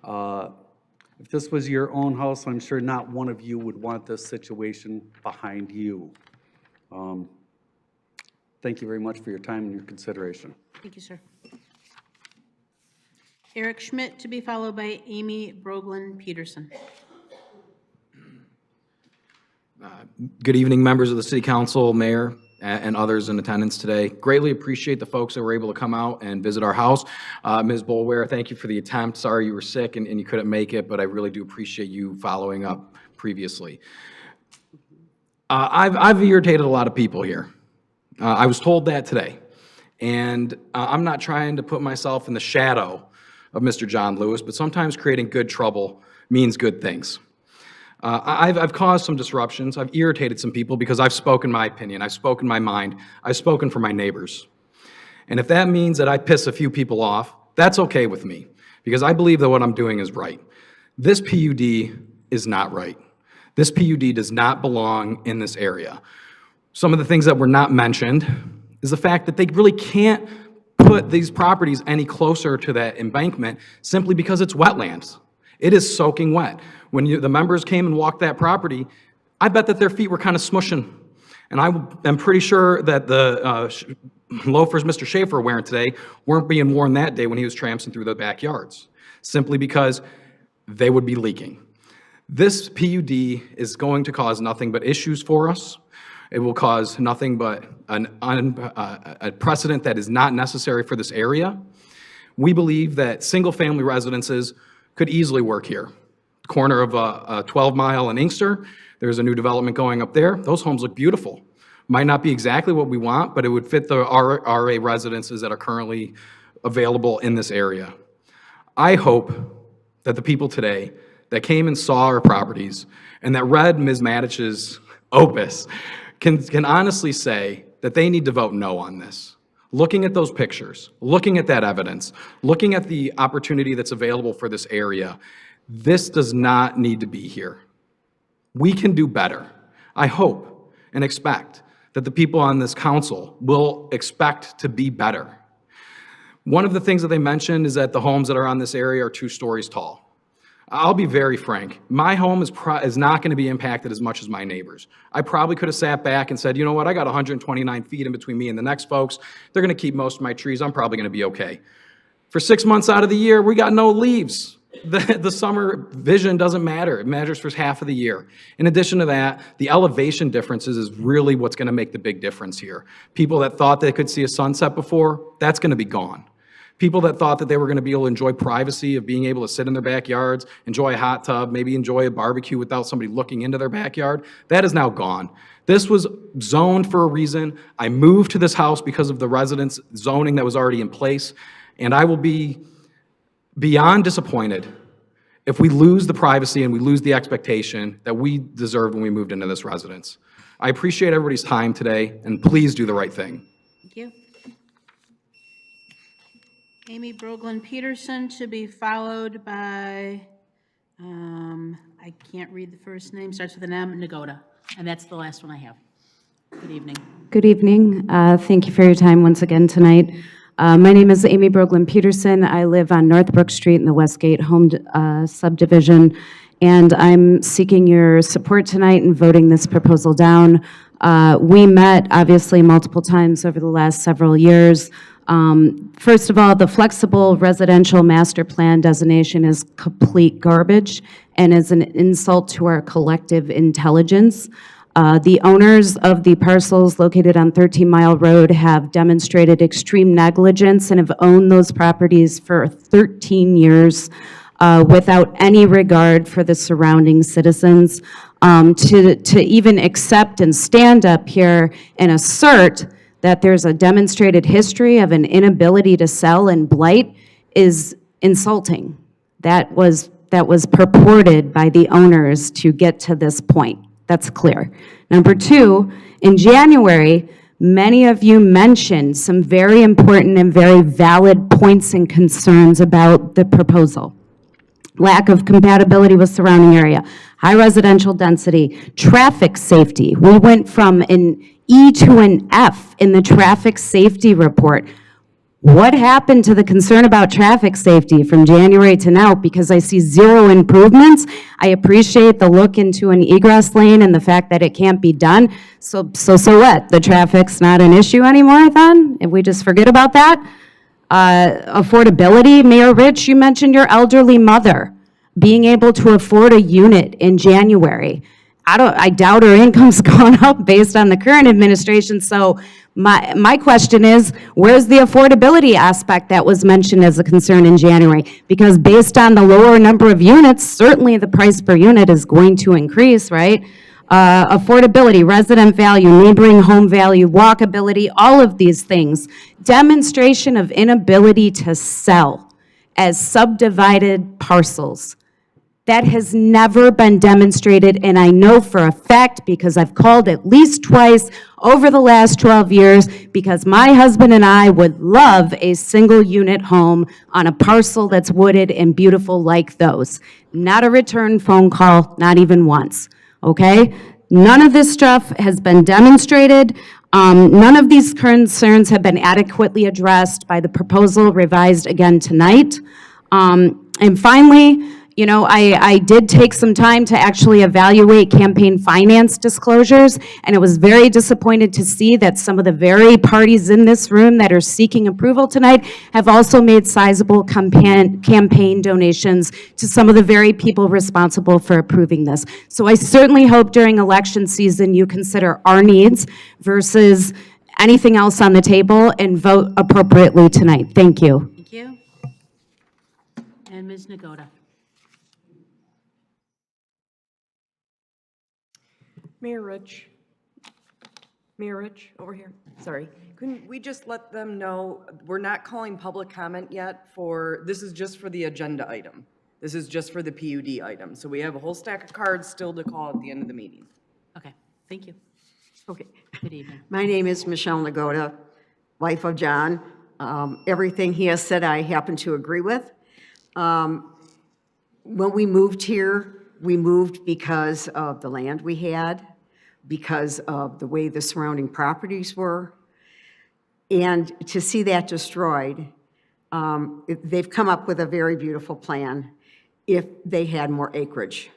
If this was your own house, I'm sure not one of you would want this situation behind you. Thank you very much for your time and your consideration. Thank you, sir. Eric Schmidt, to be followed by Amy Broglin-Peterson. Good evening, members of the City Council, Mayor, and others in attendance today. Greatly appreciate the folks that were able to come out and visit our house. Ms. Boulware, thank you for the attempt. Sorry you were sick and you couldn't make it, but I really do appreciate you following up previously. I've irritated a lot of people here. I was told that today. And I'm not trying to put myself in the shadow of Mr. John Lewis, but sometimes creating good trouble means good things. I've caused some disruptions. I've irritated some people because I've spoken my opinion. I've spoken my mind. I've spoken for my neighbors. And if that means that I piss a few people off, that's okay with me because I believe that what I'm doing is right. This PUD is not right. This PUD does not belong in this area. Some of the things that were not mentioned is the fact that they really can't put these properties any closer to that embankment simply because it's wetlands. It is soaking wet. When the members came and walked that property, I bet that their feet were kind of smushing. And I am pretty sure that the loafers Mr. Schaefer wearing today weren't being worn that day when he was tramping through the backyards, simply because they would be leaking. This PUD is going to cause nothing but issues for us. It will cause nothing but a precedent that is not necessary for this area. We believe that single-family residences could easily work here. Corner of 12 Mile and Inkster, there's a new development going up there. Those homes look beautiful. Might not be exactly what we want, but it would fit the RA residences that are currently available in this area. I hope that the people today that came and saw our properties and that read Ms. Matich's opus can honestly say that they need to vote no on this. Looking at those pictures, looking at that evidence, looking at the opportunity that's available for this area, this does not need to be here. We can do better. I hope and expect that the people on this council will expect to be better. One of the things that they mentioned is that the homes that are on this area are 2 stories tall. I'll be very frank. My home is not going to be impacted as much as my neighbors. I probably could have sat back and said, you know what, I got 129 feet in between me and the next folks. They're going to keep most of my trees. I'm probably going to be okay. For 6 months out of the year, we got no leaves. The summer vision doesn't matter. It matters for half of the year. In addition to that, the elevation differences is really what's going to make the big difference here. People that thought they could see a sunset before, that's going to be gone. People that thought that they were going to be able to enjoy privacy of being able to sit in their backyards, enjoy a hot tub, maybe enjoy a barbecue without somebody looking into their backyard, that is now gone. This was zoned for a reason. I moved to this house because of the residence zoning that was already in place, and I will be beyond disappointed if we lose the privacy and we lose the expectation that we deserved when we moved into this residence. I appreciate everybody's time today, and please do the right thing. Thank you. Amy Broglin-Peterson to be followed by, I can't read the first name, starts with an M, Nagoda. And that's the last one I have. Good evening. Good evening. Thank you for your time once again tonight. My name is Amy Broglin-Peterson. I live on North Brook Street in the Westgate Home subdivision, and I'm seeking your support tonight in voting this proposal down. We met, obviously, multiple times over the last several years. First of all, the flexible residential master plan designation is complete garbage and is an insult to our collective intelligence. The owners of the parcels located on 13 Mile Road have demonstrated extreme negligence and have owned those properties for 13 years without any regard for the surrounding citizens. To even accept and stand up here and assert that there's a demonstrated history of an inability to sell and blight is insulting. That was purported by the owners to get to this point. That's clear. Number two, in January, many of you mentioned some very important and very valid points and concerns about the proposal. Lack of compatibility with surrounding area, high residential density, traffic safety. We went from an E to an F in the traffic safety report. What happened to the concern about traffic safety from January to now? Because I see zero improvements. I appreciate the look into an egress lane and the fact that it can't be done. So what? The traffic's not an issue anymore then? If we just forget about that? Affordability, Mayor Rich, you mentioned your elderly mother being able to afford a unit in January. I doubt her income's gone up based on the current administration, so my question is, where's the affordability aspect that was mentioned as a concern in January? Because based on the lower number of units, certainly the price per unit is going to increase, right? Affordability, resident value, neighboring home value, walkability, all of these things. Demonstration of inability to sell as subdivided parcels. That has never been demonstrated, and I know for a fact because I've called at least twice over the last 12 years because my husband and I would love a single unit home on a parcel that's wooded and beautiful like those. Not a return phone call, not even once, okay? None of this stuff has been demonstrated. None of these concerns have been adequately addressed by the proposal revised again tonight. And finally, you know, I did take some time to actually evaluate campaign finance disclosures, and I was very disappointed to see that some of the very parties in this room that are seeking approval tonight have also made sizable campaign donations to some of the very people responsible for approving this. So I certainly hope during election season you consider our needs versus anything else on the table and vote appropriately tonight. Thank you. Thank you. And Ms. Nagoda. Mayor Rich, over here, sorry. Couldn't we just let them know, we're not calling public comment yet this is just for the agenda item. This is just for the PUD item. So we have a whole stack of cards still to call at the end of the meeting. Okay, thank you. Okay. Good evening. My name is Michelle Nagoda, wife of John. Everything he has said I happen to agree with. When we moved here, we moved because of the land we had, because of the way the surrounding properties were. And to see that destroyed, they've come up with a very beautiful plan. if they had more acreage.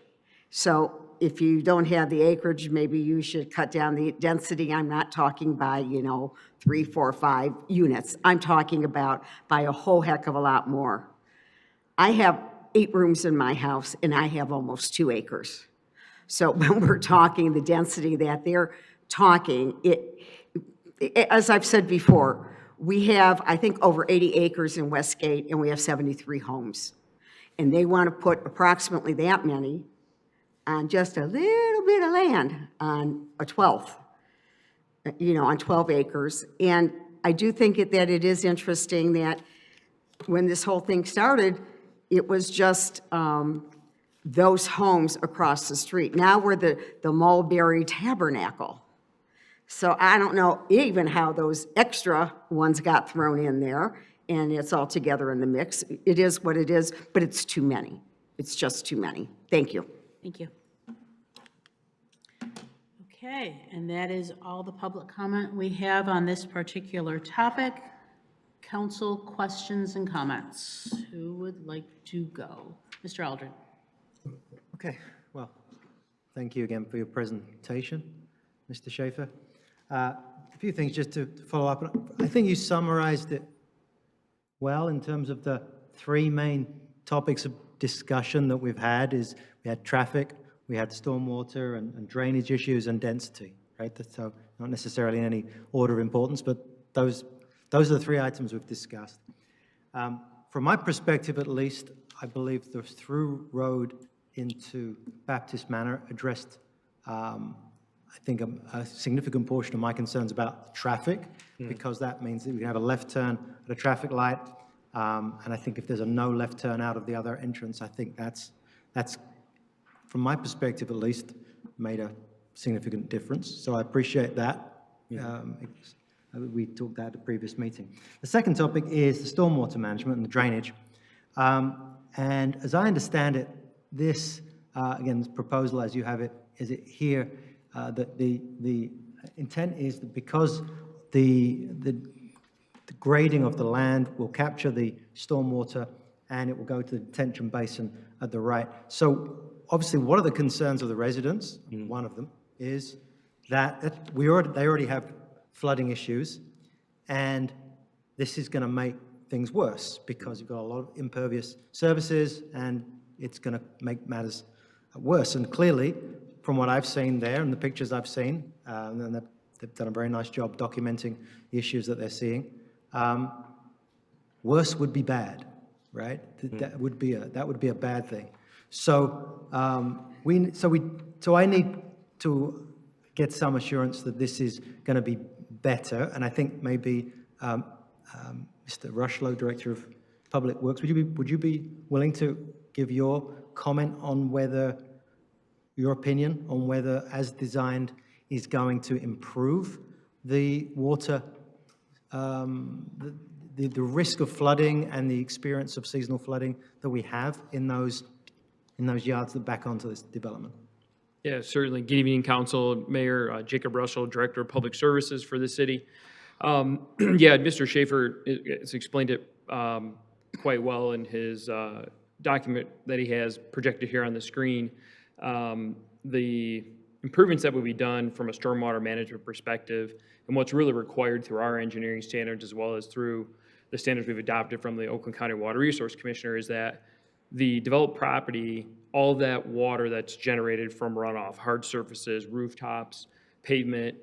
So if you don't have the acreage, maybe you should cut down the density. I'm not talking by, 3, 4, 5 units. I'm talking about by a whole heck of a lot more. I have 8 rooms in my house, and I have almost 2 acres. So when we're talking the density that they're talking, as I've said before, we have, I think, over 80 acres in Westgate, and we have 73 homes. And they want to put approximately that many on just a little bit of land on a 12th, on 12 acres. And I do think that it is interesting that when this whole thing started, it was just those homes across the street. Now we're the Mulberry Tabernacle. So I don't know even how those extra ones got thrown in there, and it's all together in the mix. It is what it is, but it's too many. It's just too many. Thank you. Thank you. Okay, and that is all the public comment we have on this particular topic. Council questions and comments. Who would like to go? Mr. Aldrin. Okay, well, thank you again for your presentation, Mr. Schaefer. A few things just to follow up. I think you summarized it well in terms of the 3 main topics of discussion that we've had. We had traffic, we had stormwater and drainage issues and density, right? So not necessarily in any order of importance, but those are the 3 items we've discussed. From my perspective, at least, I believe the through road into Baptist Manor addressed, I think, a significant portion of my concerns about traffic, because that means that we can have a left turn at a traffic light, and I think if there's a no left turn out of the other entrance, I think that's from my perspective at least, made a significant difference. So I appreciate that. We talked that at the previous meeting. The second topic is the stormwater management and the drainage. And as I understand it, this, again, this proposal as you have it, is it here, that the intent is that because the grading of the land will capture the stormwater and it will go to the detention basin at the right. So obviously, what are the concerns of the residents? One of them is that they already have flooding issues, and this is going to make things worse because you've got a lot of impervious surfaces, and it's going to make matters worse. And clearly, from what I've seen there and the pictures I've seen, and they've done a very nice job documenting the issues that they're seeing. Worse would be bad, right? That would be a bad thing. So I need to get some assurance that this is going to be better, and I think maybe Mr. Rushlow, Director of Public Works, would you be willing to give your comment on whether your opinion on whether, as designed, is going to improve the water, the risk of flooding and the experience of seasonal flooding that we have in those yards that back onto this development? Yeah, certainly. Good evening, Council. Mayor Jacob Russell, Director of Public Services for the city. Yeah, Mr. Schaefer has explained it quite well in his document that he has projected here on the screen. The improvements that will be done from a stormwater management perspective and what's really required through our engineering standards as well as through the standards we've adopted from the Oakland County Water Resource Commissioner is that the developed property, all that water that's generated from runoff, hard surfaces, rooftops, pavement,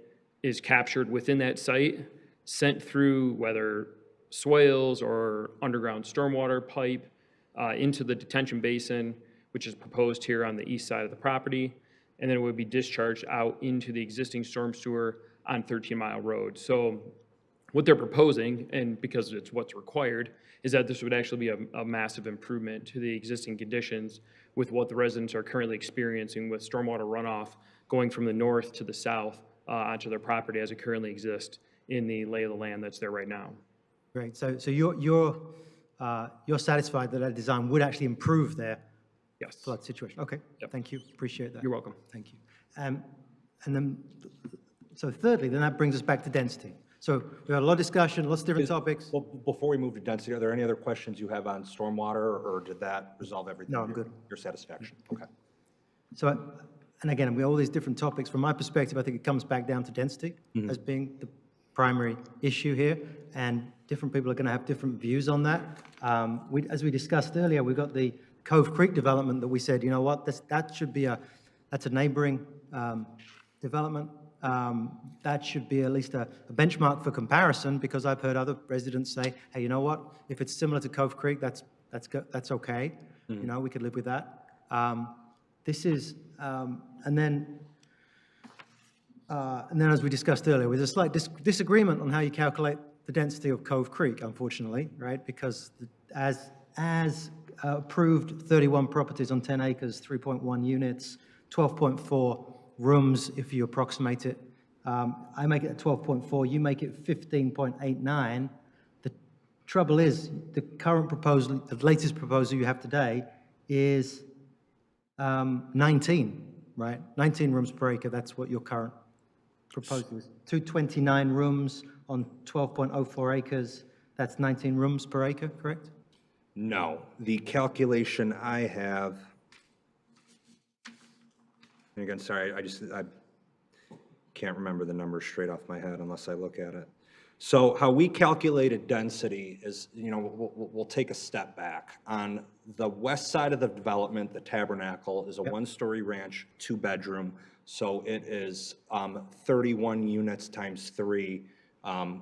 is captured within that site, sent through whether swales or underground stormwater pipe into the detention basin, which is proposed here on the east side of the property, and then it would be discharged out into the existing storm sewer on 13 Mile Road. So what they're proposing, and because it's what's required, is that this would actually be a massive improvement to the existing conditions with what the residents are currently experiencing with stormwater runoff going from the north to the south onto their property as it currently exists in the lay of the land that's there right now. Great. So you're satisfied that that design would actually improve their flood situation? Okay. Yep. Thank you. Appreciate that. You're welcome. Thank you. And then, so thirdly, then that brings us back to density. So we had a lot of discussion, lots of different topics. Well, before we move to density, are there any other questions you have on stormwater, or did that resolve everything? No, I'm to good. Your satisfaction? Okay. So, and again, we all these different topics. From my perspective, I think it comes back down to density as being the primary issue here, and different people are going to have different views on that. As we discussed earlier, we've got the Cove Creek development that we said, you know what, that's a neighboring development. That should be at least a benchmark for comparison, because I've heard other residents say, hey, you know what, if it's similar to Cove Creek, that's okay. You know, we could live with that. This is, and then as we discussed earlier, there's a slight disagreement on how you calculate the density of Cove Creek, unfortunately, right? Because as approved 31 properties on 10 acres, 3.1 units, 12.4 rooms if you approximate it. I make it at 12.4, you make it 15.89. The trouble is, the current proposal, the latest proposal you have today is 19, right? 19 rooms per acre, that's what your current proposal is. 229 rooms on 12.04 acres, that's 19 rooms per acre, correct? No, the calculation I have, and again, sorry, I can't remember the numbers straight off my head unless I look at it. So how we calculated density is, you know, we'll take a step back. On the west side of the development, the Tabernacle is a one-story ranch, 2-bedroom. So it is 31 units times 3,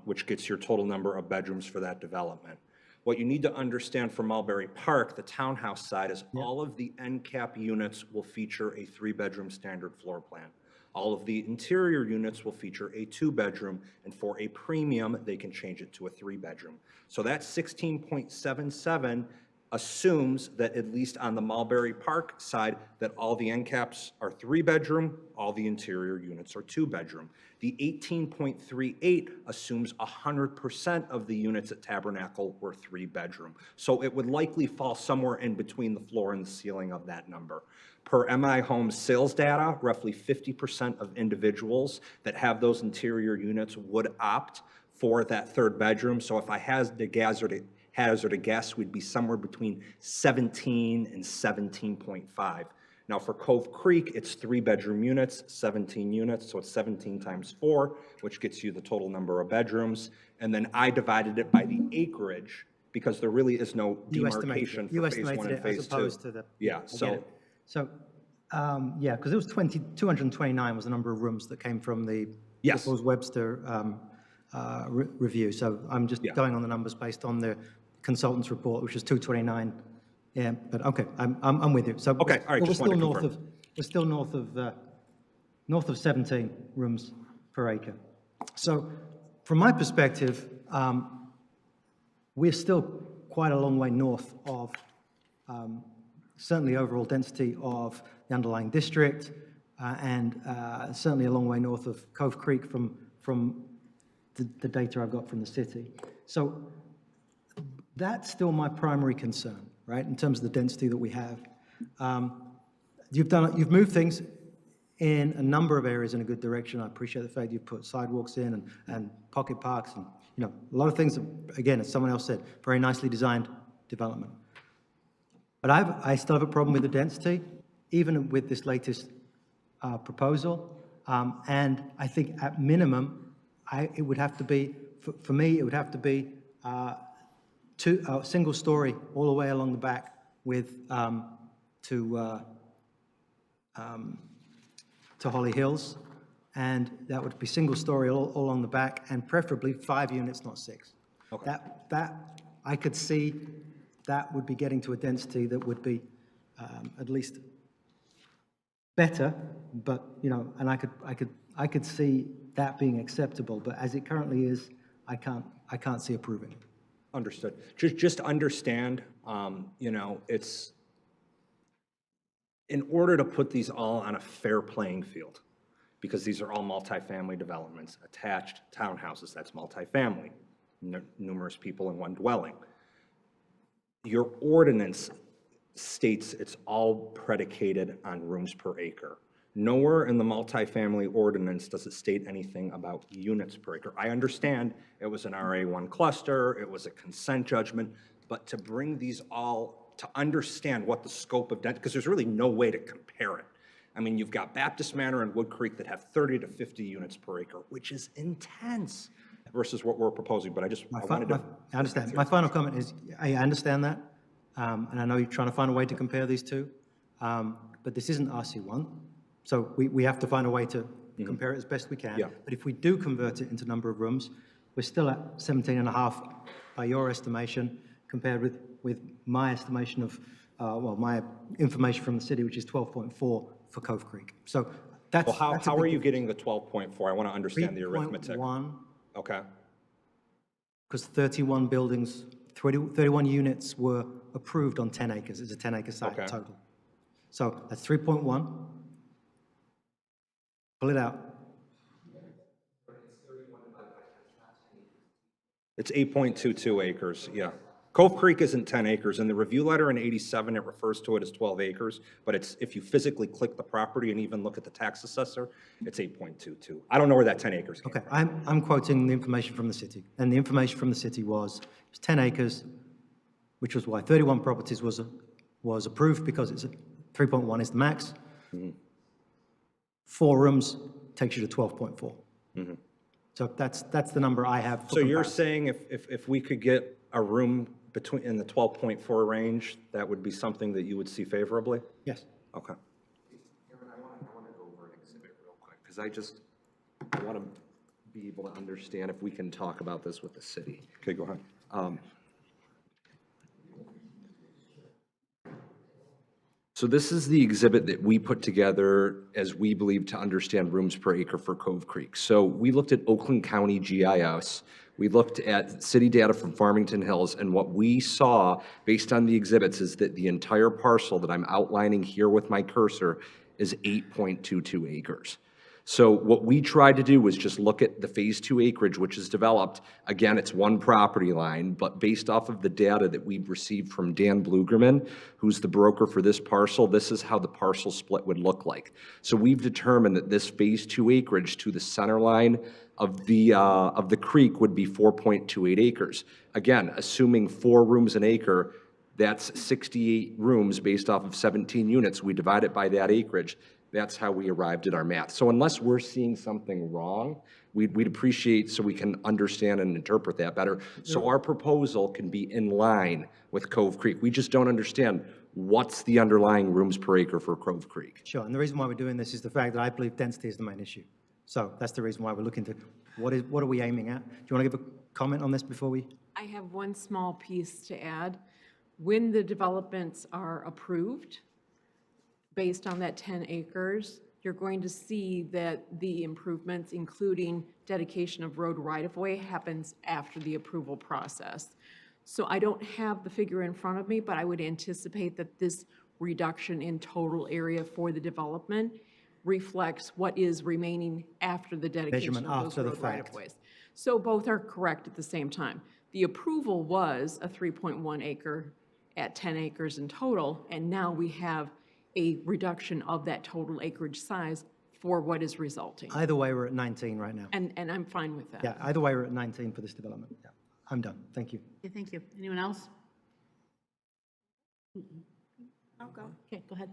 which gets your total number of bedrooms for that development. What you need to understand for Mulberry Park, the townhouse side, is all of the end cap units will feature a 3-bedroom standard floor plan. All of the interior units will feature a 2-bedroom, and for a premium, they can change it to a 3-bedroom. So that 16.77 assumes that, at least on the Mulberry Park side, that all the end caps are 3-bedroom, all the interior units are 2-bedroom. The 18.38 assumes 100% of the units at Tabernacle were 3-bedroom. So it would likely fall somewhere in between the floor and the ceiling of that number. Per MI Homes sales data, roughly 50% of individuals that have those interior units would opt for that 3rd bedroom. So if I had to hazard a guess, we'd be somewhere between 17 and 17.5. Now for Cove Creek, it's 3-bedroom units, 17 units, so it's 17 times 4, which gets you the total number of bedrooms. And then I divided it by the acreage, because there really is no demarcation for phase 1 and phase 2. Yeah, so. So, yeah, because it was 229 was the number of rooms that came from the Webster review. So I'm just going on the numbers based on the consultant's report, which is 229. Yeah, but okay, I'm with you. So okay, all right, we're still north of 17 rooms per acre. So from my perspective, we're still quite a long way north of certainly overall density of the underlying district, and certainly a long way north of Cove Creek from the data I've got from the city. So that's still my primary concern, right, in terms of the density that we have. You've moved things in a number of areas in a good direction. I appreciate the fact you've put sidewalks in and pocket parks and, you know, a lot of things, again, as someone else said, very nicely designed development. But I still have a problem with the density, even with this latest proposal. And I think at minimum, it would have to be, for me, it would have to be a single story all the way along the back with to Holly Hills. And that would be single story all along the back, and preferably 5 units, not 6. Okay. That I could see. That would be getting to a density that would be at least better, but, you know, and I could see that being acceptable. But as it currently is, I can't see approving. Understood. Just understand, you know, it's in order to put these all on a fair playing field, because these are all multifamily developments, attached townhouses, that's multifamily, numerous people in one dwelling. Your ordinance states it's all predicated on rooms per acre. Nowhere in the multifamily ordinance does it state anything about units per acre. I understand it was an RA1 cluster, it was a consent judgment, but to bring these all, to understand what the scope of, because there's really no way to compare it. I mean, you've got Baptist Manor and Wood Creek that have 30 to 50 units per acre, which is intense versus what we're proposing, but I wanted to. I understand. My final comment is, I understand that, and I know you're trying to find a way to compare these two, but this isn't RC1, so we have to find a way to compare it as best we can. Yeah. But if we do convert it into number of rooms, we're still at 17 and a half by your estimation, compared with my estimation of, well, my information from the city, which is 12.4 for Cove Creek. So that's. Well, that's how are you getting the 12.4? I want to understand the arithmetic. 3.1. Okay. Because 31 buildings, 31 units were approved on 10 acres. It's a 10-acre site Okay. total. So that's 3.1. Pull it out. It's 8.22 acres, yeah. Cove Creek isn't 10 acres. In the review letter in 87, it refers to it as 12 acres, but it's, if you physically click the property and even look at the tax assessor, it's 8.22. I don't know where that 10 acres came Okay, I'm quoting the information from the city, and the information from the city was 10 acres, which was why 31 properties was approved, because it's 3.1 is the max. 4 rooms takes you to 12.4. So that's the number I have. So you're saying if we could get a room in the 12.4 range, that would be something that you would see favorably? Yes. Okay. Aaron, I want to go over an exhibit real quick, because I want to be able to understand if we can talk about this with the city. Okay, go ahead. So this is the exhibit that we put together as we believe to understand rooms per acre for Cove Creek. So we looked at Oakland County GIS, we looked at city data from Farmington Hills, and what we saw based on the exhibits is that the entire parcel that I'm outlining here with my cursor is 8.22 acres. So what we tried to do was just look at the Phase 2 acreage, which is developed. Again, it's one property line, but based off of the data that we've received from Dan Blugerman, who's the broker for this parcel, this is how the parcel split would look like. So we've determined that this Phase 2 acreage to the center line of the creek would be 4.28 acres. Again, assuming 4 rooms an acre, that's 68 rooms based off of 17 units. We divide it by that acreage. That's how we arrived at our math. So unless we're seeing something wrong, we'd appreciate so we can understand and interpret that better. So our proposal can be in line with Cove Creek. We just don't understand what's the underlying rooms per acre for Cove Creek. Sure, and the reason why we're doing this is the fact that I believe density is the main issue. So that's the reason why we're looking to, what are we aiming at? Do you want to give a comment on this before we? I have one small piece to add. When the developments are approved, based on that 10 acres, you're going to see that the improvements, including dedication of road right-of-way, happens after the approval process. So I don't have the figure in front of me, but I would anticipate that this reduction in total area for the development reflects what is remaining after the dedication Measurement of those after the road fact. right-of-ways. So both are correct at the same time. The approval was a 3.1 acre at 10 acres in total, and now we have a reduction of that total acreage size for what is resulting. Either way, we're at 19 right now. And I'm fine with that. Yeah, either way, we're at 19 for this development. Yeah, I'm done. Thank you. Okay, thank you. Anyone else? I'll go. Okay, go ahead.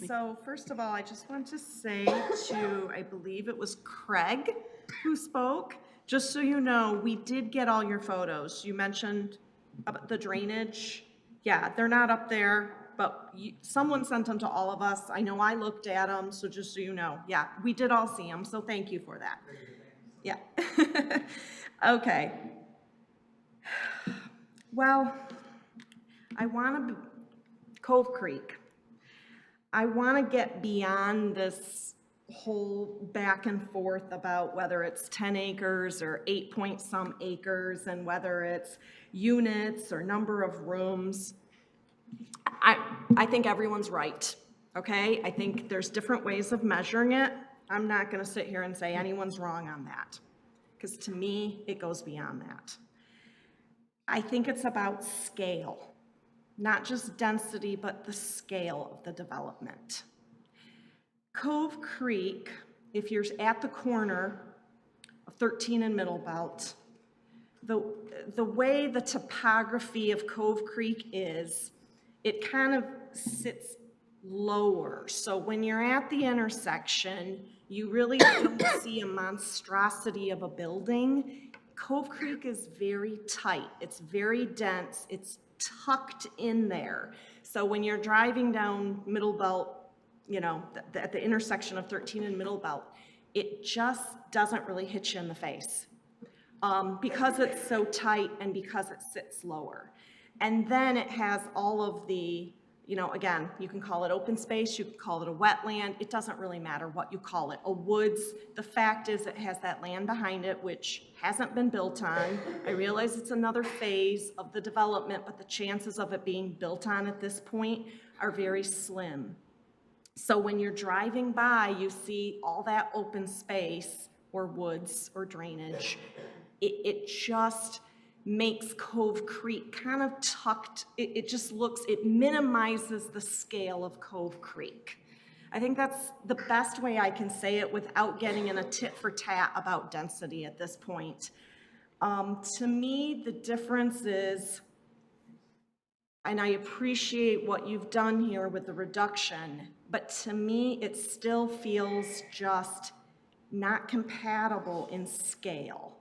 So first of all, I just want to say to, I believe it was Craig who spoke, just so you know, we did get all your photos. You mentioned about the drainage. Yeah, they're not up there, but someone sent them to all of us. I know I looked at them, so just so you know. Yeah, we did all see them, so thank you for that. Yeah. Okay. Well, I want to, Cove Creek. I want to get beyond this whole back and forth about whether it's 10 acres or 8 point some acres and whether it's units or number of rooms. I think everyone's right, okay? I think there's different ways of measuring it. I'm not going to sit here and say anyone's wrong on that, because to me, it goes beyond that. I think it's about scale. not just density, but the scale of the development. Cove Creek, if you're at the corner of 13 and Middle Belt, the way the topography of Cove Creek is, it kind of sits lower. So when you're at the intersection, you really don't see a monstrosity of a building. Cove Creek is very tight. It's very dense. It's tucked in there. So when you're driving down Middle Belt, you know, at the intersection of 13 and Middle Belt, it just doesn't really hit you in the face. Because it's so tight and because it sits lower. And then it has all of the, you know, again, you can call it open space, you can call it a wetland, it doesn't really matter what you call it. A woods, the fact is it has that land behind it, which hasn't been built on. I realize it's another phase of the development, but the chances of it being built on at this point are very slim. So when you're driving by, you see all that open space or woods or drainage. It just makes Cove Creek kind of tucked. It just looks, it minimizes the scale of Cove Creek. I think that's the best way I can say it without getting in a tit for tat about density at this point. To me, the difference is, and I appreciate what you've done here with the reduction, but to me, it still feels just not compatible in scale.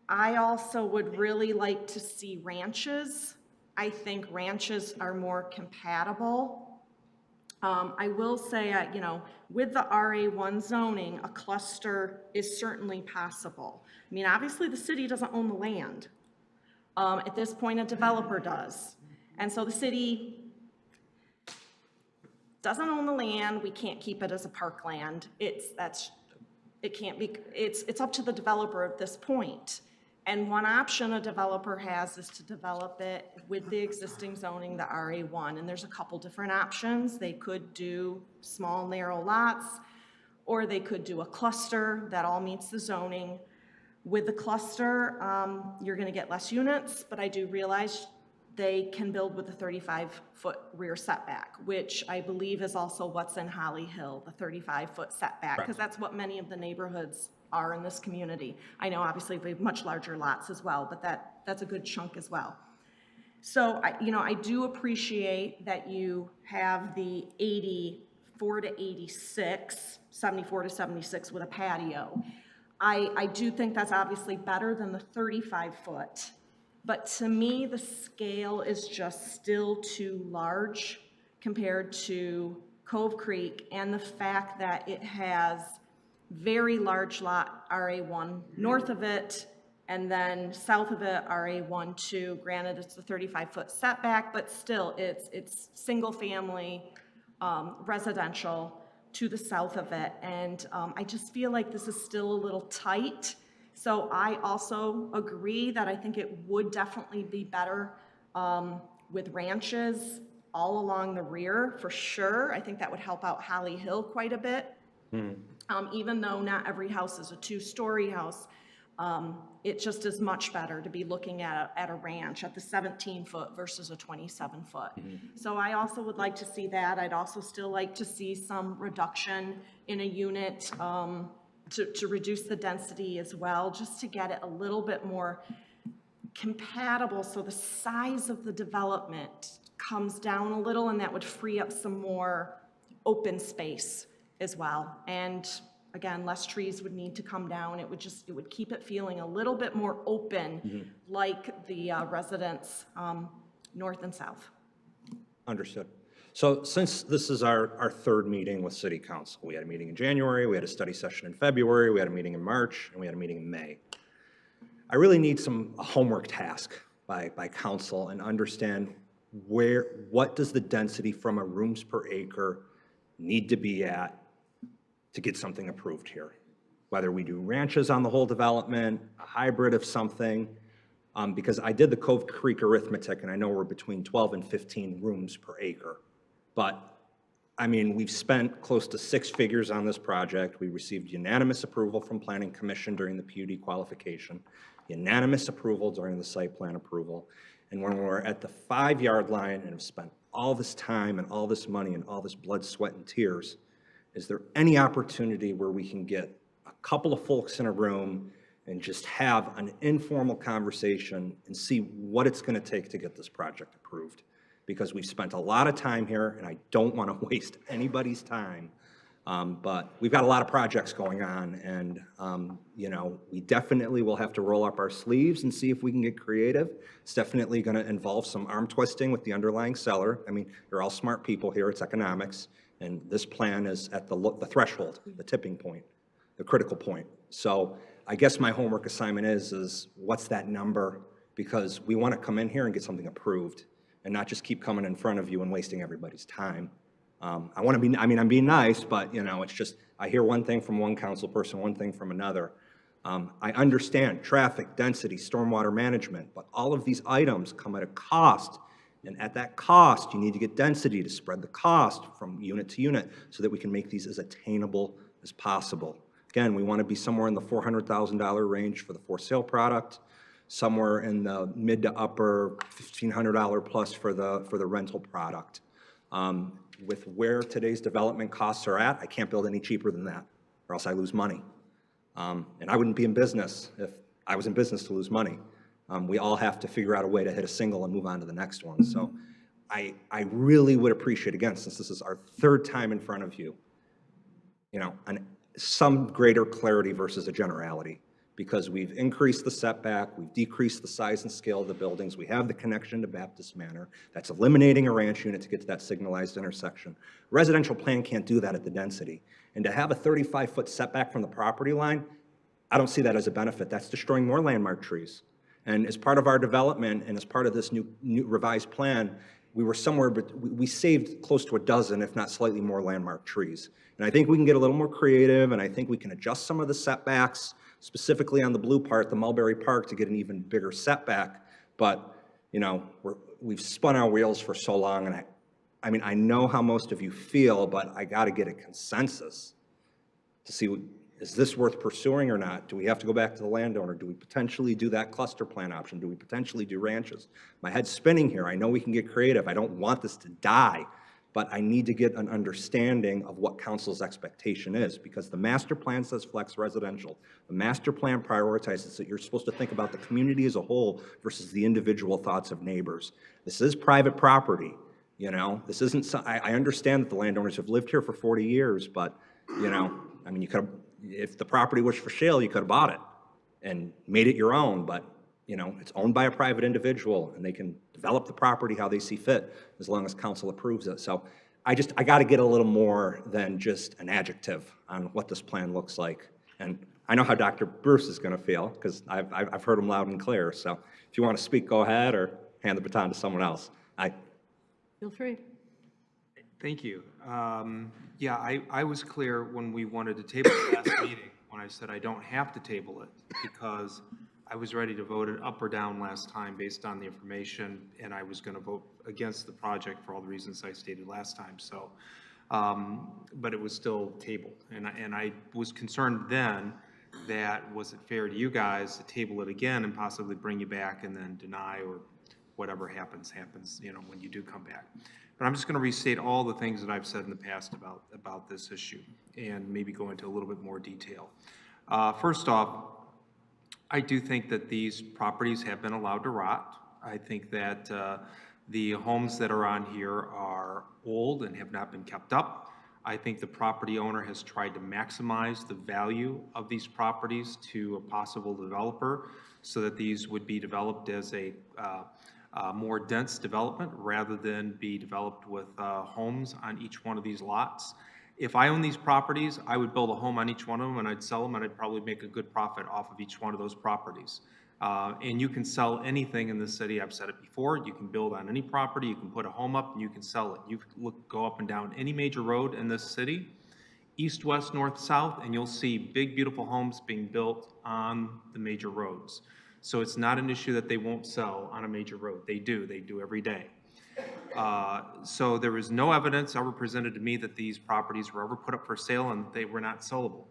I also would really like to see ranches. I think ranches are more compatible. I will say, you know, with the RA1 zoning, a cluster is certainly possible. I mean, obviously the city doesn't own the land. At this point, a developer does. And so the city doesn't own the land. We can't keep it as a parkland. It's up to the developer at this point. And one option a developer has is to develop it with the existing zoning, the RA1. And there's a couple different options. They could do small, narrow lots, or they could do a cluster that all meets the zoning. With the cluster, you're gonna get less units, but I do realize they can build with a 35-foot rear setback, which I believe is also what's in Holly Hill, the 35-foot setback, because that's what many of the neighborhoods are in this community. I know obviously we have much larger lots as well, but that's a good chunk as well. So, I do appreciate that you have the 84 to 86, 74 to 76 with a patio. I do think that's obviously better than the 35-foot. But to me, the scale is just still too large compared to Cove Creek and the fact that it has very large lot RA1 north of it, and then south of it RA1 too. Granted, it's the 35-foot setback, but still it's single family residential to the south of it. And I just feel like this is still a little tight. So I also agree that I think it would definitely be better with ranches all along the rear for sure. I think that would help out Holly Hill quite a bit. Even though not every house is a two-story house, it just is much better to be looking at a ranch at the 17-foot versus a 27-foot. So I also would like to see that. I'd also still like to see some reduction in a unit to reduce the density as well, just to get it a little bit more compatible so the size of the development comes down a little, and that would free up some more open space as well. And again, less trees would need to come down. It would keep it feeling a little bit more open, like the residents north and south. Understood. So since this is our third meeting with City Council, we had a meeting in January, we had a study session in February, we had a meeting in March, and we had a meeting in May. I really need a homework task by council and understand what does the density from a rooms per acre need to be at to get something approved here? Whether we do ranches on the whole development, a hybrid of something, because I did the Cove Creek arithmetic, and I know we're between 12 and 15 rooms per acre. But, I mean, we've spent close to 6 figures on this project. We received unanimous approval from Planning Commission during the PUD qualification, unanimous approval during the site plan approval. And when we're at the 5-yard line and have spent all this time and all this money and all this blood, sweat, and tears, is there any opportunity where we can get a couple of folks in a room and just have an informal conversation and see what it's going to take to get this project approved? Because we've spent a lot of time here, and I don't want to waste anybody's time. But we've got a lot of projects going on, and you know, we definitely will have to roll up our sleeves and see if we can get creative. It's definitely going to involve some arm twisting with the underlying seller. I mean, you're all smart people here. It's economics, and this plan is at the threshold, the tipping point, the critical point. So I guess my homework assignment is what's that number? Because we want to come in here and get something approved, and not just keep coming in front of you and wasting everybody's time. I want to be, I mean, I'm being nice, but, you know, it's just, I hear one thing from one council person, one thing from another. I understand traffic, density, stormwater management, but all of these items come at a cost. And at that cost, you need to get density to spread the cost from unit to unit so that we can make these as attainable as possible. Again, we want to be somewhere in the $400,000 range for the for sale product, somewhere in the mid to upper $1,500 plus for the rental product. With where today's development costs are at, I can't build any cheaper than that, or else I lose money. And I wouldn't be in business if I was in business to lose money. We all have to figure out a way to hit a single and move on to the next one. So I really would appreciate, again, since this is our 3rd time in front of you, you know, some greater clarity versus a generality. Because we've increased the setback, we've decreased the size and scale of the buildings, we have the connection to Baptist Manor, that's eliminating a ranch unit to get to that signalized intersection. Residential plan can't do that at the density. And to have a 35-foot setback from the property line, I don't see that as a benefit. That's destroying more landmark trees. And as part of our development and as part of this new revised plan, we were somewhere, but we saved close to a dozen, if not slightly more, landmark trees. And I think we can get a little more creative, and I think we can adjust some of the setbacks, specifically on the blue part, the Mulberry Park, to get an even bigger setback. But, you know, we've spun our wheels for so long, and I mean, I know how most of you feel, but I got to get a consensus to see, is this worth pursuing or not? Do we have to go back to the landowner? Do we potentially do that cluster plan option? Do we potentially do ranches? My head's spinning here. I know we can get creative. I don't want this to die, but I need to get an understanding of what council's expectation is, because the master plan says flex residential. The master plan prioritizes that you're supposed to think about the community as a whole versus the individual thoughts of neighbors. This is private property, you know? This isn't, I understand that the landowners have lived here for 40 years, but, you know, I mean, you could have, if the property was for sale, you could have bought it and made it your own, but, you know, it's owned by a private individual, and they can develop the property how they see fit as long as council approves it. So I got to get a little more than just an adjective on what this plan looks like. And I know how Dr. Bruce is going to feel, because I've heard him loud and clear. So if you want to speak, go ahead, or hand the baton to someone else. Feel free. Thank you. Yeah, I was clear when we wanted to table the last meeting, when I said I don't have to table it, because I was ready to vote it up or down last time based on the information, and I was going to vote against the project for all the reasons I stated last time. So, but it was still tabled, and I was concerned then that was it fair to you guys to table it again and possibly bring you back and then deny, or whatever happens, you know, when you do come back. But I'm just going to restate all the things that I've said in the past about this issue, and maybe go into a little bit more detail. First off, I do think that these properties have been allowed to rot. I think that the homes that are on here are old and have not been kept up. I think the property owner has tried to maximize the value of these properties to a possible developer so that these would be developed as a more dense development rather than be developed with homes on each one of these lots. If I own these properties, I would build a home on each one of them, and I'd sell them, and I'd probably make a good profit off of each one of those properties. And you can sell anything in this city. I've said it before. You can build on any property. You can put a home up, and you can sell it. You can go up and down any major road in this city, east, west, north, south, and you'll see big, beautiful homes being built on the major roads. So it's not an issue that they won't sell on a major road. They do every day. So there was no evidence ever presented to me that these properties were ever put up for sale and they were not sellable.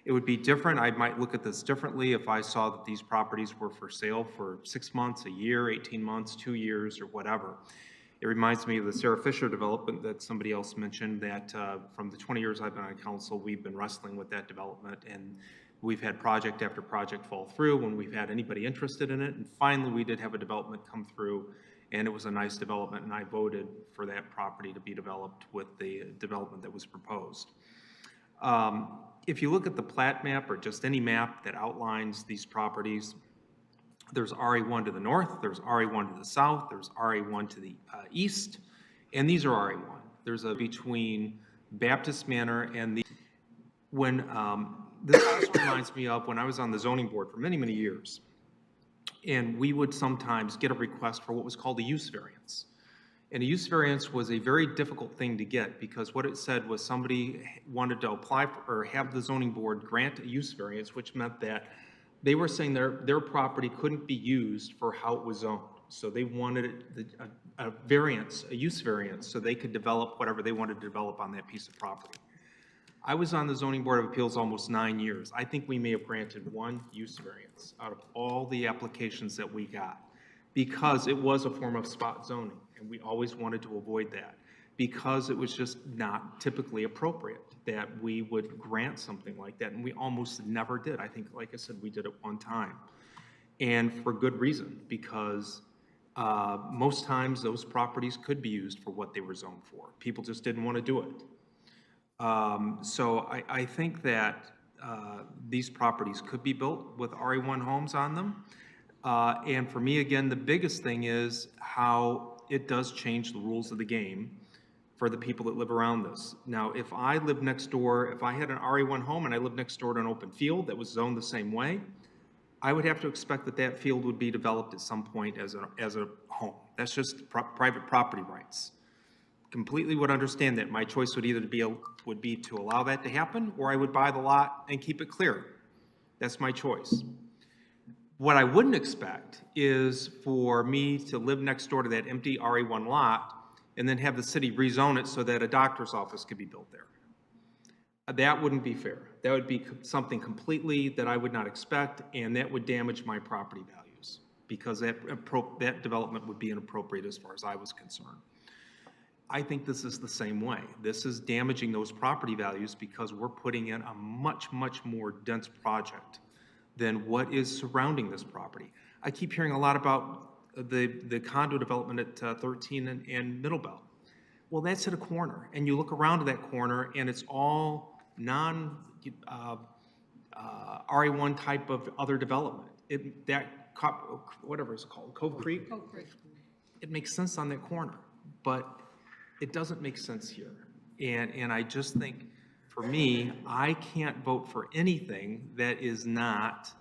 It would be different. I might look at this differently if I saw that these properties were for sale for 6 months, a year, 18 months, 2 years, or whatever. It reminds me of the Sarah Fisher development that somebody else mentioned, that from the 20 years I've been on council, we've been wrestling with that development, and we've had project after project fall through when we've had anybody interested in it, and finally we did have a development come through, and it was a nice development, and I voted for that property to be developed with the development that was proposed. If you look at the plat map or just any map that outlines these properties, there's RA1 to the north, there's RA1 to the south, there's RA1 to the east, and these are RA1. There's a between Baptist Manor and the, when, this also reminds me of when I was on the zoning board for many, many years, and we would sometimes get a request for what was called a use variance. And a use variance was a very difficult thing to get because what it said was somebody wanted to apply for, or have the zoning board grant a use variance, which meant that they were saying their property couldn't be used for how it was zoned. So they wanted a variance, a use variance, so they could develop whatever they wanted to develop on that piece of property. I was on the Zoning Board of Appeals almost 9 years. I think we may have granted one use variance out of all the applications that we got because it was a form of spot zoning, and we always wanted to avoid that because it was just not typically appropriate that we would grant something like that, and we almost never did. I think, like I said, we did it one time, and for good reason, because most times those properties could be used for what they were zoned for. People just didn't want to do it. So I think that these properties could be built with RE1 homes on them. And for me, again, the biggest thing is how it does change the rules of the game for the people that live around this. Now, if I lived next door, if I had an RE1 home and I lived next door to an open field that was zoned the same way, I would have to expect that that field would be developed at some point as a home. That's just private property rights. Completely would understand that. My choice would either be to allow that to happen, or I would buy the lot and keep it clear. That's my choice. What I wouldn't expect is for me to live next door to that empty RE1 lot and then have the city rezone it so that a doctor's office could be built there. That wouldn't be fair. That would be something completely that I would not expect, and that would damage my property values because that development would be inappropriate as far as I was concerned. I think this is the same way. This is damaging those property values because we're putting in a much, much more dense project than what is surrounding this property. I keep hearing a lot about the condo development at 13 and Middlebelt. Well, that's at a corner, and you look around to that corner, and it's all RE1 type of other development. Whatever it's called, Cove Creek? Cove Creek. It makes sense on that corner, but it doesn't make sense here. And I just think, for me, I can't vote for anything that is not,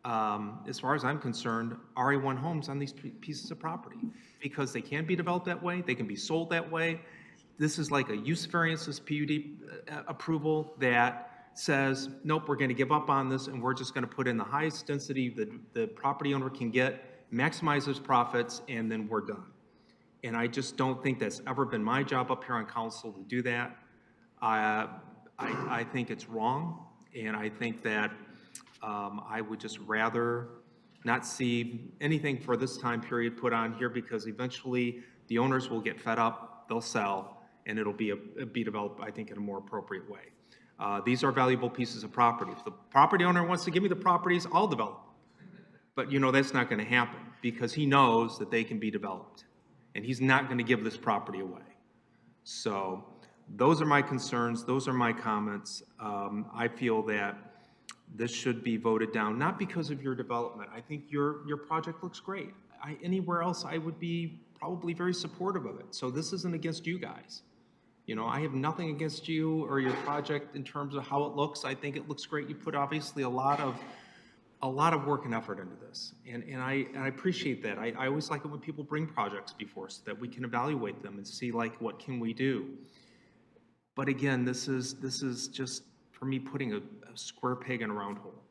as far as I'm concerned, RE1 homes on these pieces of property, because they can be developed that way, they can be sold that way. This is like a use variances PUD approval that says, nope, we're gonna give up on this and we're just gonna put in the highest density the property owner can get, maximize his profits, and then we're done. And I just don't think that's ever been my job up here on council to do that. I think it's wrong, and I think that I would just rather not see anything for this time period put on here because eventually the owners will get fed up, they'll sell, and it'll be developed, I think, in a more appropriate way. These are valuable pieces of property. If the property owner wants to give me the properties, I'll develop them. But you know that's not going to happen because he knows that they can be developed. And he's not going to give this property away. So those are my concerns. Those are my comments. I feel that this should be voted down, not because of your development. I think your project looks great. Anywhere else, I would be probably very supportive of it. So this isn't against you guys. You know, I have nothing against you or your project in terms of how it looks. I think it looks great. You put obviously a lot of work and effort into this, and I appreciate that. I always like it when people bring projects before us so that we can evaluate them and see like what can we do. But again, this is just for me putting a square peg in a round hole,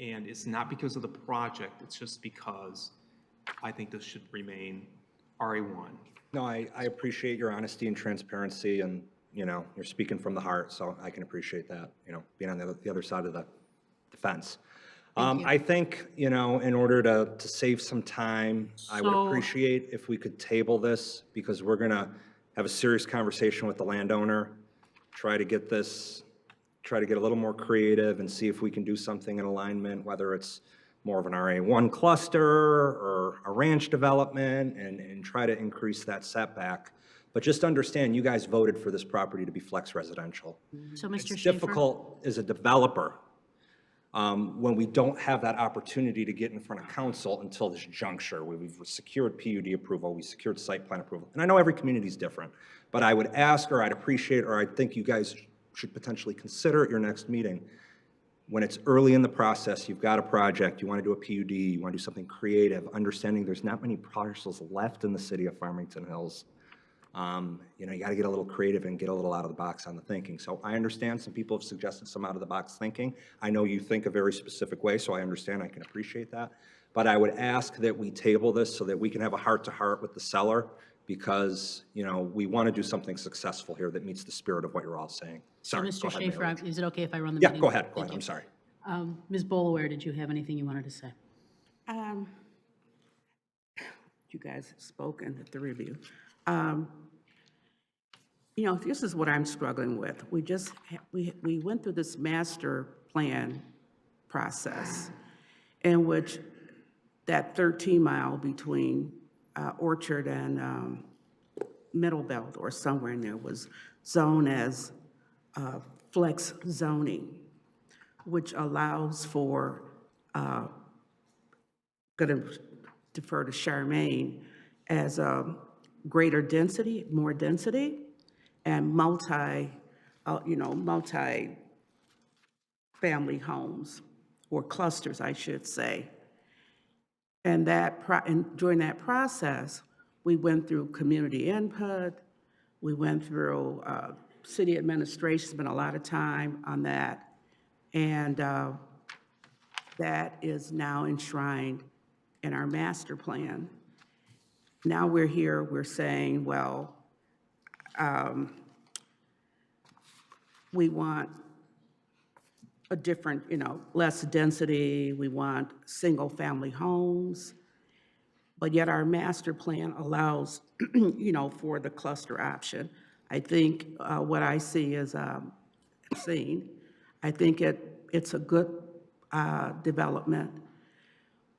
and it's not because of the project. It's just because I think this should remain RE1. No, I appreciate your honesty and transparency, and you're speaking from the heart, so I can appreciate that, being on the other side of the fence. I think, in order to save some time, I would So- appreciate if we could table this, because we're gonna have a serious conversation with the landowner, try to get a little more creative and see if we can do something in alignment, whether it's more of an RA1 cluster or a ranch development, and try to increase that setback. But just understand, you guys voted for this property to be flex residential. So, Mr. It's Schaefer? difficult as a developer when we don't have that opportunity to get in front of council until this juncture, where we've secured PUD approval, we secured site plan approval. And I know every community is different, but I would ask, or I'd appreciate, or I think you guys should potentially consider at your next meeting, when it's early in the process, you've got a project, you want to do a PUD, you want to do something creative, understanding there's not many parcels left in the city of Farmington Hills. You got to get a little creative and get a little out of the box on the thinking. So I understand some people have suggested some out of the box thinking. I know you think a very specific way, so I understand, I can appreciate that. But I would ask that we table this so that we can have a heart-to-heart with the seller, because, we want to do something successful here that meets the spirit of what you're all saying. So, Sorry, Mr. go ahead, Schaefer, Mayor. is it okay if I run the Yeah, meeting? go ahead, Thank you. I'm sorry. Ms. Bolaware, did you have anything you wanted to say? You guys have spoken, the three of you. This is what I'm struggling with. We went through this master plan process in which that 13-mile between Orchard and Middle Belt, or somewhere in there, was zoned as flex zoning, which allows for, going to defer to Charmaine, as greater density, more density, and multi-family homes, or clusters, I should say. And during that process, we went through community input, we went through city administration, spent a lot of time on that, and that is now enshrined in our master plan. Now we're here, we're saying, well, we want a different, less density, we want single-family homes, but yet our master plan allows, for the cluster option. I think what I see is, I think it's a good development,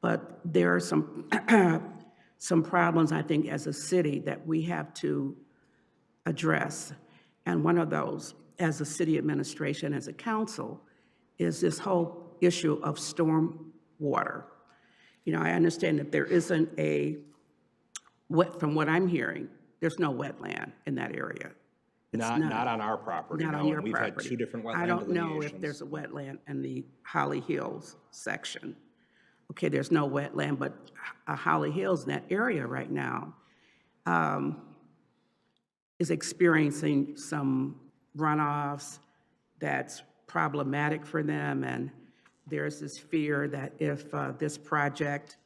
but there are some problems, I think, as a city that we have to address. And one of those, as a city administration, as a council, is this whole issue of storm water. I understand that there isn't from what I'm hearing, there's no wetland in that area. Not on our property, Not no, on your and we've had property. 2 different wetland I don't know if delineations. there's a wetland in the Holly Hills section. Okay, there's no wetland, but Holly Hills in that area right now is experiencing some runoffs that's problematic for them, and there's this fear that if this project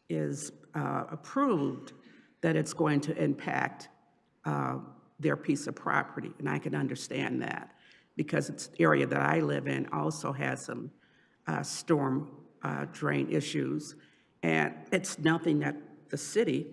is approved, that it's going to impact their piece of property, and I can understand that, because it's the area that I live in also has some storm drain issues, and it's nothing that the city,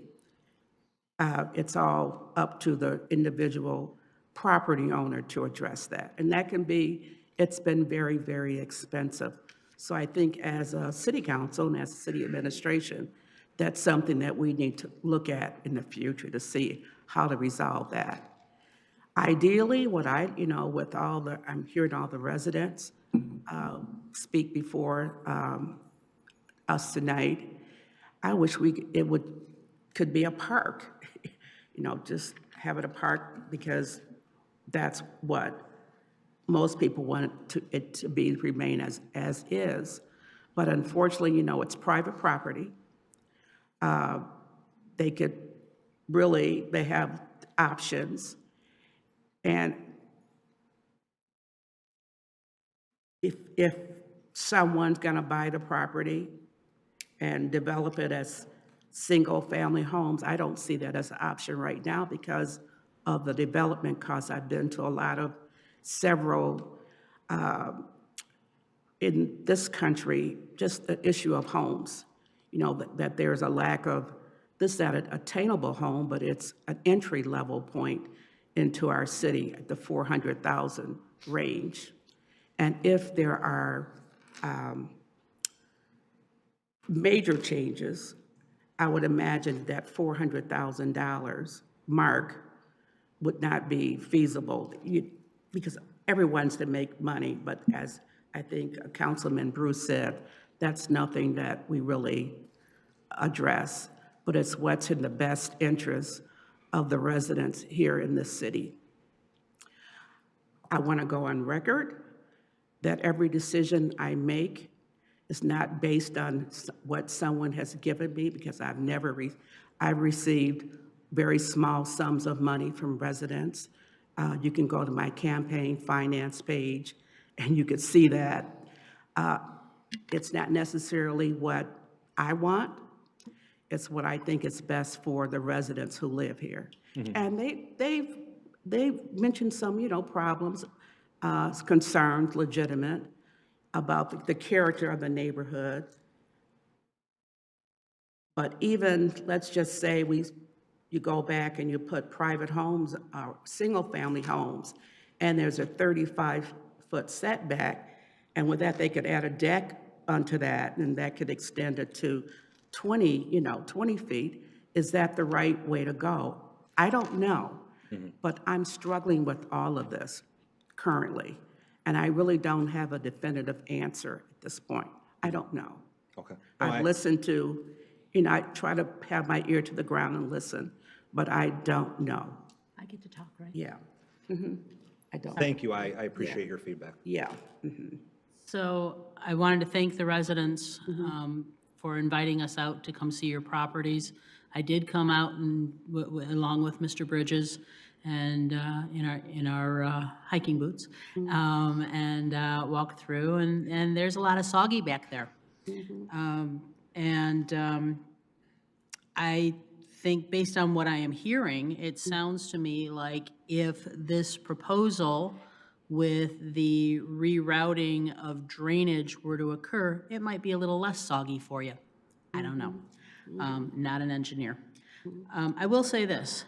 it's all up to the individual property owner to address that, and that can be, it's been very, very expensive. So I think as a city council and as a city administration, that's something that we need to look at in the future to see how to resolve that. Ideally, with I'm hearing all the residents speak before us tonight, I wish could be a park, just have it a park, because that's what most people want it to remain as is. But unfortunately, it's private property. They have options. And if someone's gonna buy the property and develop it as single-family homes, I don't see that as an option right now, because of the development costs. I've been to a lot of several in this country, just the issue of homes. You know, that there's a lack of, this is not an attainable home, but it's an entry-level point into our city at the 400,000 range. And if there are major changes, I would imagine that $400,000 mark would not be feasible, because everyone's to make money, but as I think Councilman Bruce said, that's nothing that we really address, but it's what's in the best interest of the residents here in this city. I want to go on record that every decision I make is not based on what someone has given me, because I've received very small sums of money from residents. You can go to my campaign finance page and you could see that. It's not necessarily what I want, it's what I think is best for the residents who live here. And they've mentioned some, you know, problems, concerns, legitimate, about the character of the neighborhood. But even, let's just say you go back and you put private homes, single-family homes, and there's a 35-foot setback, and with that, they could add a deck onto that, and that could extend it to 20 feet. Is that the right way to go? I don't know, but I'm struggling with all of this currently, and I really don't have a definitive answer at this point. I don't know. Okay. I've listened to, I try to have my ear to the ground and listen, but I don't know. I get to talk, right? Yeah. I don't. Thank you. I appreciate your feedback. Yeah. So I wanted to thank the residents for inviting us out to come see your properties. I did come out and along with Mr. Bridges and in our hiking boots and walk through, and there's a lot of soggy back there. I think based on what I am hearing, it sounds to me like if this proposal with the rerouting of drainage were to occur, it might be a little less soggy for you. I don't know. Not an engineer. I will say this.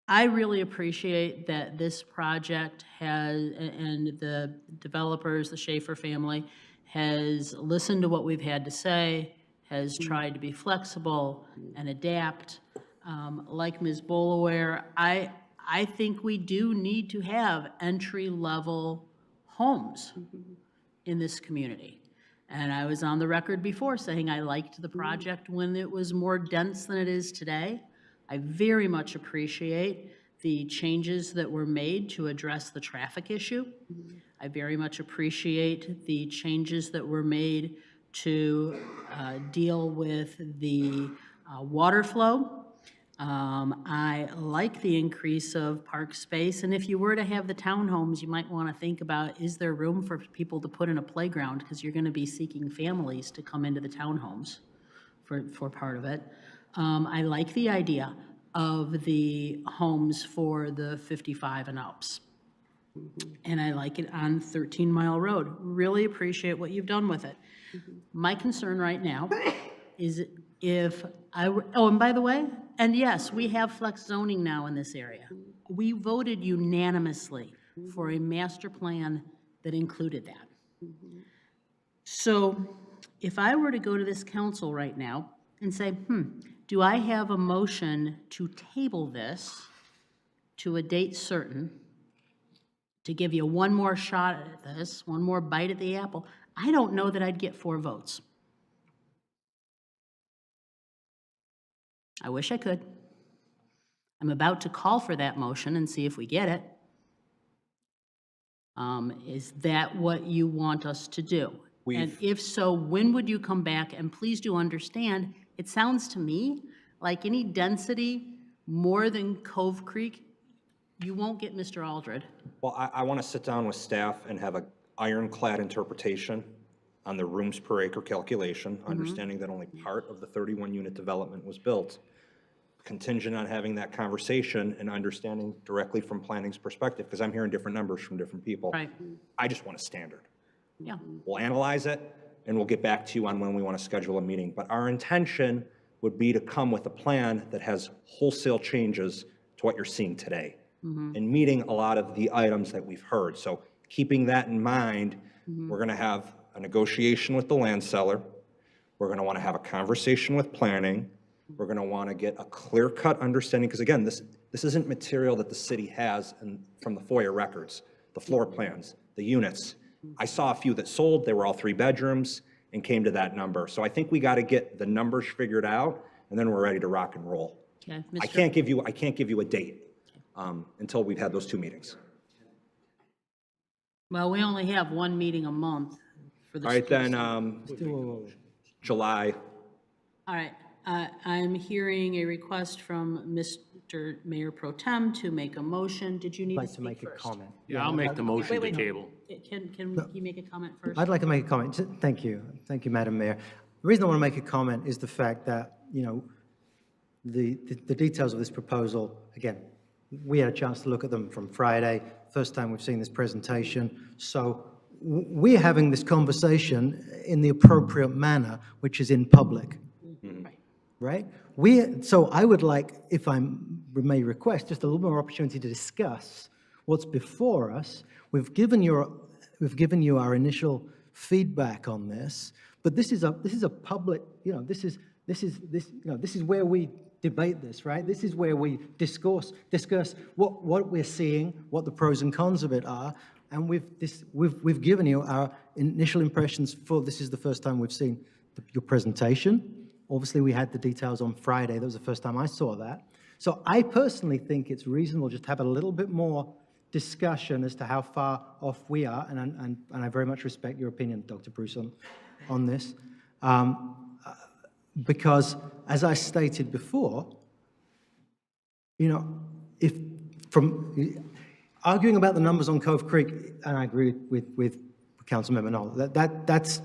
I really appreciate that this project has, and the developers, the Schaefer family, has listened to what we've had to say, has tried to be flexible and adapt. Like Ms. Bolaware, I think we do need to have entry-level homes in this community. And I was on the record before saying I liked the project when it was more dense than it is today. I very much appreciate the changes that were made to address the traffic issue. I very much appreciate the changes that were made to deal with the water flow. I like the increase of park space, and if you were to have the townhomes, you might want to think about, is there room for people to put in a playground, because you're going to be seeking families to come into the townhomes for part of it. I like the idea of the homes for the 55 and ups. And I like it on 13 Mile Road. Really appreciate what you've done with it. My concern right now is if I were, oh, and by the way, and yes, we have flex zoning now in this area. We voted unanimously for a master plan that included that. So if I were to go to this council right now and say, do I have a motion to table this to a date certain, to give you one more shot at this, one more bite at the apple, I don't know that I'd get 4 votes. I wish I could. I'm about to call for that motion and see if we get it. Is that what you want us to do? And if so, when would you come back? And please do understand, it sounds to me like any density more than Cove Creek, you won't get Mr. Aldred. Well, I want to sit down with staff and have an ironclad interpretation on the rooms per acre calculation, understanding that only part of the 31-unit development was built. contingent on having that conversation and understanding directly from planning's perspective, because I'm hearing different numbers from different people. Right. I just want a standard. Yeah. We'll analyze it, and we'll get back to you on when we want to schedule a meeting. But our intention would be to come with a plan that has wholesale changes to what you're seeing today, and meeting a lot of the items that we've heard. So keeping that in mind, we're going to have a negotiation with the land seller. We're going to want to have a conversation with planning. We're going to want to get a clear-cut understanding, because again, this isn't material that the city has from the FOIA records, the floor plans, the units. I saw a few that sold. They were all 3 bedrooms and came to that number. So I think we got to get the numbers figured out, and then we're ready to rock and roll. Okay. I can't give you a date until we've had those 2 meetings. Well, we only have 1 meeting a month for the. All right, school then, site. July. All right, I'm hearing a request from Mr. Mayor Pro Tem to make a motion. Did you need to I'd like to speak make a first? comment. Yeah, I'll make the motion to table. Can he make a comment first? I'd like to make a comment. Thank you. Thank you, Madam Mayor. The reason I want to make a comment is the fact that, you know, the details of this proposal, again, we had a chance to look at them from Friday, first time we've seen this presentation. So we're having this conversation in the appropriate manner, which is in public, right? So I would like, if I may request, just a little more opportunity to discuss what's before us. We've given you our initial feedback on this, but this is a public, you know, this is where we debate this, right? This is where we discuss what we're seeing, what the pros and cons of it are, and we've given you our initial impressions for this is the first time we've seen your presentation. Obviously, we had the details on Friday. That was the first time I saw that. So I personally think it's reasonable just to have a little bit more discussion as to how far off we are, and I very much respect your opinion, Dr. Bruce, on this. Because, as I stated before, you know, if from arguing about the numbers on Cove Creek, and I agree with Councilmember Knoll, that's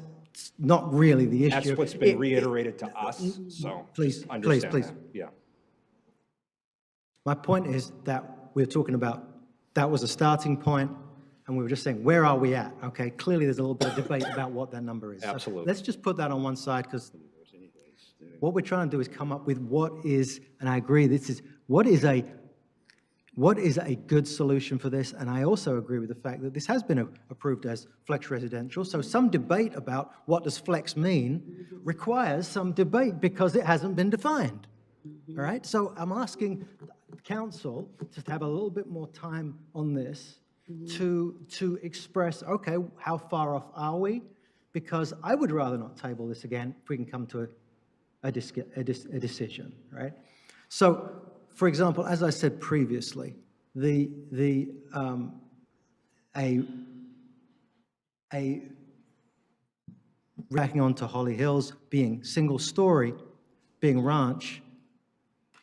not really the issue. That's what's been reiterated to us, so please, understand please. that. Yeah. My point is that we're talking about, that was a starting point, and we were just saying, where are we at? Okay, clearly there's a little bit of debate about what that number is. Absolutely. So let's just put that on one side, because what we're trying to do is come up with what is, and I agree, what is a good solution for this, and I also agree with the fact that this has been approved as flex residential, so some debate about what does flex mean requires some debate because it hasn't been defined, all right? So I'm asking council to have a little bit more time on this to express, okay, how far off are we? Because I would rather not table this again if we can come to a decision, right? So, for example, as I said previously, backing onto Holly Hills, being single story, being ranch,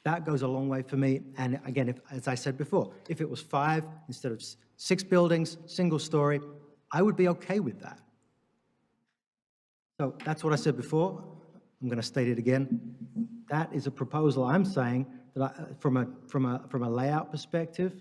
that goes a long way for me. And again, as I said before, if it was 5 instead of 6 buildings, single story, I would be okay with that. So that's what I said before. I'm going to state it again. That is a proposal I'm saying that from a layout perspective,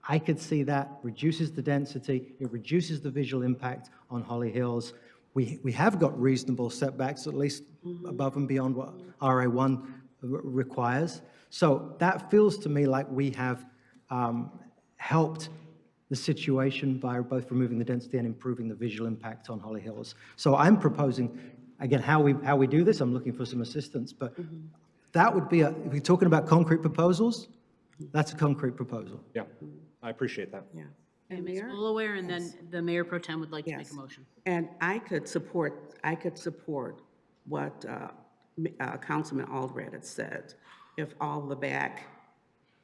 I could see that reduces the density, it reduces the visual impact on Holly Hills. We have got reasonable setbacks, at least above and beyond what RA1 requires. So that feels to me like we have helped the situation by both removing the density and improving the visual impact on Holly Hills. So I'm proposing, again, how we do this, I'm looking for some assistance, but that would be, if we're talking about concrete proposals, that's a concrete proposal. Yeah, I appreciate that. Yeah. And Ms. Mayor? Boulware, and then the Mayor Pro Tem would like to make a Yes. motion. And I could support what Councilman Aldred had said. If all the back,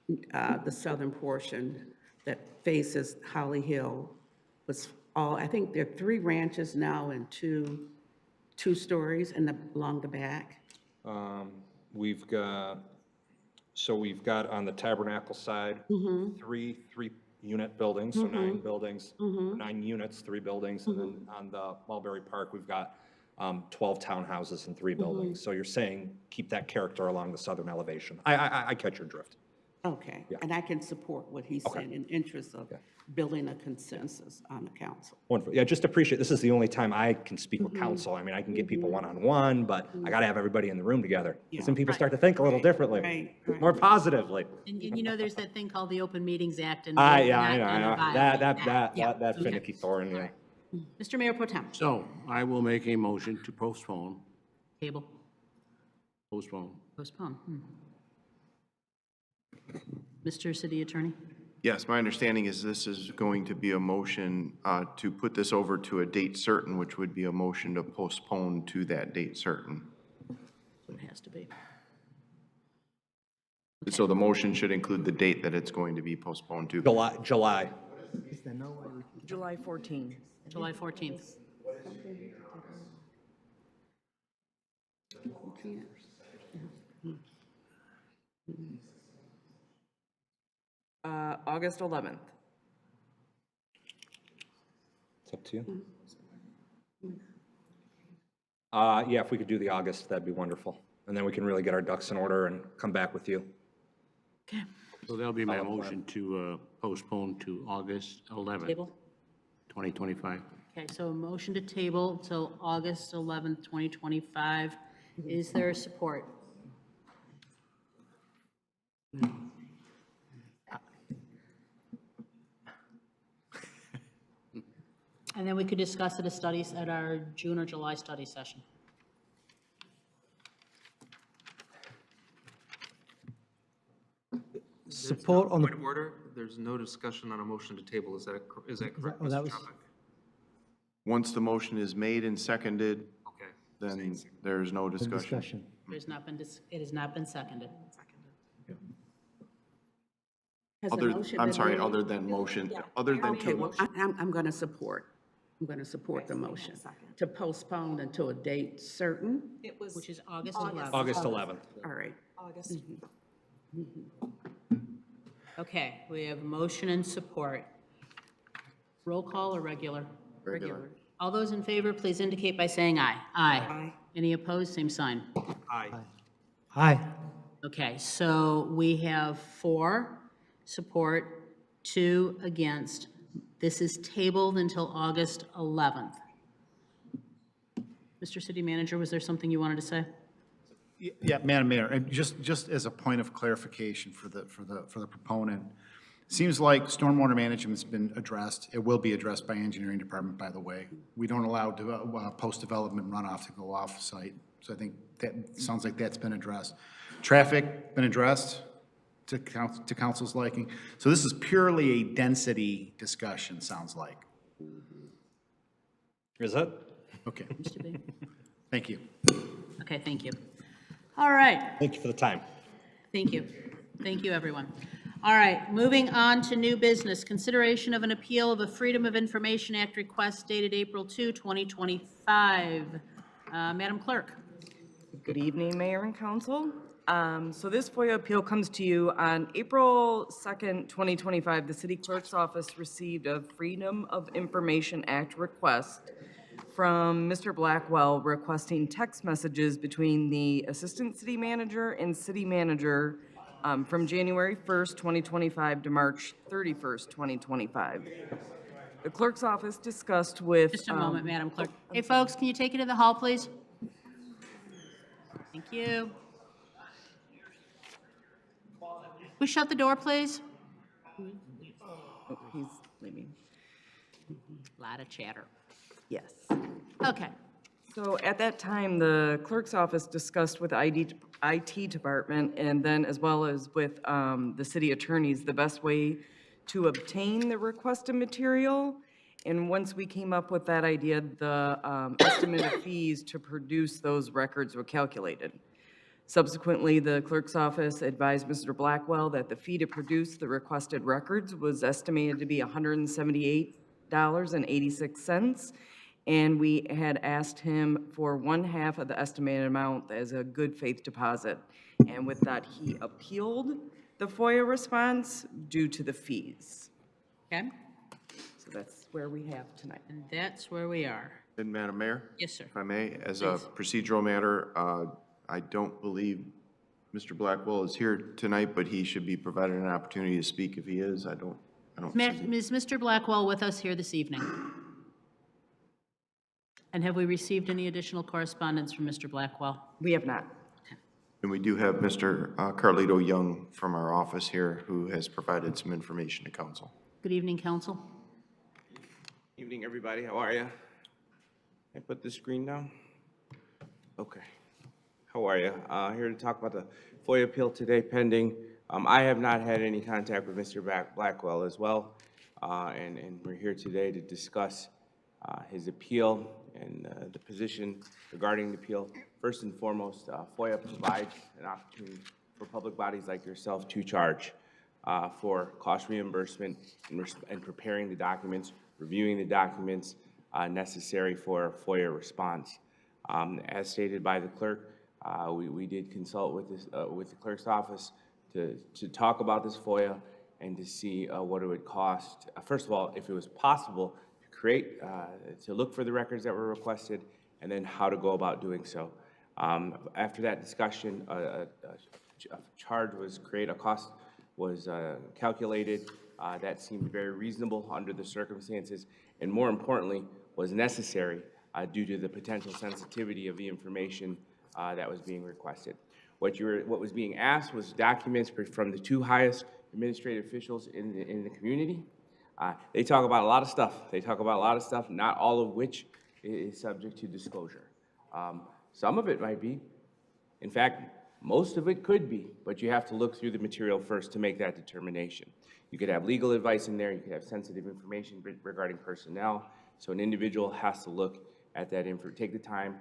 the southern portion that faces Holly Hill was all, I think there are 3 ranches now and two stories along the back. We've got on the Tabernacle side, 3 unit buildings, so 9 buildings, 9 units, 3 buildings, and then on the Mulberry Park, we've got 12 townhouses and 3 buildings. So you're saying keep that character along the southern elevation. I catch your drift. Okay, and I can support what he's saying in interest of building a consensus on the council. Wonderful. Yeah, just appreciate, this is the only time I can speak with council. I mean, I can get people one-on-one, but I got to have everybody in the room together. Yeah. Some people start to think a little differently, more positively. And you know, there's that thing called the Open Meetings Act, and I we're know, not I gonna know. violate Yeah. That Okay. finicky thorn, yeah. Mr. Mayor Pro Tem. So I will make a motion to postpone. Table. Postpone. Postpone. Mr. City Attorney? Yes, my understanding is this is going to be a motion to put this over to a date certain, which would be a motion to postpone to that date certain. So it has to be. So the motion should include the date that it's going to be postponed to. July. July 14. July 14th. August 11th. It's up to you. Yeah, if we could do the August, that'd be wonderful. And then we can really get our ducks in order and come back with you. Okay. So that'll be my motion to postpone to August 11th, Table? 2025. Okay, so a motion to table till August 11th, 2025. Is there support? And then we could discuss it at our June or July study session. Support on the, Point of order, there's no discussion on a motion to table. Is that correct, oh, that Mr. was, Chapek? Once the motion is made and seconded, Okay. then there's no discussion. discussion. There's not been, it has not been seconded. Has the Other, motion I'm been sorry, made? other than motion, other than Okay, table. well, I'm going to support. I'm going to support the motion to postpone until a date certain. It was. Which is August 11th. August 11th. All right. August. Okay, we have motion and support. Roll call or regular? Regular. All those in favor, please indicate by saying aye. Aye. Any opposed, same sign. Aye. Aye. Okay, so we have 4 support, 2 against. This is tabled until August 11th. Mr. City Manager, was there something you wanted to say? Yeah, Madam Mayor, and just as a point of clarification for the proponent, seems like stormwater management's been addressed. It will be addressed by engineering department, by the way. We don't allow post-development runoff to go off-site, so I think that sounds like that's been addressed. Traffic, been addressed to council's liking. So this is purely a density discussion, sounds like. Is it? Okay. Used to be. Thank you. Okay, thank you. All right. Thank you for the time. Thank you. Thank you, everyone. All right, moving on to new business. Consideration of an appeal of a Freedom of Information Act request dated April 2, 2025. Madam Clerk. Good evening, Mayor and Council. So this FOIA appeal comes to you on April 2nd, 2025. The City Clerk's Office received a Freedom of Information Act request from Mr. Blackwell requesting text messages between the Assistant City Manager and City Manager from January 1st, 2025 to March 31st, 2025. The Clerk's Office discussed with... Just a moment, Madam Clerk. Hey, folks, can you take it to the hall, please? Thank you. We shut the door, please? Oh, he's leaving. Lot of chatter. Yes. Okay. So at that time, the clerk's office discussed with the IT department and then as well as with the city attorneys, the best way to obtain the requested material. And once we came up with that idea, the estimated fees to produce those records were calculated. Subsequently, the clerk's office advised Mr. Blackwell that the fee to produce the requested records was estimated to be $178.86. And we had asked him for 1/2 of the estimated amount as a good faith deposit. And with that, he appealed the FOIA response due to the fees. Okay. So that's where we have tonight. And that's where we are. And Madam Mayor? Yes, sir. If I may, as a procedural matter, I don't believe Mr. Blackwell is here tonight, but he should be provided an opportunity to speak if he is. I don't see. Is Mr. Blackwell with us here this evening? And have we received any additional correspondence from Mr. Blackwell? We have not. And we do have Mr. Carlito Young from our office here who has provided some information to council. Good evening, council. Evening, everybody. How are you? I put the screen down? Okay. How are you? Here to talk about the FOIA appeal today pending. I have not had any contact with Mr. Blackwell as well, and we're here today to discuss his appeal and the position regarding the appeal. First and foremost, FOIA provides an opportunity for public bodies like yourself to charge for cost reimbursement and preparing the documents, reviewing the documents necessary for FOIA response. As stated by the clerk, we did consult with the clerk's office to talk about this FOIA and to see what it would cost. First of all, if it was possible to create, to look for the records that were requested, and then how to go about doing so. After that discussion, a charge was created, a cost was calculated that seemed very reasonable under the circumstances, and more importantly, was necessary due to the potential sensitivity of the information that was being requested. What was being asked was documents from the two highest administrative officials in the community. They talk about a lot of stuff. Not all of which is subject to disclosure. Some of it might be. In fact, most of it could be, but you have to look through the material first to make that determination. You could have legal advice in there, you could have sensitive information regarding personnel, so an individual has to look at that take the time,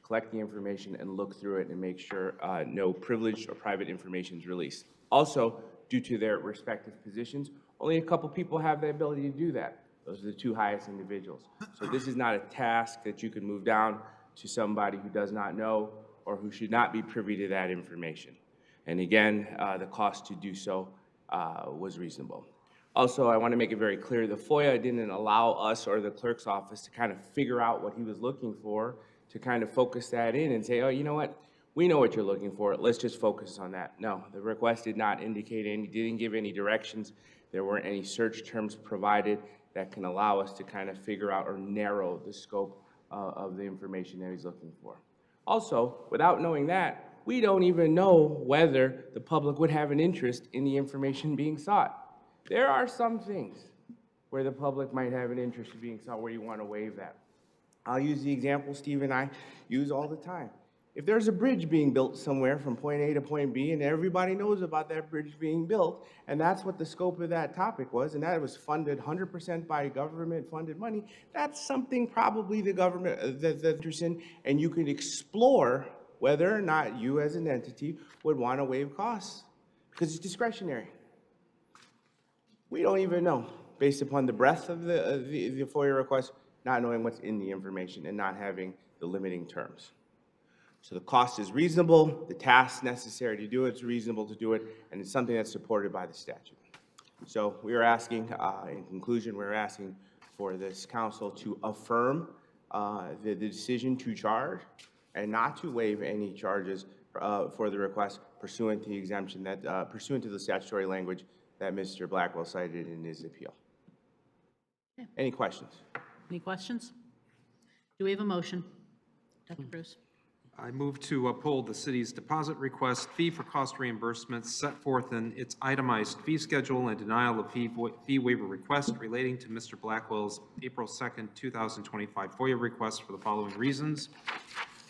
collect the information, and look through it and make sure no privileged or private information is released. Also, due to their respective positions, only a couple people have the ability to do that. Those are the two highest individuals. So this is not a task that you can move down to somebody who does not know or who should not be privy to that information. And again, the cost to do so was reasonable. Also, I want to make it very clear, the FOIA didn't allow us or the clerk's office to kind of figure out what he was looking for, to kind of focus that in and say, oh, you know what? We know what you're looking for. Let's just focus on that. No, the request did not indicate didn't give any directions. There weren't any search terms provided that can allow us to kind of figure out or narrow the scope of the information that he's looking for. Also, without knowing that, we don't even know whether the public would have an interest in the information being sought. There are some things where the public might have an interest in being sought where you want to waive that. I'll use the example Steve and I use all the time. If there's a bridge being built somewhere from point A to point B, and everybody knows about that bridge being built, and that's what the scope of that topic was, and that was funded 100% by government-funded money, that's something probably the government that's interested in, and you can explore whether or not you as an entity would want to waive costs, because it's discretionary. We don't even know, based upon the breadth of the FOIA request, not knowing what's in the information and not having the limiting terms. So the cost is reasonable, the task necessary to do it is reasonable to do it, and it's something that's supported by the statute. So we are asking, in conclusion, we're asking for this council to affirm the decision to charge and not to waive any charges for the request pursuant to the exemption that, pursuant to the statutory language that Mr. Blackwell cited in his appeal. Okay. Any questions? Any questions? Do we have a motion? Dr. Bruce? I move to uphold the city's deposit request fee for cost reimbursements set forth in its itemized fee schedule and denial of fee waiver request relating to Mr. Blackwell's April 2nd, 2025 FOIA request for the following reasons.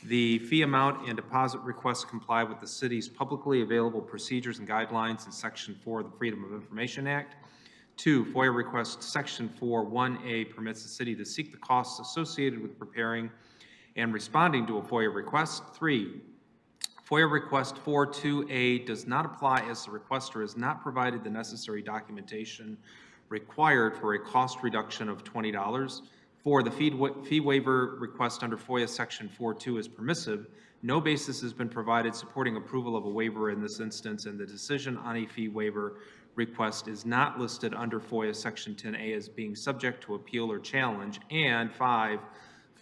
The fee amount and deposit requests comply with the city's publicly available procedures and guidelines in Section 4 of the Freedom of Information Act. 2, FOIA request Section 4(1)A permits the city to seek the costs associated with preparing and responding to a FOIA request. 3, FOIA request 4(2)A does not apply as the requester has not provided the necessary documentation required for a cost reduction of $20. 4, the fee waiver request under FOIA Section 4(2) is permissive. No basis has been provided supporting approval of a waiver in this instance, and the decision on a fee waiver request is not listed under FOIA Section 10A as being subject to appeal or challenge. And 5,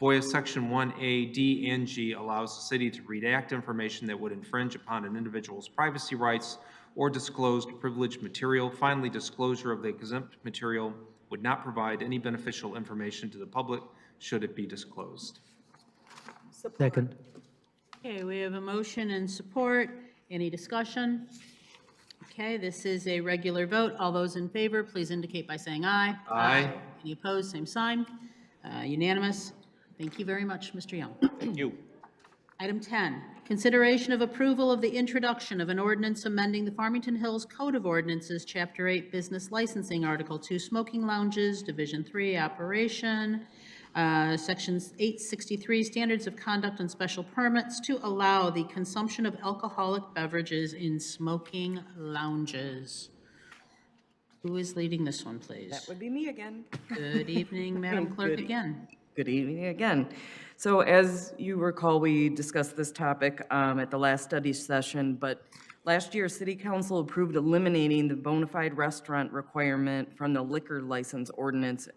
FOIA Section 1A, D, and G allows the city to redact information that would infringe upon an individual's privacy rights or disclosed privileged material. Finally, disclosure of the exempt material would not provide any beneficial information to the public should it be disclosed. Second. Okay, we have a motion and support. Any discussion? Okay, this is a regular vote. All those in favor, please indicate by saying aye. Aye. Any opposed, same sign. Unanimous. Thank you very much, Mr. Young. Thank you. Item 10, consideration of approval of the introduction of an ordinance amending the Farmington Hills Code of Ordinances, Chapter 8, Business Licensing, Article 2, Smoking Lounges, Division 3, Operation, Sections 863, Standards of Conduct and Special Permits, to allow the consumption of alcoholic beverages in smoking lounges. Who is leading this one, please? That would be me again. Good evening, Madam Clerk, Good- again. Good evening again. So as you recall, we discussed this topic at the last study session, but last year, City Council approved eliminating the bona fide restaurant requirement from the liquor license ordinance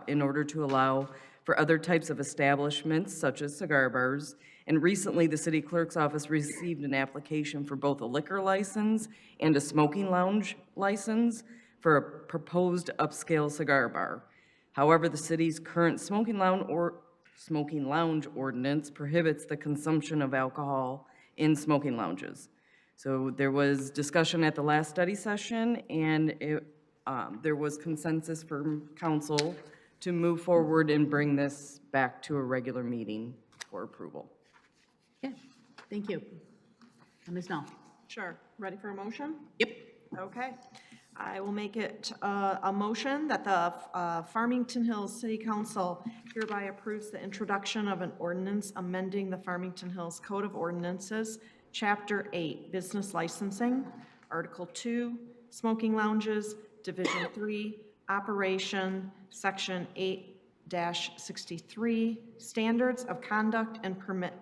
in order to allow for other types of establishments, such as cigar bars. And recently, the city clerk's office received an application for both a liquor license and a smoking lounge license for a proposed upscale cigar bar. However, the city's current smoking lounge ordinance prohibits the consumption of alcohol in smoking lounges. So there was discussion at the last study session, and there was consensus from council to move forward and bring this back to a regular meeting for approval. Yeah, thank you. Ms. Null. Sure. Ready for a motion? Yep. Okay. I will make it a motion that the Farmington Hills City Council hereby approves the introduction of an ordinance amending the Farmington Hills Code of Ordinances, Chapter 8, Business Licensing, Article 2, Smoking Lounges, Division 3, Operation, Section 8-63, Standards of Conduct and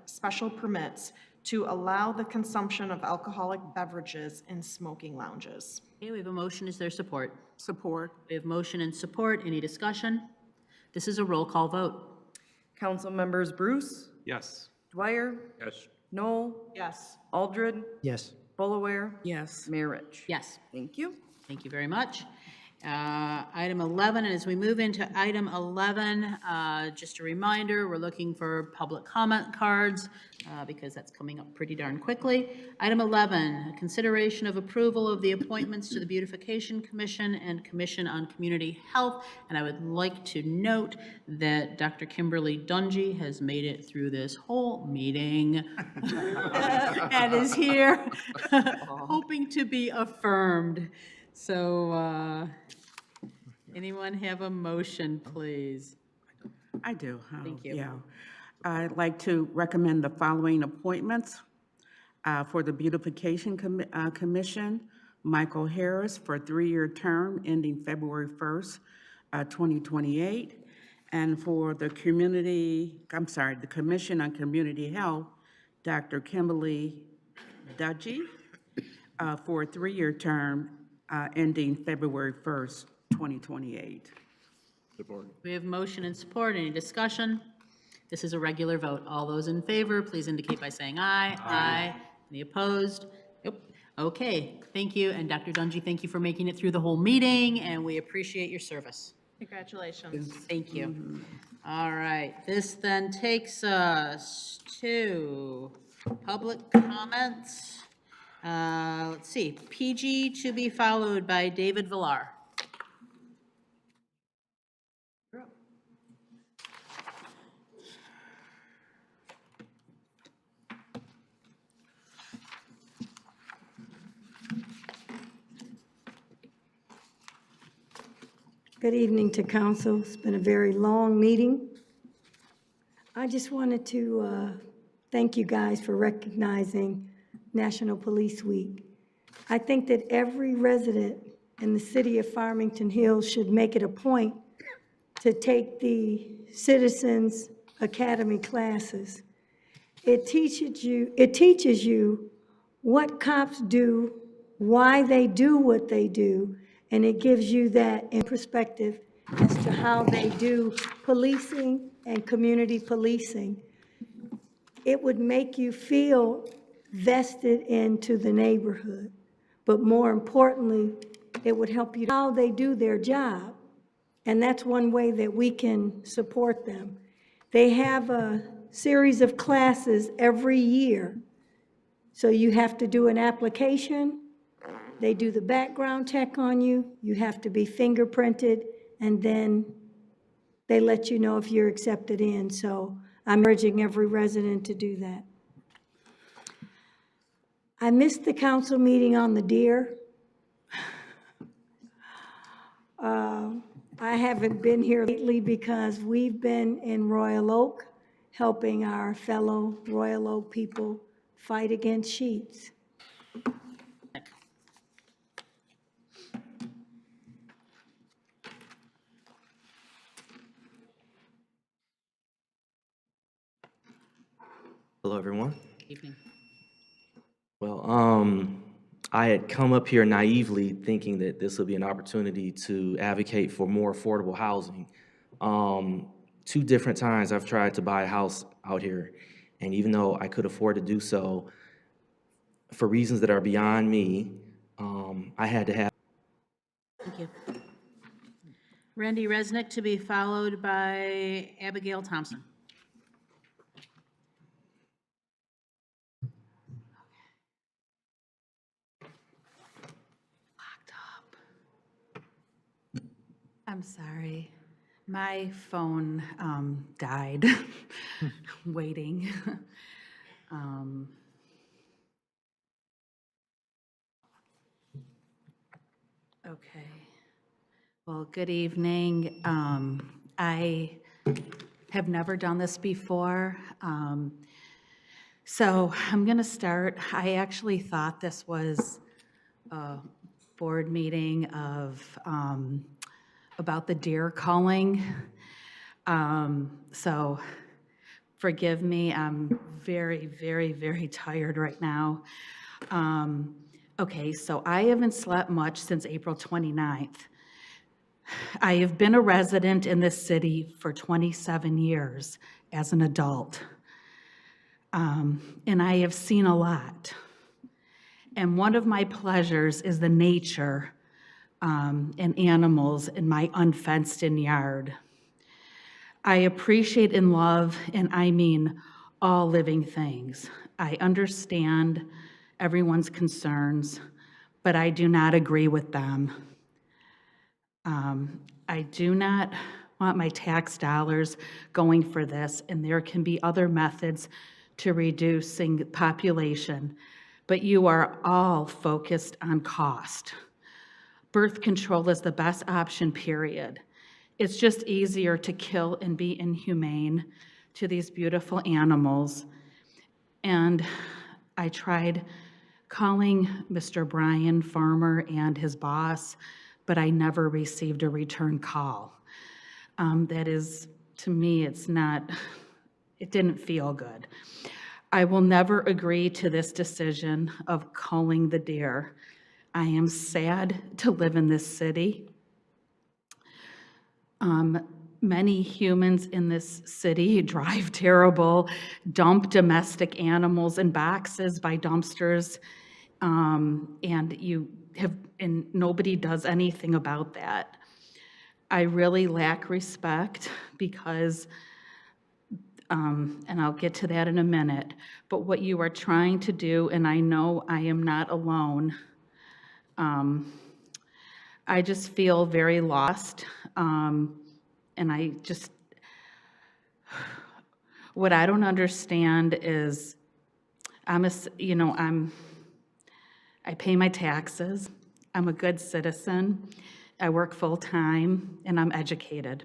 Special Permits, to allow the consumption of alcoholic beverages in smoking lounges. Okay, we have a motion. Is there support? Support. We have motion and support. Any discussion? This is a roll call vote. Council members Bruce, Yes. Dwyer, Yes. Knoll, Yes. Aldred, Yes. Bullaware, Yes. Mayor Rich. Yes. Thank you. Thank you very much. Item 11, and as we move into item 11, just a reminder, we're looking for public comment cards because that's coming up pretty darn quickly. Item 11, consideration of approval of the appointments to the Beautification Commission and Commission on Community Health. And I would like to note that Dr. Kimberly Dungy has made it through this whole meeting and is here hoping to be affirmed. So, anyone have a motion, please? I do. Thank you. Yeah. I'd like to recommend the following appointments for the Beautification Commission. Michael Harris for a 3-year term ending February 1st, 2028. And for the the Commission on Community Health, Dr. Kimberly Dungy for a 3-year term ending February 1st, 2028. Support. We have motion and support. Any discussion? This is a regular vote. All those in favor, please indicate by saying aye. Aye. Any opposed? Nope. Okay, thank you. And Dr. Dungy, thank you for making it through the whole meeting, and we appreciate your service. Congratulations. Thank you. All right, this then takes us to public comments. Let's see, PG to be followed by David Villar. Good evening to council. It's been a very long meeting. I just wanted to thank you guys for recognizing National Police Week. I think that every resident in the city of Farmington Hills should make it a point to take the Citizens Academy classes. It teaches you what cops do, why they do what they do, and it gives you that in perspective, as to how they do policing and community policing. It would make you feel vested into the neighborhood. But more importantly, it would help you how they do their job. And that's one way that we can support them. They have a series of classes every year. So you have to do an application, they do the background check on you, you have to be fingerprinted, and then they let you know if you're accepted in. So I'm urging every resident to do that. I missed the council meeting on the deer. I haven't been here lately because we've been in Royal Oak helping our fellow Royal Oak people fight against sheets. Hello, everyone. Evening. Well, I had come up here naively thinking that this would be an opportunity to advocate for more affordable housing. 2 different times I've tried to buy a house out here, and even though I could afford to do so, for reasons that are beyond me, I had to have. Thank you. Randy Resnick to be followed by Abigail Thompson. I'm sorry. My phone died waiting. Okay. Well, good evening. I have never done this before. So I'm going to start. I actually thought this was a board meeting of about the deer calling. So forgive me, I'm very, very, very tired right now. Okay, so I haven't slept much since April 29th. I have been a resident in this city for 27 years as an adult. And I have seen a lot. And one of my pleasures is the nature and animals in my unfenced-in yard. I appreciate and love, and I mean all living things. I understand everyone's concerns, but I do not agree with them. I do not want my tax dollars going for this, and there can be other methods to reducing population, but you are all focused on cost. Birth control is the best option, period. It's just easier to kill and be inhumane to these beautiful animals. And I tried calling Mr. Brian Farmer and his boss, but I never received a return call. That is, to me, it didn't feel good. I will never agree to this decision of culling the deer. I am sad to live in this city. Many humans in this city drive terrible, dump domestic animals in boxes by dumpsters, and nobody does anything about that. I really lack respect because, and I'll get to that in a minute, but what you are trying to do, and I know I am not alone, I just feel very lost. And what I don't understand is I pay my taxes. I'm a good citizen. I work full-time, and I'm educated.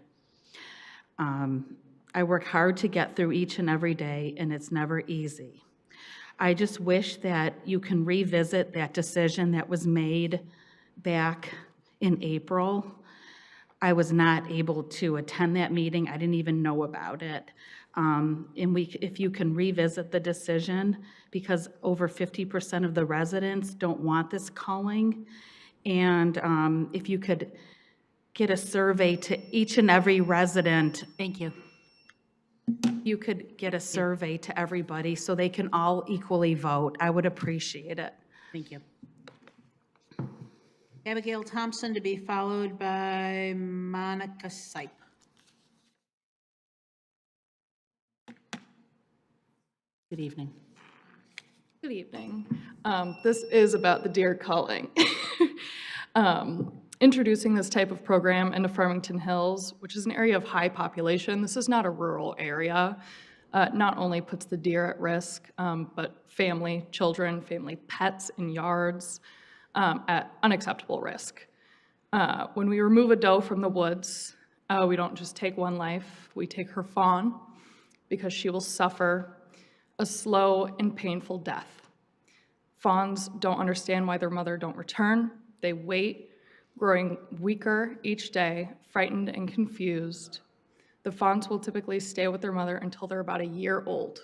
I work hard to get through each and every day, and it's never easy. I just wish that you can revisit that decision that was made back in April. I was not able to attend that meeting. I didn't even know about it. If you can revisit the decision, because over 50% of the residents don't want this culling, and if you could get a survey to each and every resident. Thank you. You could get a survey to everybody so they can all equally vote. I would appreciate it. Thank you. Abigail Thompson to be followed by Monica Sipe. Good evening. Good evening. This is about the deer culling. Introducing this type of program into Farmington Hills, which is an area of high population. This is not a rural area. Not only puts the deer at risk, but family, children, family pets in yards at unacceptable risk. When we remove a doe from the woods, we don't just take one life, we take her fawn because she will suffer a slow and painful death. Fawns don't understand why their mother don't return. They wait, growing weaker each day, frightened and confused. The fawns will typically stay with their mother until they're about a year old.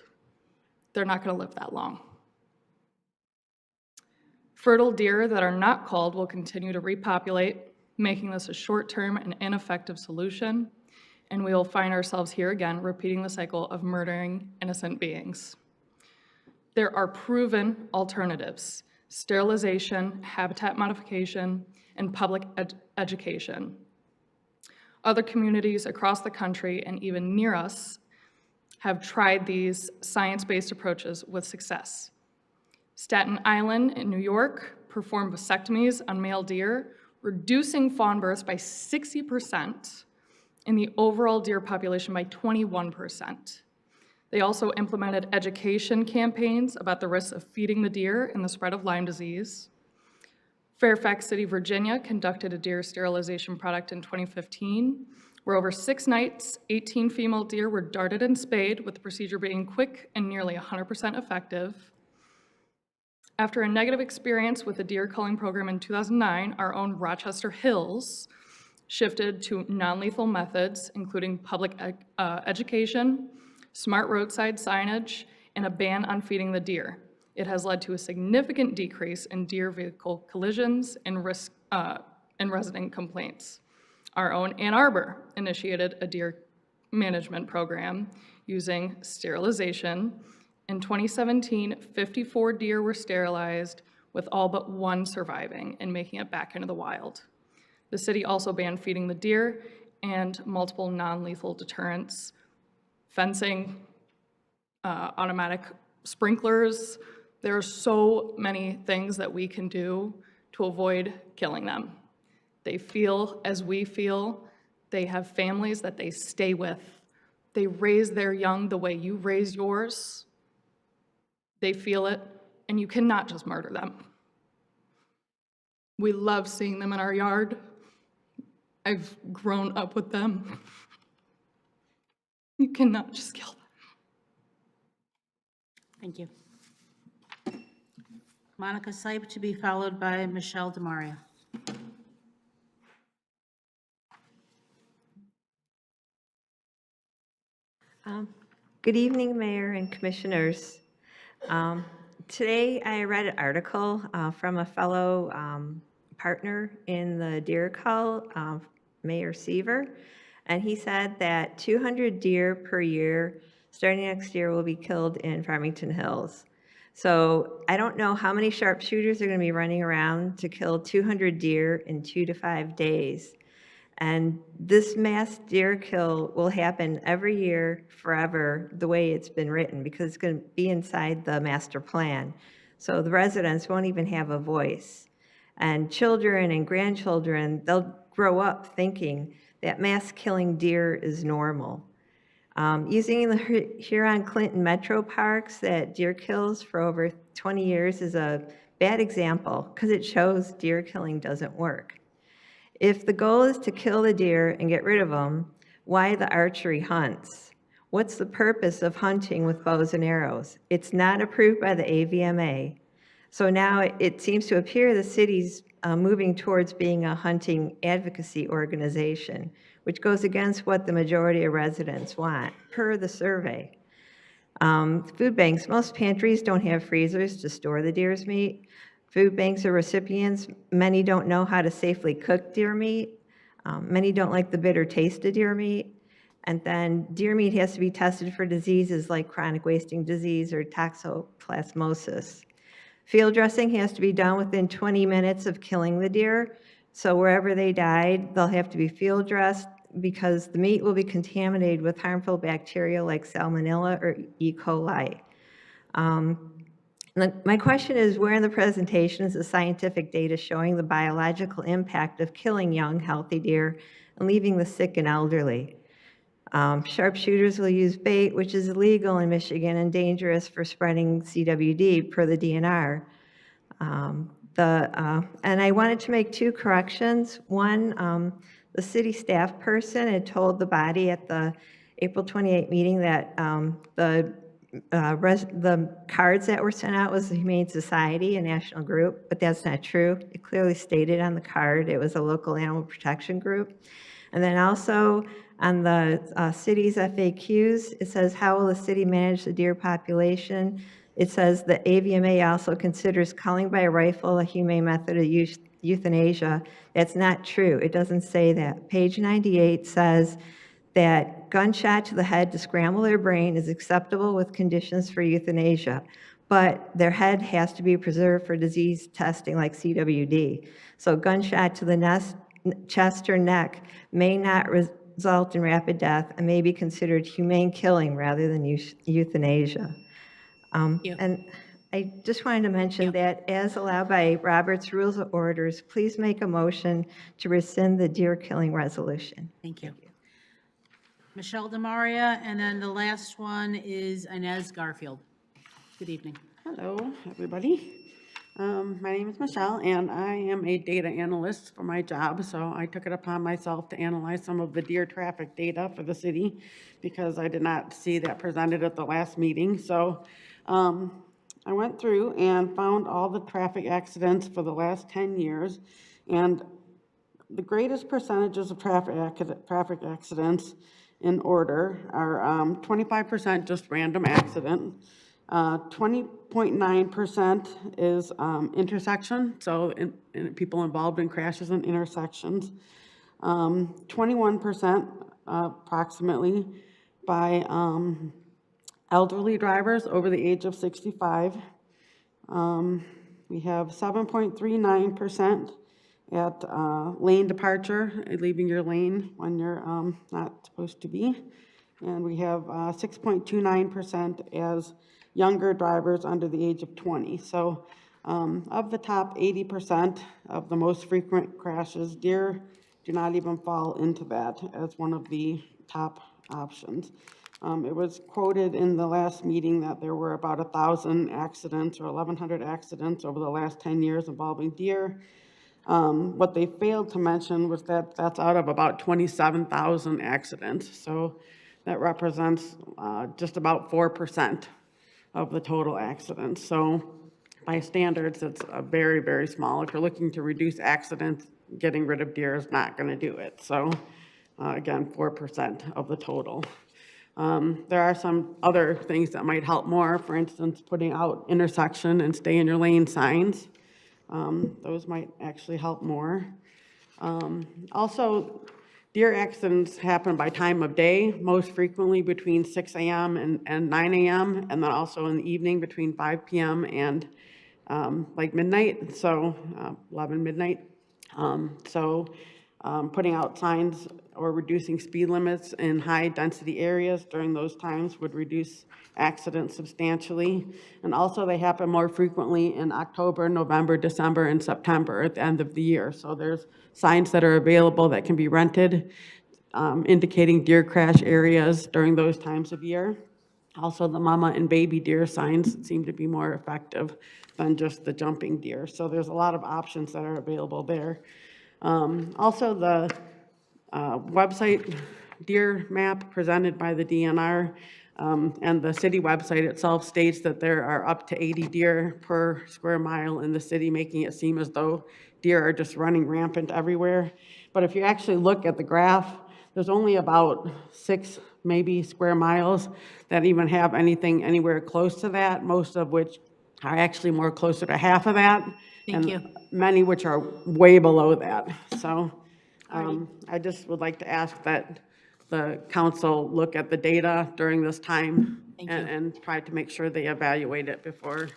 They're not going to live that long. Fertile deer that are not culled will continue to repopulate, making this a short-term and ineffective solution, and we will find ourselves here again repeating the cycle of murdering innocent beings. There are proven alternatives: sterilization, habitat modification, and public education. Other communities across the country and even near us have tried these science-based approaches with success. Staten Island in New York performed vasectomies on male deer, reducing fawn births by 60% and the overall deer population by 21%. They also implemented education campaigns about the risks of feeding the deer and the spread of Lyme disease. Fairfax City, Virginia conducted a deer sterilization product in 2015, where over 6 nights, 18 female deer were darted and spayed, with the procedure being quick and nearly 100% effective. After a negative experience with the deer culling program in 2009, our own Rochester Hills shifted to non-lethal methods, including public education, smart roadside signage, and a ban on feeding the deer. It has led to a significant decrease in deer vehicle collisions and resident complaints. Our own Ann Arbor initiated a deer management program using sterilization. In 2017, 54 deer were sterilized, with all but 1 surviving and making it back into the wild. The city also banned feeding the deer and multiple non-lethal deterrents: fencing, automatic sprinklers. There are so many things that we can do to avoid killing them. They feel as we feel. They have families that they stay with. They raise their young the way you raise yours. They feel it, and you cannot just murder them. We love seeing them in our yard. I've grown up with them. You cannot just kill them. Thank you. Monica Sipe to be followed by Michelle DeMaria. Good evening, Mayor and Commissioners. Today I read an article from a fellow partner in the deer cull, Mayor Seaver, and he said that 200 deer per year starting next year will be killed in Farmington Hills. So I don't know how many sharpshooters are going to be running around to kill 200 deer in 2 to 5 days. And this mass deer kill will happen every year forever the way it's been written, because it's going to be inside the master plan. So the residents won't even have a voice. And children and grandchildren, they'll grow up thinking that mass killing deer is normal. Using the Huron-Clinton Metro Parks that deer kills for over 20 years is a bad example, because it shows deer killing doesn't work. If the goal is to kill the deer and get rid of them, why the archery hunts? What's the purpose of hunting with bows and arrows? It's not approved by the AVMA. So now it seems to appear the city's moving towards being a hunting advocacy organization, which goes against what the majority of residents want, per the survey. Food banks, most pantries don't have freezers to store the deer's meat. Food banks are recipients. Many don't know how to safely cook deer meat. Many don't like the bitter taste of deer meat. And then deer meat has to be tested for diseases like chronic wasting disease or toxoplasmosis. Field dressing has to be done within 20 minutes of killing the deer. So wherever they died, they'll have to be field dressed because the meat will be contaminated with harmful bacteria like Salmonella or E. coli. My question is, where in the presentation is the scientific data showing the biological impact of killing young, healthy deer and leaving the sick and elderly? Sharpshooters will use bait, which is illegal in Michigan and dangerous for spreading CWD per the DNR. And I wanted to make 2 corrections. One, the city staff person had told the body at the April 28 meeting that the cards that were sent out was the Humane Society, a national group, but that's not true. It clearly stated on the card it was a local animal protection group. And then also on the city's FAQs, it says, how will the city manage the deer population? It says the AVMA also considers culling by a rifle a humane method of euthanasia. That's not true. It doesn't say that. Page 98 says that gunshot to the head to scramble their brain is acceptable with conditions for euthanasia, but their head has to be preserved for disease testing like CWD. So gunshot to the chest or neck may not result in rapid death and may be considered humane killing rather than euthanasia. And I just wanted to mention that as allowed by Robert's Rules of Orders, please make a motion to rescind the deer killing resolution. Thank you. Michelle DeMaria, and then the last one is Inez Garfield. Good evening. Hello, everybody. My name is Michelle, and I am a data analyst for my job, so I took it upon myself to analyze some of the deer traffic data for the city because I did not see that presented at the last meeting. So I went through and found all the traffic accidents for the last 10 years, and the greatest percentages of traffic accidents in order are 25% just random accident, 20.9% is intersection, so people involved in crashes and intersections, 21% approximately by elderly drivers over the age of 65. We have 7.39% at lane departure, leaving your lane when you're not supposed to be. And we have 6.29% as younger drivers under the age of 20. So of the top 80% of the most frequent crashes, deer do not even fall into that as one of the top options. It was quoted in the last meeting that there were about 1,000 accidents or 1,100 accidents over the last 10 years involving deer. What they failed to mention was that that's out of about 27,000 accidents. So that represents just about 4% of the total accidents. So by standards, it's very, very small. If you're looking to reduce accidents, getting rid of deer is not going to do it. So again, 4% of the total. There are some other things that might help more. For instance, putting out intersection and stay in your lane signs. Those might actually help more. Also, deer accidents happen by time of day, most frequently between 6 a.m. and 9 a.m., and then also in the evening between 5 p.m. and like midnight, so 11 midnight. Putting out signs or reducing speed limits in high-density areas during those times would reduce accidents substantially. And also, they happen more frequently in October, November, December, and September at the end of the year. So there's signs that are available that can be rented, indicating deer crash areas during those times of year. Also, the mama and baby deer signs seem to be more effective than just the jumping deer. So there's a lot of options that are available there. Also, the website deer map presented by the DNR and the city website itself states that there are up to 80 deer per square mile in the city, making it seem as though deer are just running rampant everywhere. But if you actually look at the graph, there's only about 6 maybe square miles that even have anything anywhere close to that, most of which are actually more closer to half of that. Thank you. Many which are way below that. So I just would like to ask that the council look at the data during this time and try to make sure they evaluate it before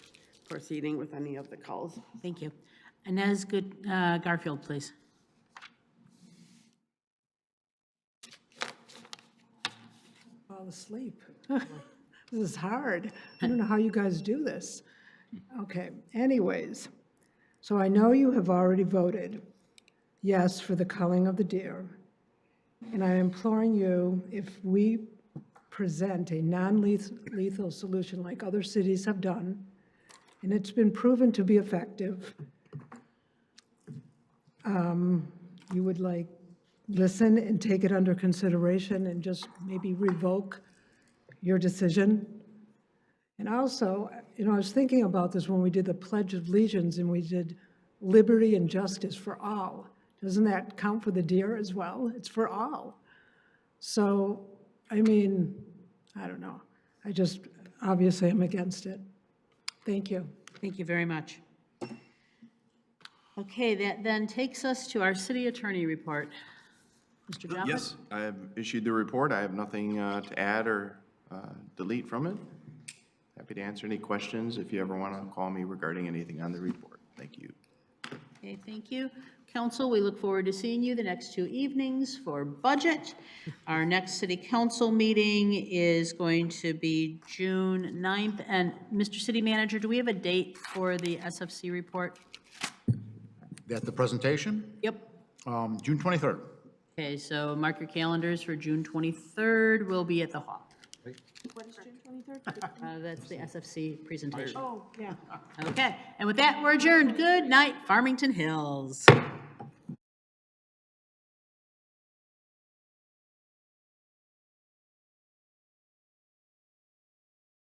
proceeding with any of the calls. Thank you. Inez Garfield, please. Fall asleep. This is hard. I don't know how you guys do this. Okay, anyways, so I know you have already voted yes for the culling of the deer. And I'm imploring you, if we present a non-lethal solution like other cities have done, and it's been proven to be effective, you would like listen and take it under consideration and just maybe revoke your decision. And also, I was thinking about this when we did the Pledge of Allegiance and we did liberty and justice for all. Doesn't that count for the deer as well? It's for all. So, I mean, I don't know. Obviously, I'm against it. Thank you. Thank you very much. Okay, that then takes us to our city attorney report. Mr. Joppa? Yes, I have issued the report. I have nothing to add or delete from it. Happy to answer any questions if you ever want to call me regarding anything on the report. Thank you. Okay, thank you. Council, we look forward to seeing you the next 2 evenings for budget. Our next city council meeting is going to be June 9th. And Mr. City Manager, do we have a date for the SFC report? That's the presentation? Yep. June 23rd. Okay, so mark your calendars for June 23rd. We'll be at the hall. What is June 23rd? That's the SFC presentation. Oh, yeah. Okay, and with that, we're adjourned. Good night, Farmington Hills.